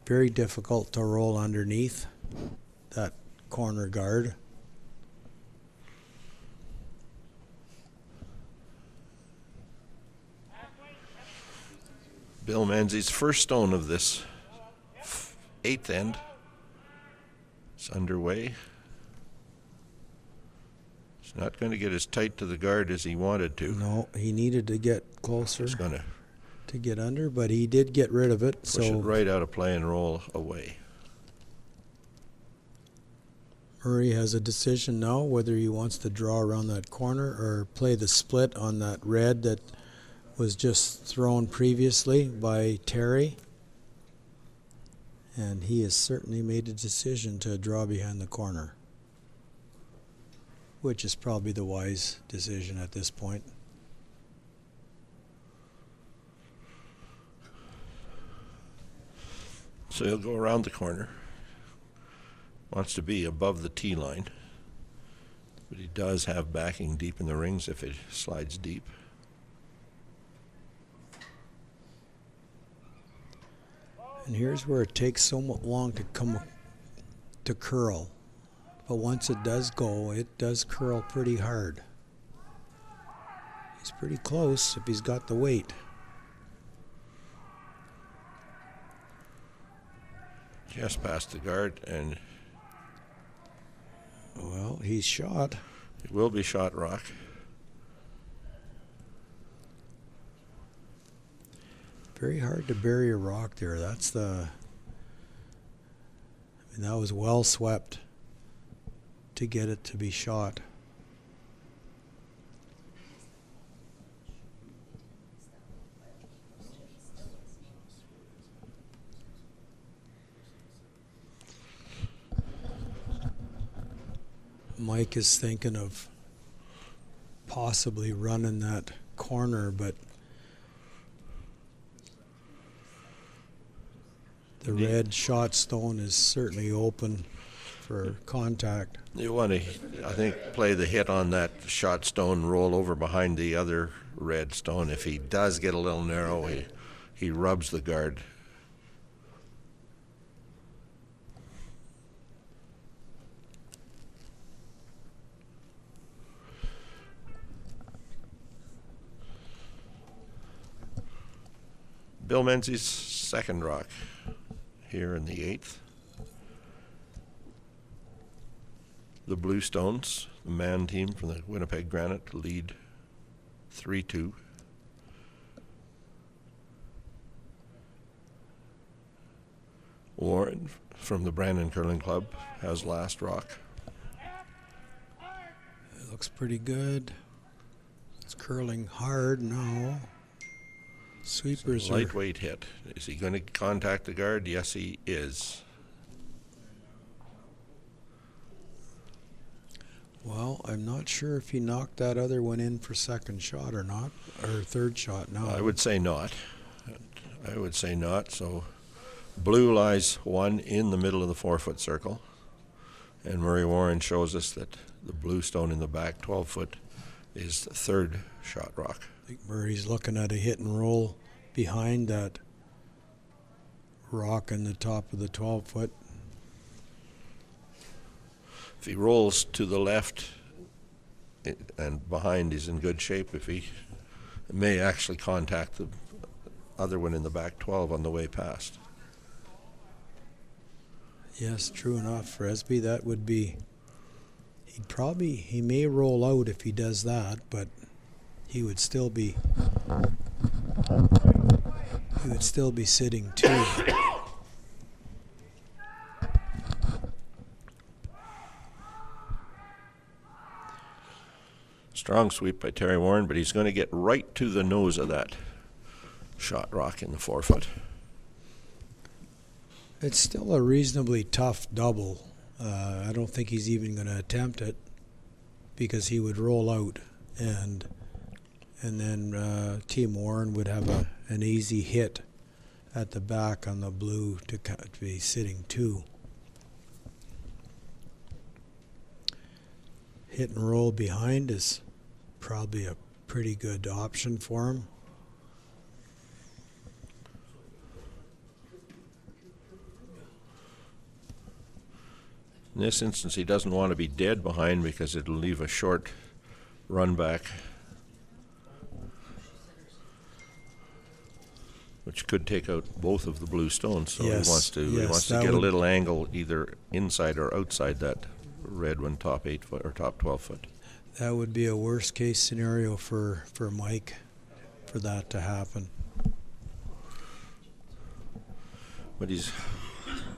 Speaker 6: Very difficult to roll underneath that corner guard.
Speaker 5: Bill Manzi's first stone of this eighth end is underway. He's not going to get as tight to the guard as he wanted to.
Speaker 6: No, he needed to get closer
Speaker 5: He's going
Speaker 6: to get under, but he did get rid of it.
Speaker 5: push
Speaker 6: So
Speaker 5: it right out of play and roll away.
Speaker 6: Murray has a decision now whether he wants to draw around that corner or play the split on that red that was just thrown previously by Terry. And he has certainly made a decision to draw behind the corner, which is probably the wise decision at this point.
Speaker 5: So he'll go around the corner. Wants to be above the tee line. But he does have backing deep in the rings if it slides deep.
Speaker 6: And here's where it takes so long to come to curl. But once it does go, it does curl pretty hard. He's pretty close if he's got the weight.
Speaker 5: Just past the guard, and
Speaker 6: Well, he's shot.
Speaker 5: it will be shot rock.
Speaker 6: Very hard to bury a rock there. That's the... I mean, that was well swept to get it to be shot. Mike is thinking of possibly running that corner, but the red shot stone is certainly open for contact.
Speaker 5: You want to, I think, play the hit on that shot stone, roll over behind the other red stone. If he does get a little narrow, he rubs the guard. Bill Menzies' second rock here in the 8th. The Bluestones, the man team from the Winnipeg Granite, lead 3-2. Warren from the Brandon Curling Club has last rock.
Speaker 6: It looks pretty good. It's curling hard now. Sweepers are...
Speaker 5: Lightweight hit. Is he going to contact the guard? Yes, he is.
Speaker 6: Well, I'm not sure if he knocked that other one in for second shot or not, or third shot now.
Speaker 5: I would say not. I would say not. So blue lies 1 in the middle of the 4-foot circle. And Murray Warren shows us that the Bluestone in the back 12-foot is the third shot rock.
Speaker 6: I think Murray's looking at a hit and roll behind that rock in the top of the 12-foot.
Speaker 5: If he rolls to the left and behind, he's in good shape. If he may actually contact the other one in the back 12 on the way past.
Speaker 6: Yes, true enough, Fresby. That would be... He may roll out if he does that, but he would still be... He would still be sitting 2.
Speaker 5: Strong sweep by Terry Warren, but he's going to get right to the nose of that shot rock in the 4-foot.
Speaker 6: It's still a reasonably tough double. I don't think he's even going to attempt it because he would roll out, and then Team Warren would have an easy hit at the back on the blue to be sitting 2. Hit and roll behind is probably a pretty good option for him.
Speaker 5: In this instance, he doesn't want to be dead behind because it'll leave a short run back, which could take out both of the blue stones. So
Speaker 6: Yes,
Speaker 5: he wants to
Speaker 6: that
Speaker 5: get a
Speaker 6: would-
Speaker 5: little angle either inside or outside that red one, top 8-foot or top 12-foot.
Speaker 6: That would be a worst case scenario for Mike, for that to happen.
Speaker 5: But he's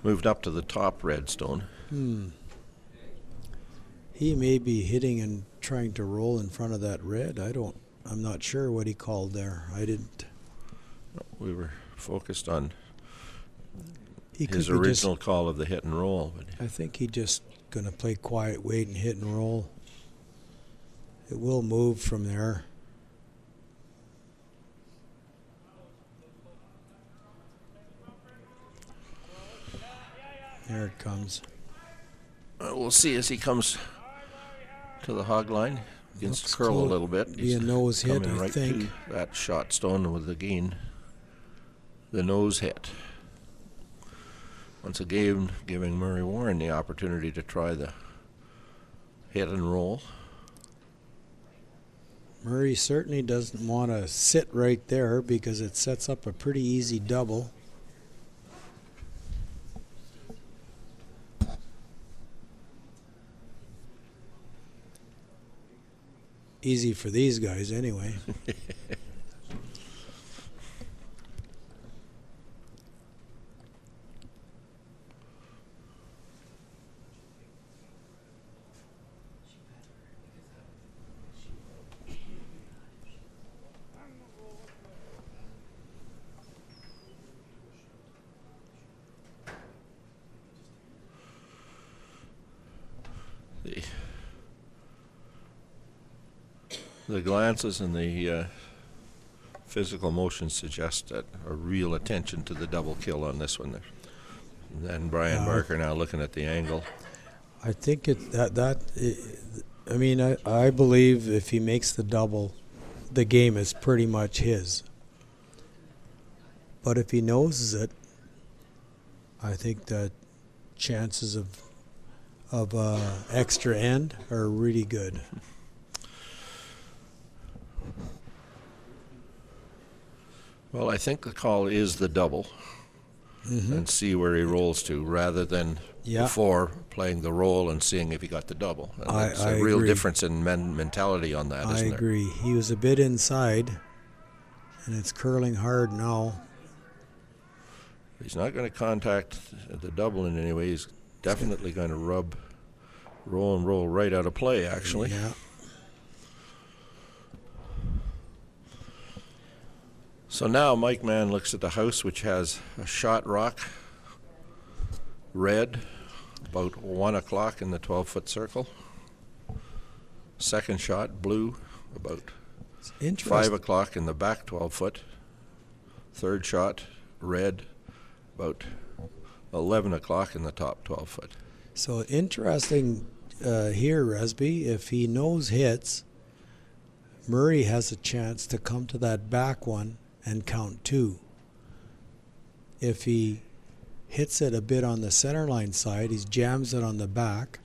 Speaker 5: moved up to the top red stone.
Speaker 6: He may be hitting and trying to roll in front of that red. I'm not sure what he called there. I didn't.
Speaker 5: We were focused on
Speaker 6: He
Speaker 5: his
Speaker 6: could be
Speaker 5: original call of the hit and roll. But
Speaker 6: I think he just going to play quiet, wait, and hit and roll. It will move from there. There it comes.
Speaker 5: we'll see as he comes to the hog line. Begins
Speaker 6: Looks
Speaker 5: to curl
Speaker 6: close.
Speaker 5: a little bit.
Speaker 6: Be a nose hit,
Speaker 5: coming
Speaker 6: I
Speaker 5: right
Speaker 6: think.
Speaker 5: to that shot stone with again the nose hit. Once again, giving Murray Warren the opportunity to try the hit and roll.
Speaker 6: Murray certainly doesn't want to sit right there because it sets up a pretty easy double. Easy for these guys anyway.
Speaker 5: The glances and the physical motion suggest that a real attention to the double kill on this one. And Brian Barker now looking at the angle.
Speaker 6: I think I believe if he makes the double, the game is pretty much his. But if he noses it, I think the chances of extra end are really good.
Speaker 5: Well, I think the call is the double and see where he rolls to rather than before playing the roll and seeing if he got the double. And
Speaker 6: I
Speaker 5: a real
Speaker 6: agree.
Speaker 5: difference in mentality on that,
Speaker 6: I
Speaker 5: isn't there?
Speaker 6: agree. He was a bit inside, and it's curling hard now.
Speaker 5: He's not going to contact the double in any way. He's definitely going to roll and roll right out of play, actually.
Speaker 6: Yeah.
Speaker 5: So now Mike Mann looks at the house, which has a shot rock, red, about 1 o'clock in the 12-foot circle. Second shot, blue, about 5 o'clock in the back 12-foot. Third shot, red, about 11 o'clock in the top 12-foot.
Speaker 6: So interesting here, Resby. If he knows hits, Murray has a chance to come to that back one and count 2. If he hits it a bit on the center line side, he jams it on the back,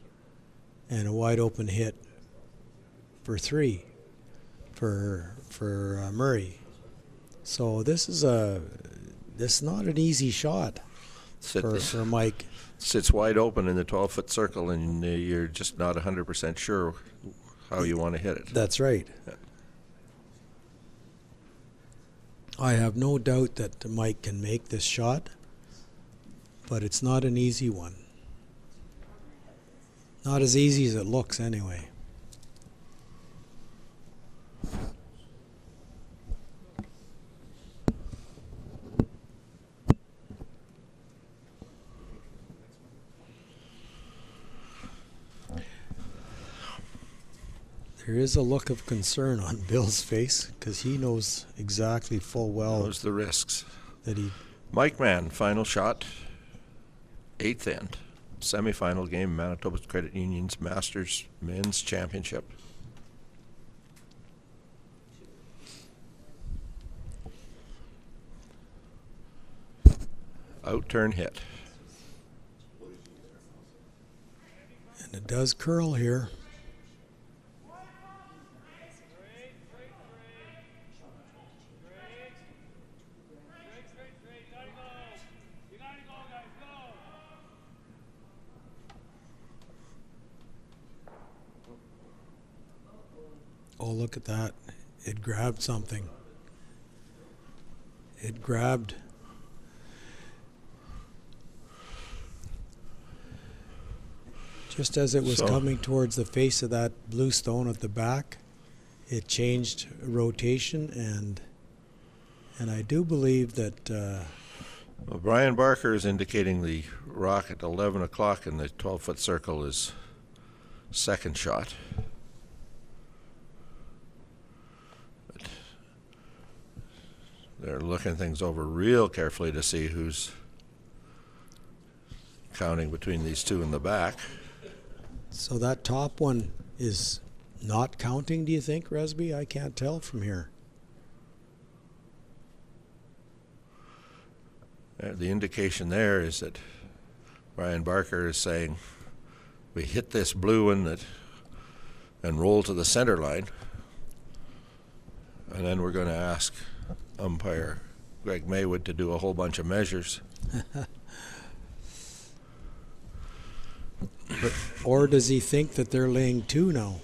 Speaker 6: and a wide open hit for 3 for Murray. So this is not an easy shot for Mike.
Speaker 5: Sits wide open in the 12-foot circle, and you're just not 100% sure how you want to hit it.
Speaker 6: That's right.
Speaker 5: Yeah.
Speaker 6: I have no doubt that Mike can make this shot, but it's not an easy one. Not as easy as it looks, anyway. There is a look of concern on Bill's face because he knows exactly full well
Speaker 5: Knows the risks.
Speaker 6: that he.
Speaker 5: Mike Mann, final shot, 8th end, semifinal game, Manitoba Credit Union's Masters Men's Championship. Out-turn hit.
Speaker 6: And it does curl here. Oh, look at that. It grabbed something. It grabbed. Just as it was coming towards the face of that blue stone at the back, it changed rotation, and I do believe that
Speaker 5: Well, Brian Barker is indicating the rock at 11 o'clock in the 12-foot circle is second shot. But they're looking things over real carefully to see who's counting between these two in the back.
Speaker 6: so that top one is not counting, do you think, Resby? I can't tell from here.
Speaker 5: The indication there is that Brian Barker is saying we hit this blue one and roll to the center line, and then we're going to ask umpire Greg Maywood to do a whole bunch of measures.
Speaker 6: Or does he think that they're laying 2 now?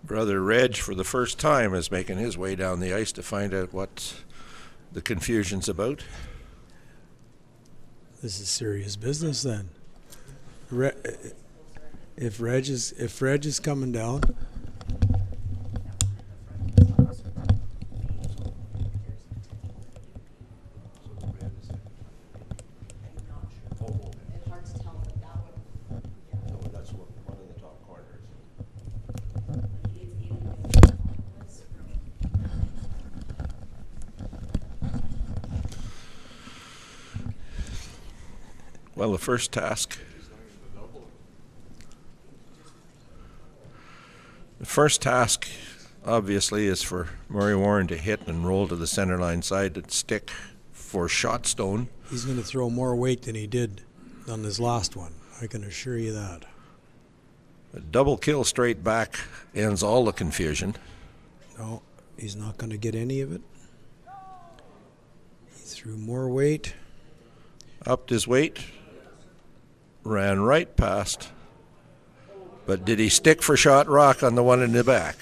Speaker 5: Brother Reg, for the first time, is making his way down the ice to find out what the confusion's about.
Speaker 6: This is serious business then. If Reg is coming down,
Speaker 7: It's hard to tell, but that one,
Speaker 5: That's one in the top corner.
Speaker 7: it's even was
Speaker 5: Well, the first task. The first task, obviously, is for Murray Warren to hit and roll to the center line side and stick for shot stone.
Speaker 6: he's going to throw more weight than he did on his last one. I can assure you that.
Speaker 5: A double kill straight back ends all the confusion.
Speaker 6: No, he's not going to get any of it. He threw more weight.
Speaker 5: Upped his weight. Ran right past. But did he stick for shot rock on the one in the back?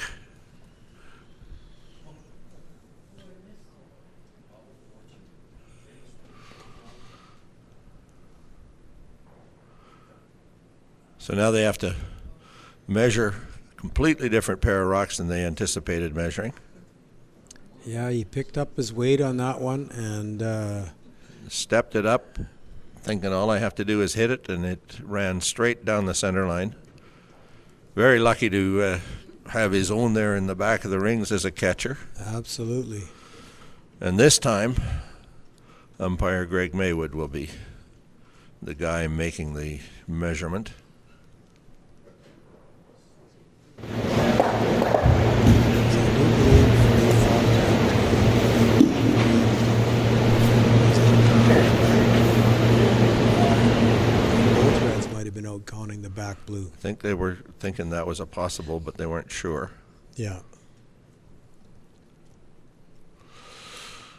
Speaker 5: So now they have to measure a completely different pair of rocks than they anticipated measuring.
Speaker 6: Yeah, he picked up his weight on that one and
Speaker 5: stepped it up, thinking all I have to do is hit it, and it ran straight down the center line. Very lucky to have his own there in the back of the rings as a catcher.
Speaker 6: Absolutely.
Speaker 5: And this time, umpire Greg Maywood will be the guy making the measurement.
Speaker 6: Out counting the back blue.
Speaker 5: I think they were thinking that was a possible, but they weren't sure.
Speaker 6: Yeah.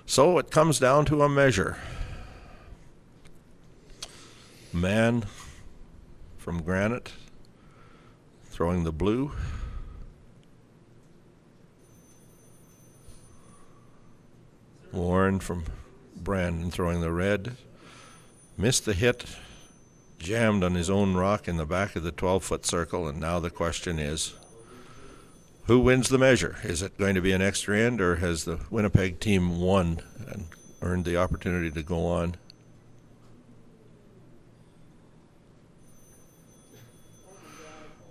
Speaker 5: So it comes down to a measure. Man from Granite throwing the blue. Warren from Brandon throwing the red. Missed the hit. Jammed on his own rock in the back of the 12-foot circle, and now the question is, who wins the measure? Is it going to be an extra end, or has the Winnipeg team won and earned the opportunity to go on?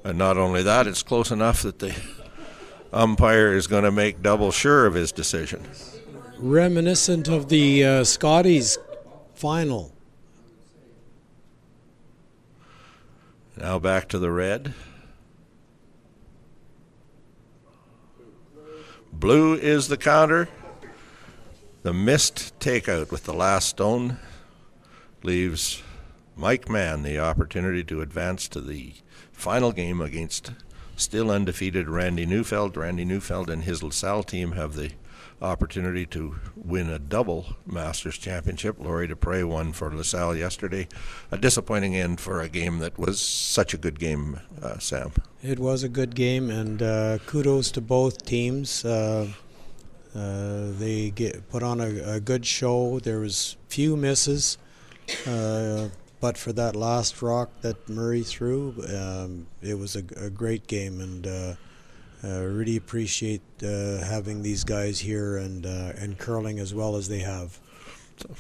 Speaker 5: And not only that, it's close enough that the umpire is going to make double sure of his decision.
Speaker 6: Reminiscent of the Scotties final.
Speaker 5: Now back to the red. Blue is the counter. The missed takeout with the last stone leaves Mike Mann the opportunity to advance to the final game against still undefeated Randy Neufeld. Randy Neufeld and his LaSalle team have the opportunity to win a double Masters Championship. Laurie Dupre won for LaSalle yesterday. A disappointing end for a game that was such a good game, Sam.
Speaker 6: It was a good game, and kudos to both teams. They put on a good show. There was few misses, but for that last rock that Murray threw, it was a great game, and really appreciate having these guys here and curling as well as they have.
Speaker 5: So,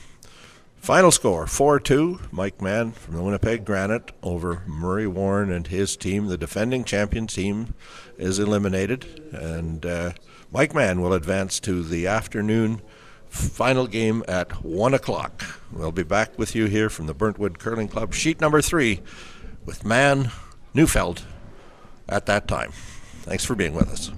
Speaker 5: final score, 4-2. Mike Mann from the Winnipeg Granite over Murray Warren and his team. The defending champion team is eliminated, and Mike Mann will advance to the afternoon final game at 1 o'clock. We'll be back with you here from the Burntwood Curling Club, sheet number 3, with Mann Neufeld at that time. Thanks for being with us.